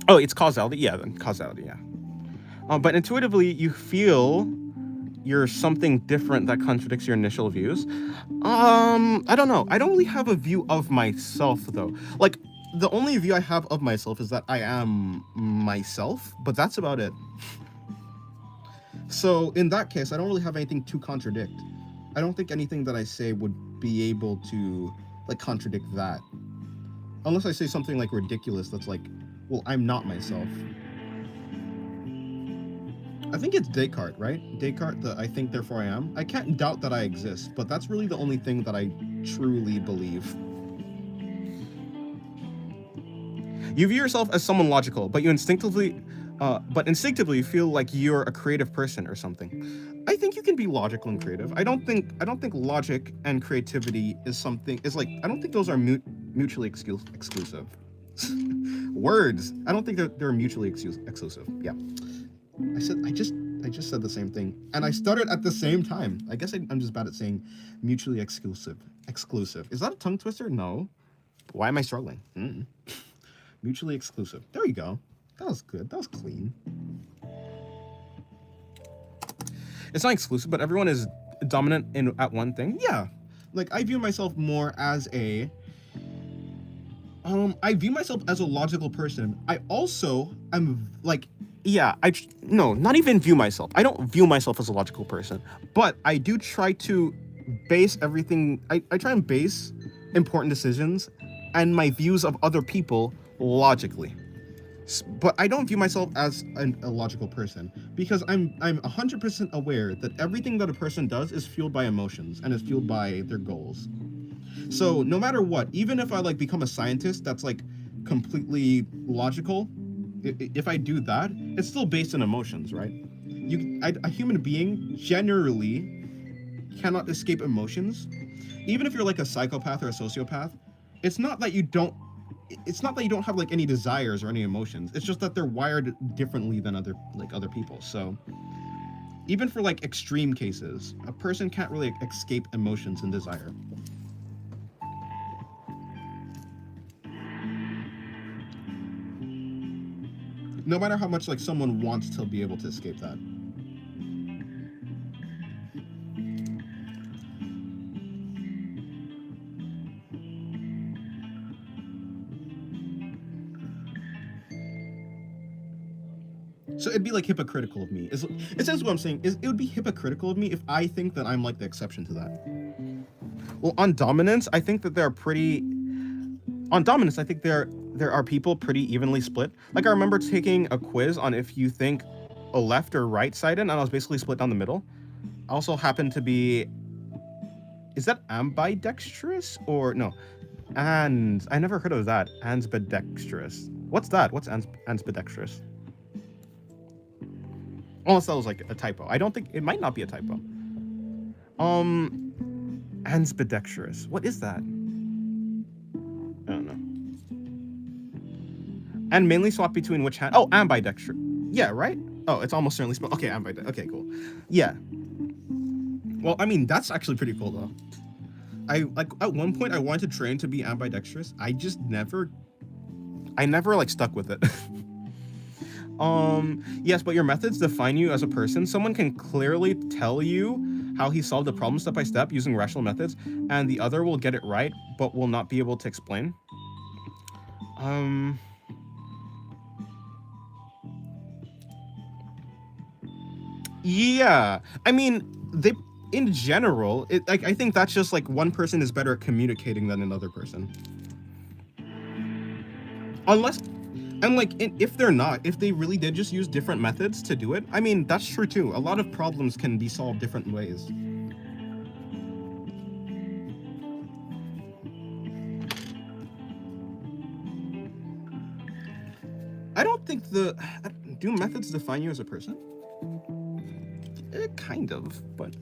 it's causality. Yeah, then causality. Yeah. But intuitively, you feel you're something different that contradicts your initial views. I don't know. I don't really have a view of myself though. Like, the only view I have of myself is that I am myself, but that's about it. So in that case, I don't really have anything to contradict. I don't think anything that I say would be able to like contradict that. Unless I say something like ridiculous that's like, well, I'm not myself. I think it's Descartes, right? Descartes, the I think therefore I am. I can't doubt that I exist, but that's really the only thing that I truly believe. You view yourself as someone logical, but instinctively feel like you're a creative person or something. I think you can be logical and creative. I don't think logic and creativity I don't think those are mutually exclusive. Words. I don't think they're mutually exclusive. Yeah. I just said the same thing, and I stuttered at the same time. I guess I'm just bad at saying mutually exclusive. Exclusive. Is that a tongue twister? No. Why am I struggling? Mutually exclusive. There you go. That was good. That was clean. It's not exclusive, but everyone is dominant at one thing. Yeah. Like, I view myself more as I view myself as a logical person. I also am like, yeah, no, not even view myself. I don't view myself as a logical person, but I do try to base everything, I try and base important decisions and my views of other people logically. But I don't view myself as a logical person because I'm 100% aware that everything that a person does is fueled by emotions and is fueled by their goals. So no matter what, even if I like become a scientist that's like completely logical, if I do that, it's still based on emotions, right? A human being generally cannot escape emotions. Even if you're like a psychopath or a sociopath, it's not that you don't have like any desires or any emotions. It's just that they're wired differently than other people. So even for like extreme cases, a person can't really escape emotions and desire. No matter how much like someone wants to be able to escape that. So it'd be like hypocritical of me. Essentially what I'm saying is it would be hypocritical of me if I think that I'm like the exception to that. Well, on dominance, I think that there are people pretty evenly split. Like I remember taking a quiz on if you think a left or right sided, and I was basically split down the middle. I also happen to be, is that ambidextrous or no? And I never heard of that. Ambidextrous. What's that? What's ambidextrous? Unless that was like a typo. I don't think it might not be a typo. Ambidextrous. What is that? I don't know. And mainly swap between which hand? Oh, ambidextrous. Yeah, right? Oh, it's almost certainly spelled. Okay, ambidextrous. Okay, cool. Yeah. Well, I mean, that's actually pretty cool though. I like at one point I wanted to train to be ambidextrous. I never like stuck with it. Yes, but your methods define you as a person. Someone can clearly tell you how he solved a problem step by step using rational methods, and the other will get it right, but will not be able to explain. Yeah. I mean, in general, I think that's just like one person is better at communicating than another person. Unless, and like, if they really did just use different methods to do it, I mean, that's true too. A lot of problems can be solved different ways. I don't think do methods define you as a person? Kind of, but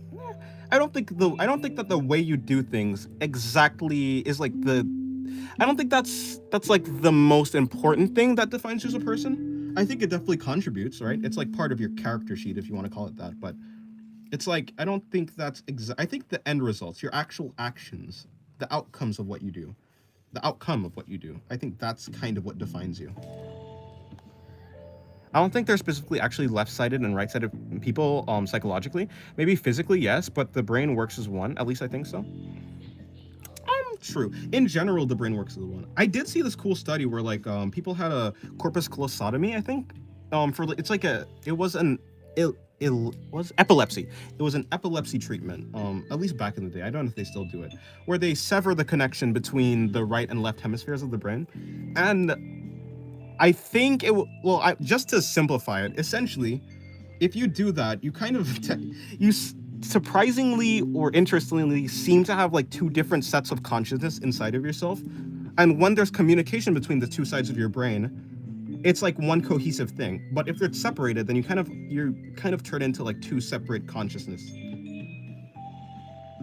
I don't think that the way you do things exactly is like I don't think that's like the most important thing that defines you as a person. I think it definitely contributes, right? It's like part of your character sheet, if you want to call it that, but it's like, I don't think that's I think the end results, your actual actions, the outcomes of what you do, the outcome of what you do, I think that's kind of what defines you. I don't think they're specifically actually left-sided and right-sided people psychologically. Maybe physically, yes, but the brain works as one. At least I think so. True. In general, the brain works as one. I did see this cool study where like people had a corpus callosotomy, I think. It it was epilepsy. It was an epilepsy treatment. At least back in the day, I don't know if they still do it, where they sever the connection between the right and left hemispheres of the brain, and I think just to simplify it, essentially, if you do that, you kind of surprisingly or interestingly seem to have like two different sets of consciousness inside of yourself, and when there's communication between the two sides of your brain, it's like one cohesive thing. But if they're separated, then you kind of turn into like two separate consciousness.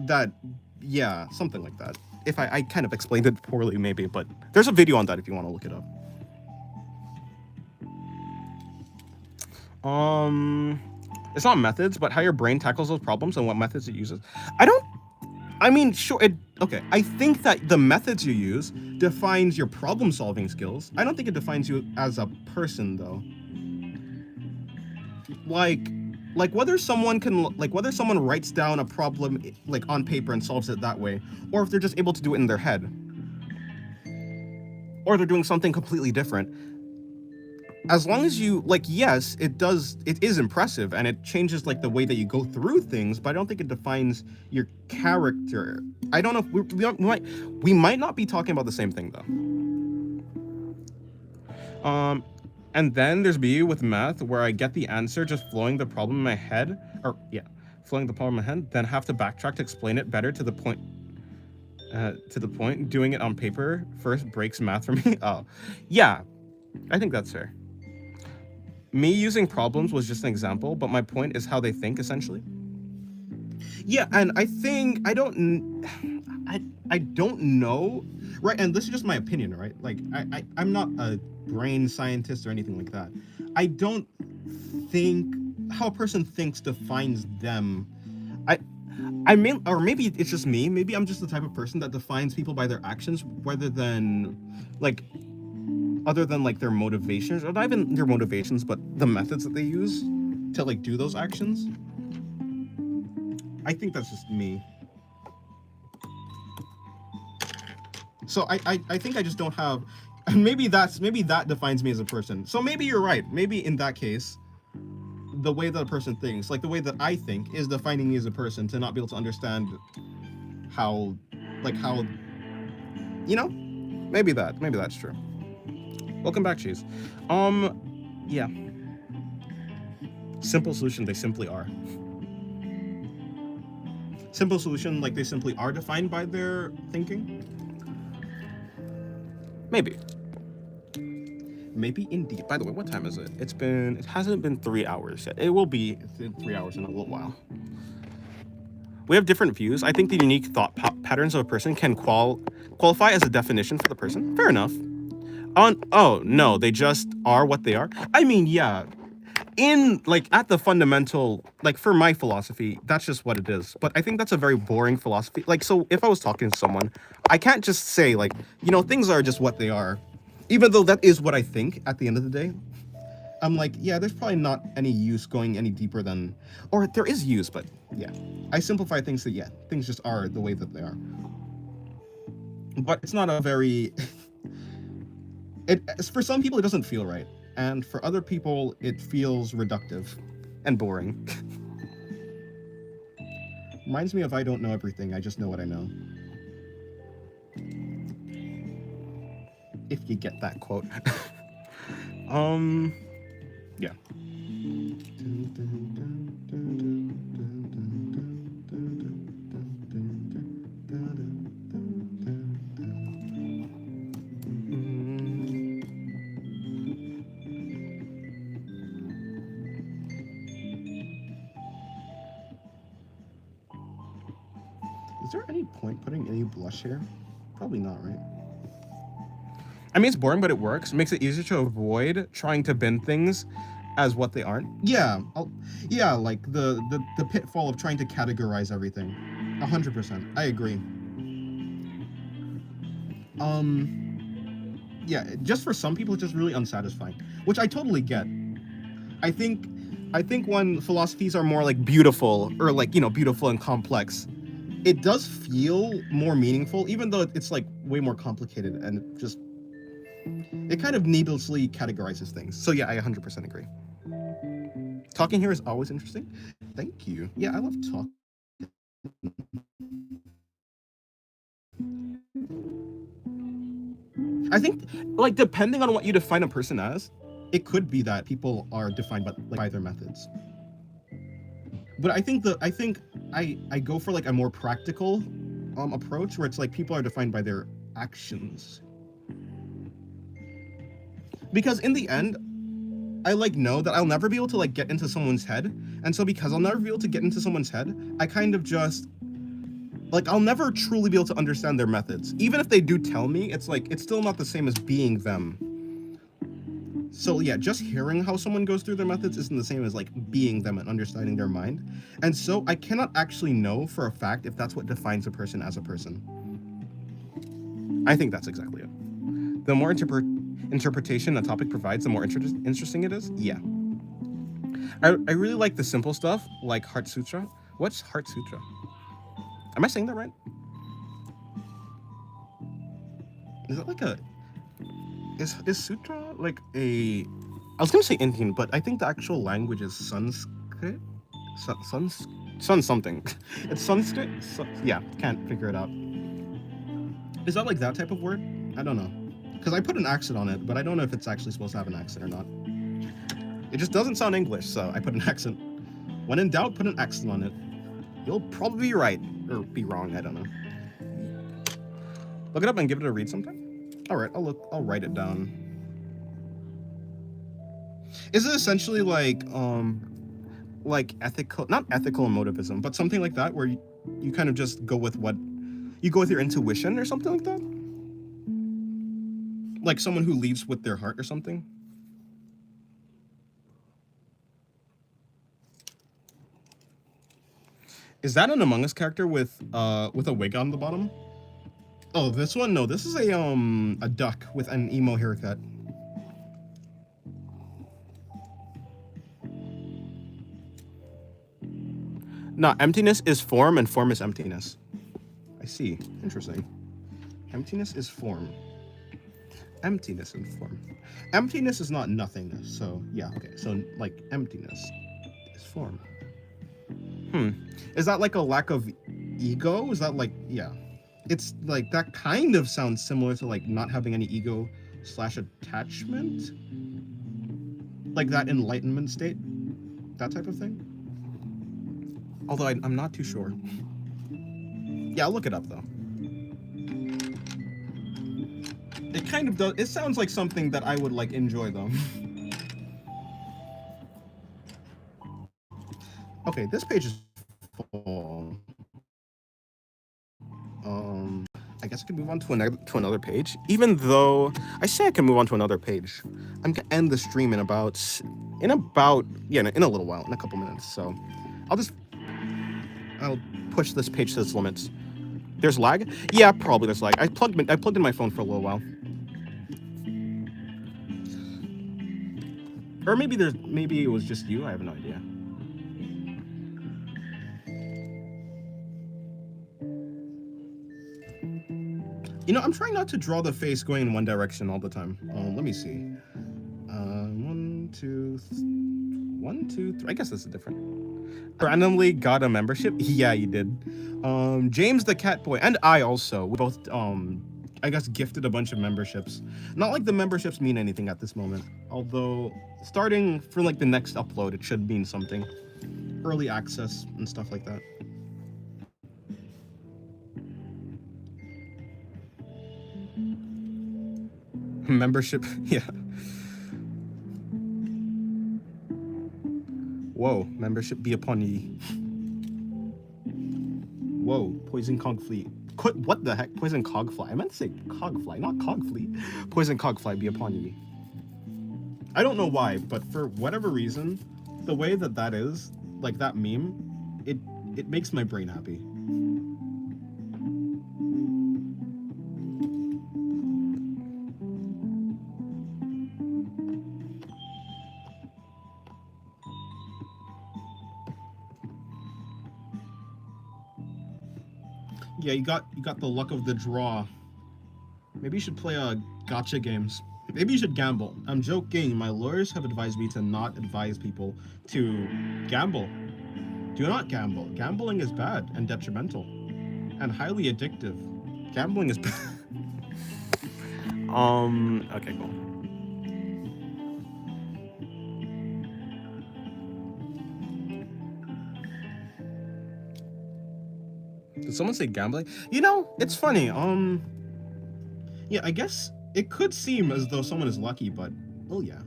That, yeah, something like that. If I kind of explained it poorly, maybe, but there's a video on that if you want to look it up. It's not methods, but how your brain tackles those problems and what methods it uses. I mean, sure, okay. I think that the methods you use defines your problem-solving skills. I don't think it defines you as a person, though. Like whether someone writes down a problem like on paper and solves it that way, or if they're just able to do it in their head, or they're doing something completely different. As long as you yes, it is impressive and it changes like the way that you go through things, but I don't think it defines your character. I don't know if we might not be talking about the same thing though. And then there's B with math, where I get the answer just flowing the problem in my head, flowing the problem in my head, then have to backtrack to explain it better to the point. Doing it on paper first breaks math for me. Oh, yeah, I think that's fair. Me using problems was just an example, but my point is how they think, essentially. Yeah, and I think I don't know, right? And this is just my opinion, right? Like I'm not a brain scientist or anything like that. I don't think how a person thinks defines them. I mean, or maybe it's just me. Maybe I'm just the type of person that defines people by their actions rather than other than like their motivations, or not even their motivations, but the methods that they use to like do those actions. I think that's just me. So I think I just don't have, maybe that defines me as a person. So maybe you're right. Maybe in that case, the way that a person thinks, like the way that I think, is defining me as a person, to not be able to understand how, maybe that's true. Welcome back, Cheese. Yeah. Simple solution, they simply are. Simple solution, like they simply are defined by their thinking? Maybe. Maybe indeed. By the way, what time is it? It hasn't been 3 hours yet. It will be 3 hours in a little while. We have different views. I think the unique thought patterns of a person can qualify as a definition for the person. Fair enough. Oh, no, they just are what they are. I mean, yeah, at the fundamental, for my philosophy, that's just what it is. But I think that's a very boring philosophy. So if I was talking to someone, I can't just say, things are just what they are. Even though that is what I think at the end of the day. I'm like, yeah, there's probably not any use going any deeper than, or there is use, but yeah. I simplify things that, yeah, things just are the way that they are. But it's not a very... For some people, it doesn't feel right. And for other people, it feels reductive and boring. Reminds me of I don't know everything, I just know what I know. If you get that quote. Yeah. Is there any point putting any blush here? Probably not, right? I mean, it's boring, but it works. It makes it easier to avoid trying to bend things as what they aren't. Yeah, like the pitfall of trying to categorize everything. 100%. I agree. Yeah, just for some people, it's just really unsatisfying, which I totally get. I think when philosophies are more like beautiful, or beautiful and complex, it does feel more meaningful, even though it's like way more complicated, and it kind of needlessly categorizes things. So yeah, I 100% agree. Talking here is always interesting. Thank you. Yeah, I love talk. I think, like, depending on what you define a person as, it could be that people are defined by their methods. But I think I go for like a more practical approach where it's like people are defined by their actions. Because in the end, I like know that I'll never be able to like get into someone's head, and so because I'll never be able to get into someone's head, I kind of just like I'll never truly be able to understand their methods. Even if they do tell me, it's like it's still not the same as being them. So yeah, just hearing how someone goes through their methods isn't the same as like being them and understanding their mind. And so I cannot actually know for a fact if that's what defines a person as a person. I think that's exactly it. The more interpretation a topic provides, the more interesting it is. Yeah. I really like the simple stuff like Heart Sutra. What's Heart Sutra? Am I saying that right? Is that like a is sutra like a I was gonna say Indian, but I think the actual language is Sanskrit. Sun something. It's Sanskrit. Yeah, can't figure it out. Is that like that type of word? I don't know. Because I put an accent on it, but I don't know if it's actually supposed to have an accent or not. It just doesn't sound English, so I put an accent. When in doubt, put an accent on it. You'll probably be right or be wrong. I don't know. Look it up and give it a read sometime. All right, I'll write it down. Is it essentially like ethical, not ethical emotivism, but something like that where you kind of just go with what you go with your intuition or something like that? Like someone who leads with their heart or something? Is that an Among Us character with a wig on the bottom? Oh, this one? No, this is a duck with an emo haircut. No, emptiness is form and form is emptiness. I see. Interesting. Emptiness is form. Emptiness and form. Emptiness is not nothingness. So yeah, okay. So like emptiness is form. Is that like a lack of ego? Is that like yeah? It's like that kind of sounds similar to like not having any ego slash attachment, like that enlightenment state, that type of thing. Although I'm not too sure. Yeah, I'll look it up though. It kind of does. It sounds like something that I would like enjoy though. Okay, this page is full. I guess I could move on to another page. Even though I say I can move on to another page, I'm gonna end the stream in about in a little while, in a couple minutes. So I'll push this page to its limits. There's lag? Yeah, probably there's lag. I plugged in my phone for a little while. Or maybe it was just you. I have no idea. You know, I'm trying not to draw the face going in one direction all the time. Let me see. 1, 2, 1, 2, 3. I guess this is different. Randomly got a membership. Yeah, you did. James the Cat Boy and I also. We both I guess gifted a bunch of memberships. Not like the memberships mean anything at this moment. Although starting for like the next upload, it should mean something. Early access and stuff like that. Membership, yeah. Whoa, membership be upon ye. Whoa, poison cogfly. What the heck? Poison cogfly. I meant to say cogfly, not cogfly. Poison cogfly be upon ye. I don't know why, but for whatever reason, the way that is, like that meme, it makes my brain happy. Yeah, you got the luck of the draw. Maybe you should play gacha games. Maybe you should gamble. I'm joking. My lawyers have advised me to not advise people to gamble. Do not gamble. Gambling is bad and detrimental and highly addictive. Gambling is bad. Okay, cool. Did someone say gambling? You know, it's funny. Yeah, I guess it could seem as though someone is lucky, but oh yeah,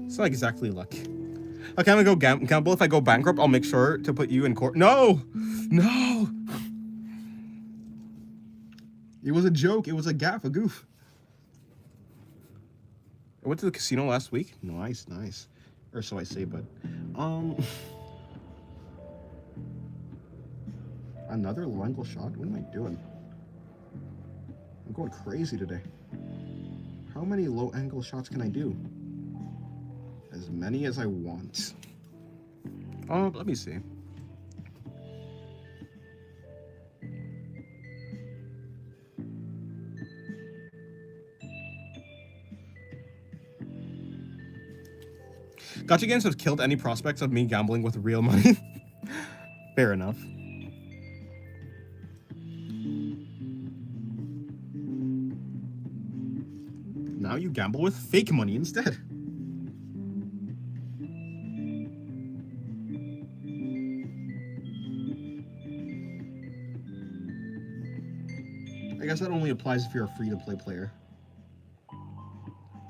it's not exactly luck. Okay, I'm gonna go gamble. If I go bankrupt, I'll make sure to put you in court. No, no. It was a joke. It was a gaff, a goof. I went to the casino last week. Nice, nice. Or so I say, but another low angle shot. What am I doing? I'm going crazy today. How many low angle shots can I do? As many as I want. Let me see. Gacha games have killed any prospects of me gambling with real money. Fair enough. Now you gamble with fake money instead. I guess that only applies if you're a free-to-play player.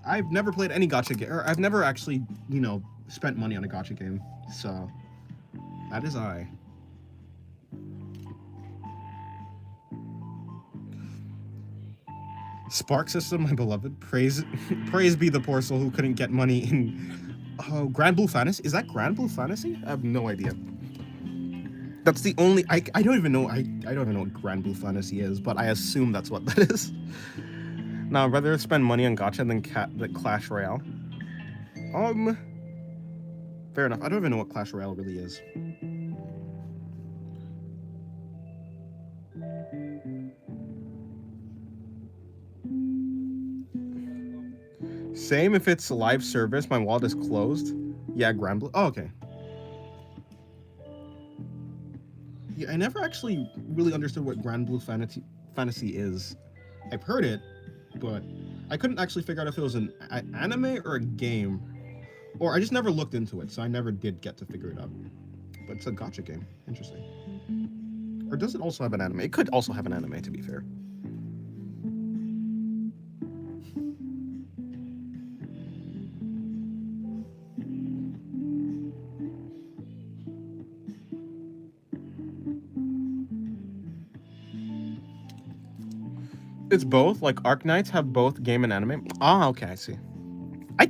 I've never played any gacha game, or I've never actually, you know, spent money on a gacha game. So, that is I. Spark System, my beloved. Praise be the poor soul who couldn't get money in Grand Blue Fantasy. Is that Grand Blue Fantasy? I have no idea. That's the only I don't even know I don't even know what Grand Blue Fantasy is, but I assume that's what that is. Now I'd rather spend money on gacha than Clash Royale. Fair enough. I don't even know what Clash Royale really is. Same if it's live service, my wallet is closed. Yeah, Grand Blue. Oh, okay. Yeah, I never actually really understood what Grand Blue Fantasy is. I've heard it, but I couldn't actually figure out if it was an anime or a game. Or I just never looked into it, so I never did get to figure it out. But it's a gacha game. Interesting. Or does it also have an anime? It could also have an anime, to be fair. It's both. Like Arknights have both game and anime. Ah, okay, I see. I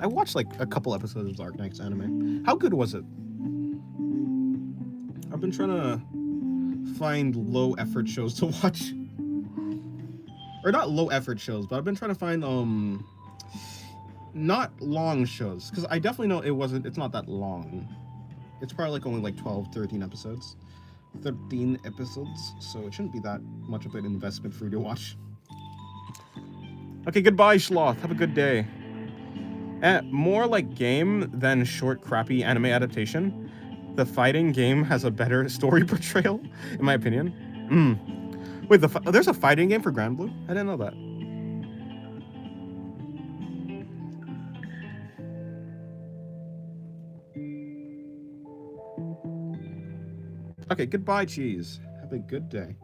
watched like a couple episodes of Arknights anime. How good was it? I've been trying to find low effort shows to watch. Or not low effort shows, but I've been trying to find not long shows, because I definitely know it's not that long. It's probably like only like 12, 13 episodes. 13 episodes, so it shouldn't be that much of an investment for you to watch. Okay, goodbye, Schloth. Have a good day. More like game than short, crappy anime adaptation. The fighting game has a better story portrayal, in my opinion. Wait, there's a fighting game for Grand Blue? I didn't know that. Okay, goodbye, cheese. Have a good day.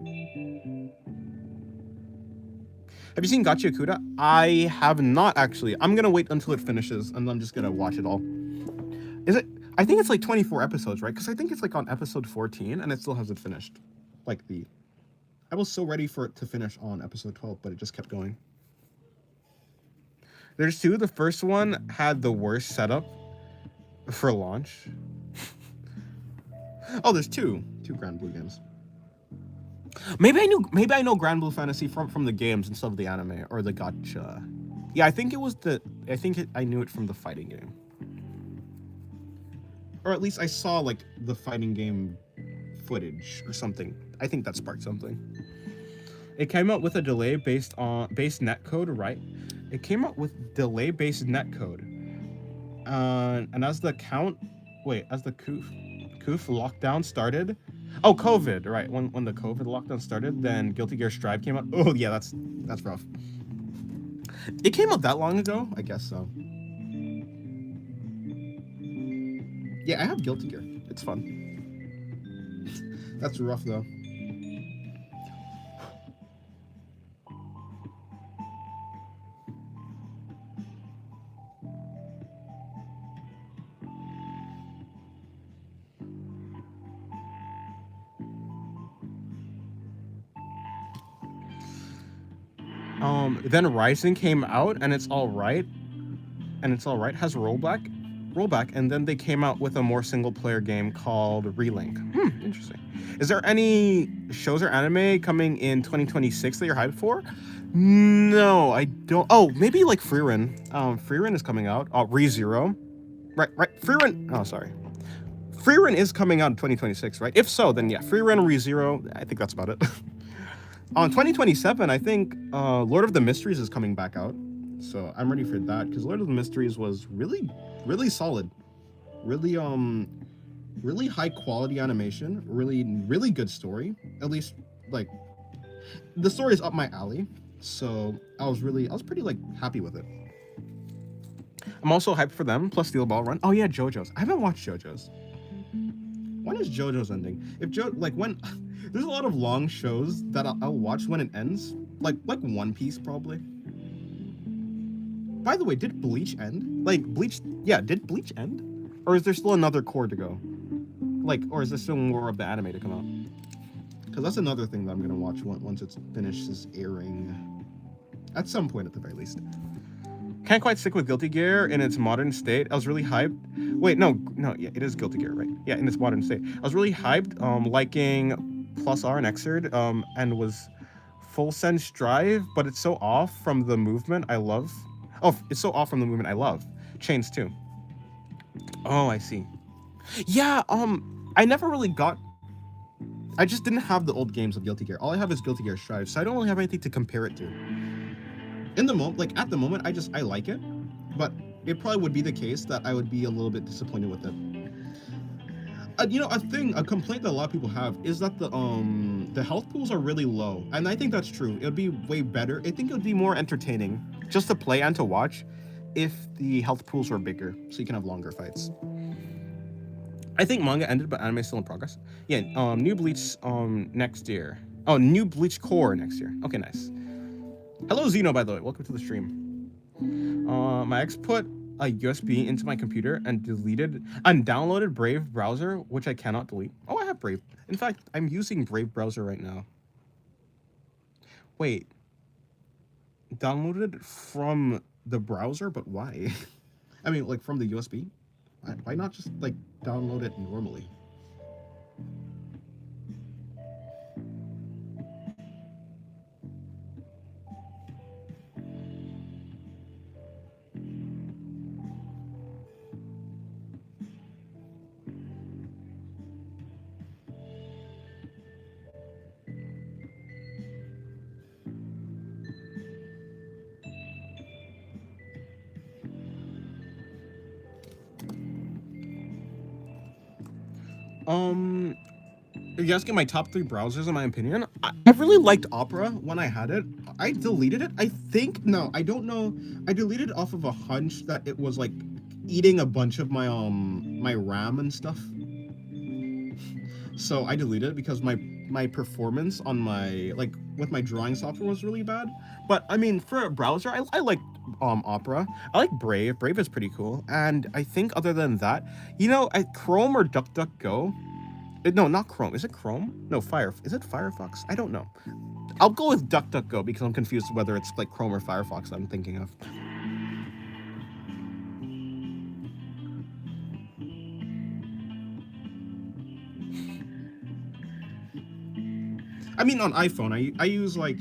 Have you seen Gacha Yakuta? I have not, actually. I'm gonna wait until it finishes, and I'm just gonna watch it all. Is it? I think it's like 24 episodes, right? Because I think it's like on episode 14, and it still hasn't finished. I was so ready for it to finish on episode 12, but it just kept going. There's two. The first one had the worst setup for launch. Oh, there's two Grand Blue games. Maybe I know Grand Blue Fantasy from the games instead of the anime or the gacha. Yeah, I think I knew it from the fighting game. Or at least I saw like the fighting game footage or something. I think that sparked something. It came out with a delay based netcode, right? It came out with delay based netcode. And as the as the Koof lockdown started, oh COVID, right? When the COVID lockdown started, then Guilty Gear Strive came out. Oh yeah, that's rough. It came out that long ago, I guess so. Yeah, I have Guilty Gear. It's fun. That's rough though. Then Rising came out, and it's all right, has rollback, and then they came out with a more single player game called Relink. Interesting. Is there any shows or anime coming in 2026 that you're hyped for? No, I don't. Oh, maybe like Frieren. Frieren is coming out. Oh, ReZero. Right. Frieren. Oh, sorry. Frieren is coming out in 2026, right? If so, then yeah, Frieren, ReZero. I think that's about it. On 2027, I think Lord of the Mysteries is coming back out, so I'm ready for that because Lord of the Mysteries was really solid, really really high quality animation, really good story. At least like the story is up my alley, so I was pretty like happy with it. I'm also hyped for them. Plus Steel Ball Run. Oh yeah, JoJo's. I haven't watched JoJo's. When is JoJo's ending? If when there's a lot of long shows that I'll watch when it ends, like One Piece probably. By the way, did Bleach end? Like Bleach, yeah, did Bleach end? Or is there still another core to go? Like, or is there still more of the anime to come out? Because that's another thing that I'm gonna watch once it finishes airing, at some point at the very least. Can't quite stick with Guilty Gear in its modern state. I was really hyped. Wait, no, yeah, it is Guilty Gear, right? Yeah, in its modern state. I was really hyped, liking Plus R and Xrd, and was full send Strive, but it's so off from the movement I love. Oh, it's so off from the movement I love. Chains too. Oh, I see. Yeah, I never really got. I just didn't have the old games of Guilty Gear. All I have is Guilty Gear Strive, so I don't really have anything to compare it to. In the moment, like at the moment, I like it, but it probably would be the case that I would be a little bit disappointed with it. A complaint that a lot of people have is that the health pools are really low, and I think that's true. It would be way better. I think it would be more entertaining just to play and to watch if the health pools were bigger, so you can have longer fights. I think manga ended, but anime is still in progress. Yeah, new Bleach next year. Oh, new Bleach core next year. Okay, nice. Hello Zeno, by the way. Welcome to the stream. My ex put a USB into my computer and downloaded Brave browser, which I cannot delete. Oh, I have Brave. In fact, I'm using Brave browser right now. Wait. Downloaded from the browser, but why? I mean, like from the USB? Why not just like download it normally? If you're asking my top 3 browsers, in my opinion, I really liked Opera when I had it. I deleted it. I think no, I don't know. I deleted it off of a hunch that it was like eating a bunch of my RAM and stuff. So I deleted it because my performance on my with my drawing software was really bad. But I mean, for a browser, I like Opera. I like Brave. Brave is pretty cool. And I think other than that, Chrome or DuckDuckGo. No, not Chrome. Is it Chrome? No, Is it Firefox? I don't know. I'll go with DuckDuckGo because I'm confused whether it's like Chrome or Firefox I'm thinking of. I mean, on iPhone, I use like.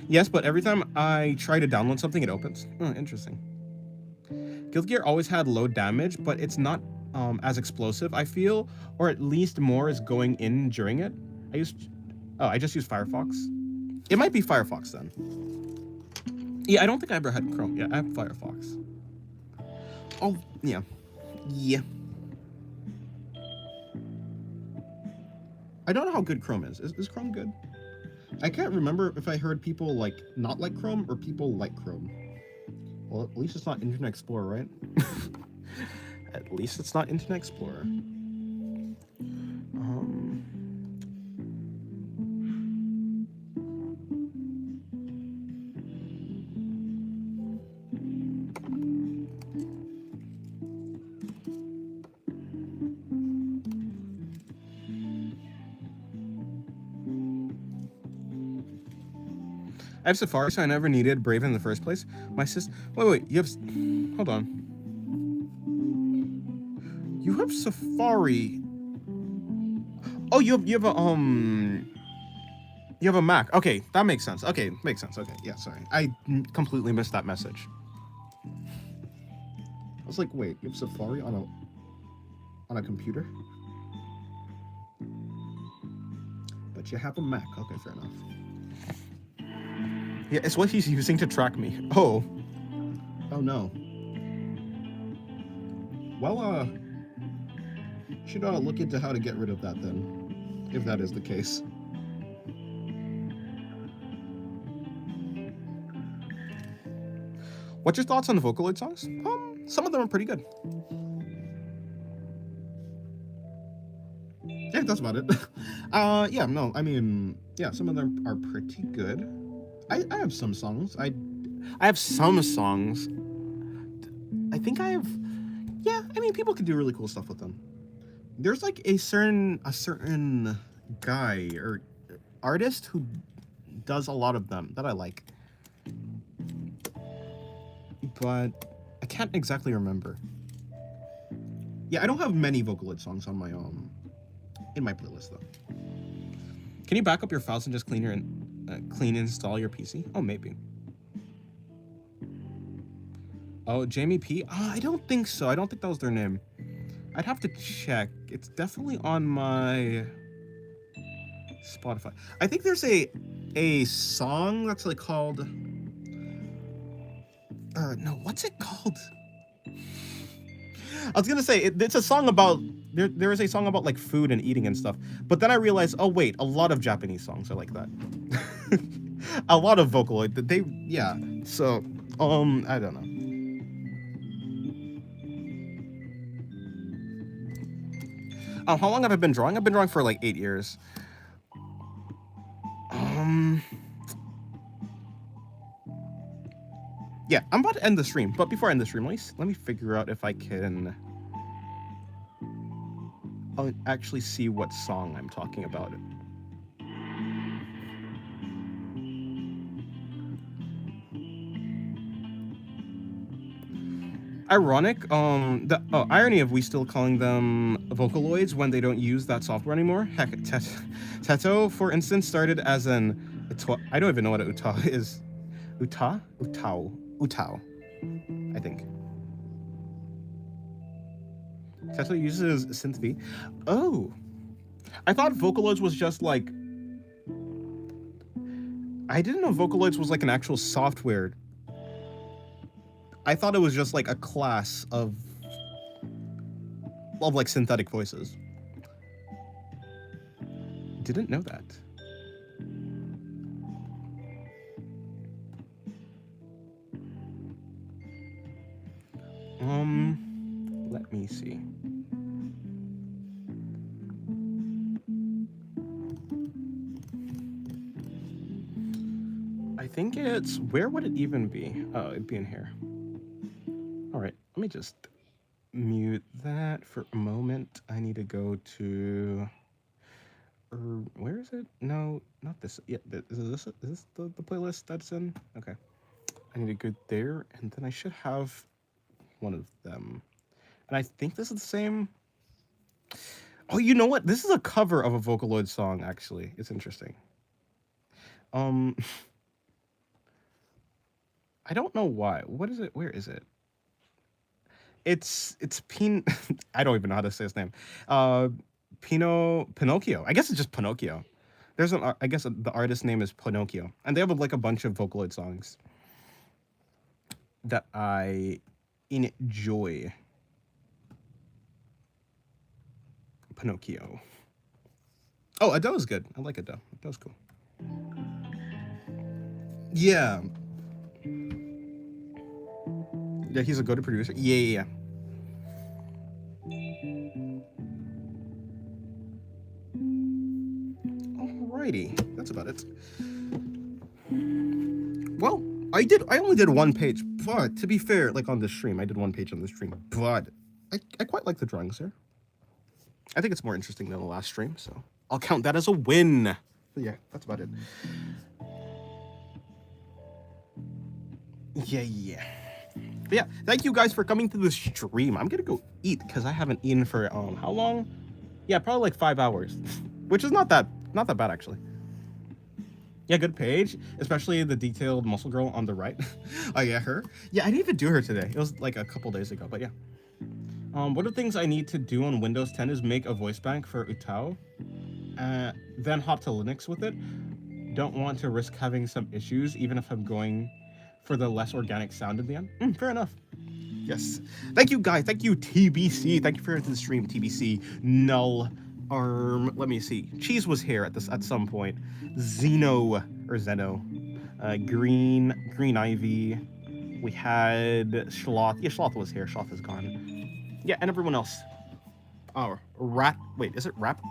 Yes, but every time I try to download something, it opens. Oh, interesting. Guilty Gear always had low damage, but it's not as explosive, I feel, or at least more is going in during it. I used. Oh, I just used Firefox. It might be Firefox then. Yeah, I don't think I ever had Chrome. Yeah, I have Firefox. Oh, yeah. Yeah. I don't know how good Chrome is. Is Chrome good? I can't remember if I heard people like not like Chrome or people like Chrome. Well, at least it's not Internet Explorer, right? At least it's not Internet Explorer. Um, I have Safari, so I never needed Brave in the first place. My sis. Wait. You have. Hold on. You have Safari. Oh, you have a You have a Mac. Okay, that makes sense. Okay, makes sense. Okay, yeah. Sorry, I completely missed that message. I was like, wait, you have Safari on a computer? But you have a Mac. Okay, fair enough. Yeah, it's what he's using to track me. Oh. Oh no. Well, should look into how to get rid of that then, if that is the case. What's your thoughts on the Vocaloid songs? Some of them are pretty good. Yeah, that's about it. Yeah, no, I mean, yeah, some of them are pretty good. I have some songs. I have some songs. I think I have. Yeah, I mean, people can do really cool stuff with them. There's like a certain guy or artist who does a lot of them that I like, but I can't exactly remember. Yeah, I don't have many Vocaloid songs on my in my playlist though. Can you back up your files and just clean and install your PC? Oh, maybe. Oh, Jamie P. I don't think so. I don't think that was their name. I'd have to check. It's definitely on my Spotify. I think there's a song that's like called. No, what's it called? I was gonna say it's a song about there is a song about like food and eating and stuff, but then I realized, oh wait, a lot of Japanese songs are like that. A lot of Vocaloid that they yeah. So I don't know. How long have I been drawing? I've been drawing for like 8 years. Yeah, I'm about to end the stream, but before I end the stream, let me figure out if I can I'll actually see what song I'm talking about. Ironic, the irony of we still calling them Vocaloids when they don't use that software anymore. Heck, Teto, for instance, started as an I don't even know what an uta is. Utao, I think. Teto uses synth V. Oh, I thought Vocaloids was just like. I didn't know Vocaloids was like an actual software. I thought it was just like a class of like synthetic voices. Didn't know that. Let me see. I think it's, where would it even be? Oh, it'd be in here. All right, let me just mute that for a moment. I need to go to, where is it? No, not this. Yeah, is this the playlist that's in? Okay. I need to go there, and then I should have one of them. And I think this is the same. Oh, you know what? This is a cover of a Vocaloid song, actually. It's interesting. I don't know why. What is it? Where is it? It's I don't even know how to say his name. Pinocchio. I guess it's just Pinocchio. There's an, I guess the artist's name is Pinocchio, and they have like a bunch of Vocaloid songs that I enjoy. Pinocchio. Oh, Adele is good. I like Adele. Adele's cool. Yeah. Yeah, he's a go-to producer. Yeah. Alrighty, that's about it. Well, I only did one page, but to be fair, like on the stream, I did one page on the stream, but I quite like the drawings there. I think it's more interesting than the last stream, so I'll count that as a win. But yeah, that's about it. Yeah. But yeah, thank you guys for coming to the stream. I'm gonna go eat because I haven't eaten for how long? Yeah, probably like 5 hours, which is not that bad actually. Yeah, good page, especially the detailed muscle girl on the right. Oh yeah, her. Yeah, I didn't even do her today. It was like a couple days ago, but yeah. One of the things I need to do on Windows 10 is make a voice bank for Utao, then hop to Linux with it. Don't want to risk having some issues, even if I'm going for the less organic sound in the end. Fair enough. Yes. Thank you, guys. Thank you, TBC. Thank you for the stream, TBC. Null. Let me see. Cheese was here at some point. Zeno. Green Ivy. We had Sloth. Yeah, Sloth was here. Sloth is gone. Yeah, and everyone else. Oh, wait, is it Rap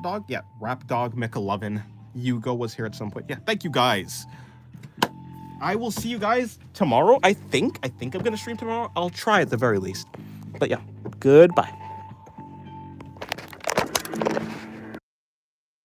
Dog? Yeah, Rap Dog McLovin. Hugo was here at some point. Yeah, thank you guys. I will see you guys tomorrow. I think I'm gonna stream tomorrow. I'll try at the very least. But yeah, goodbye.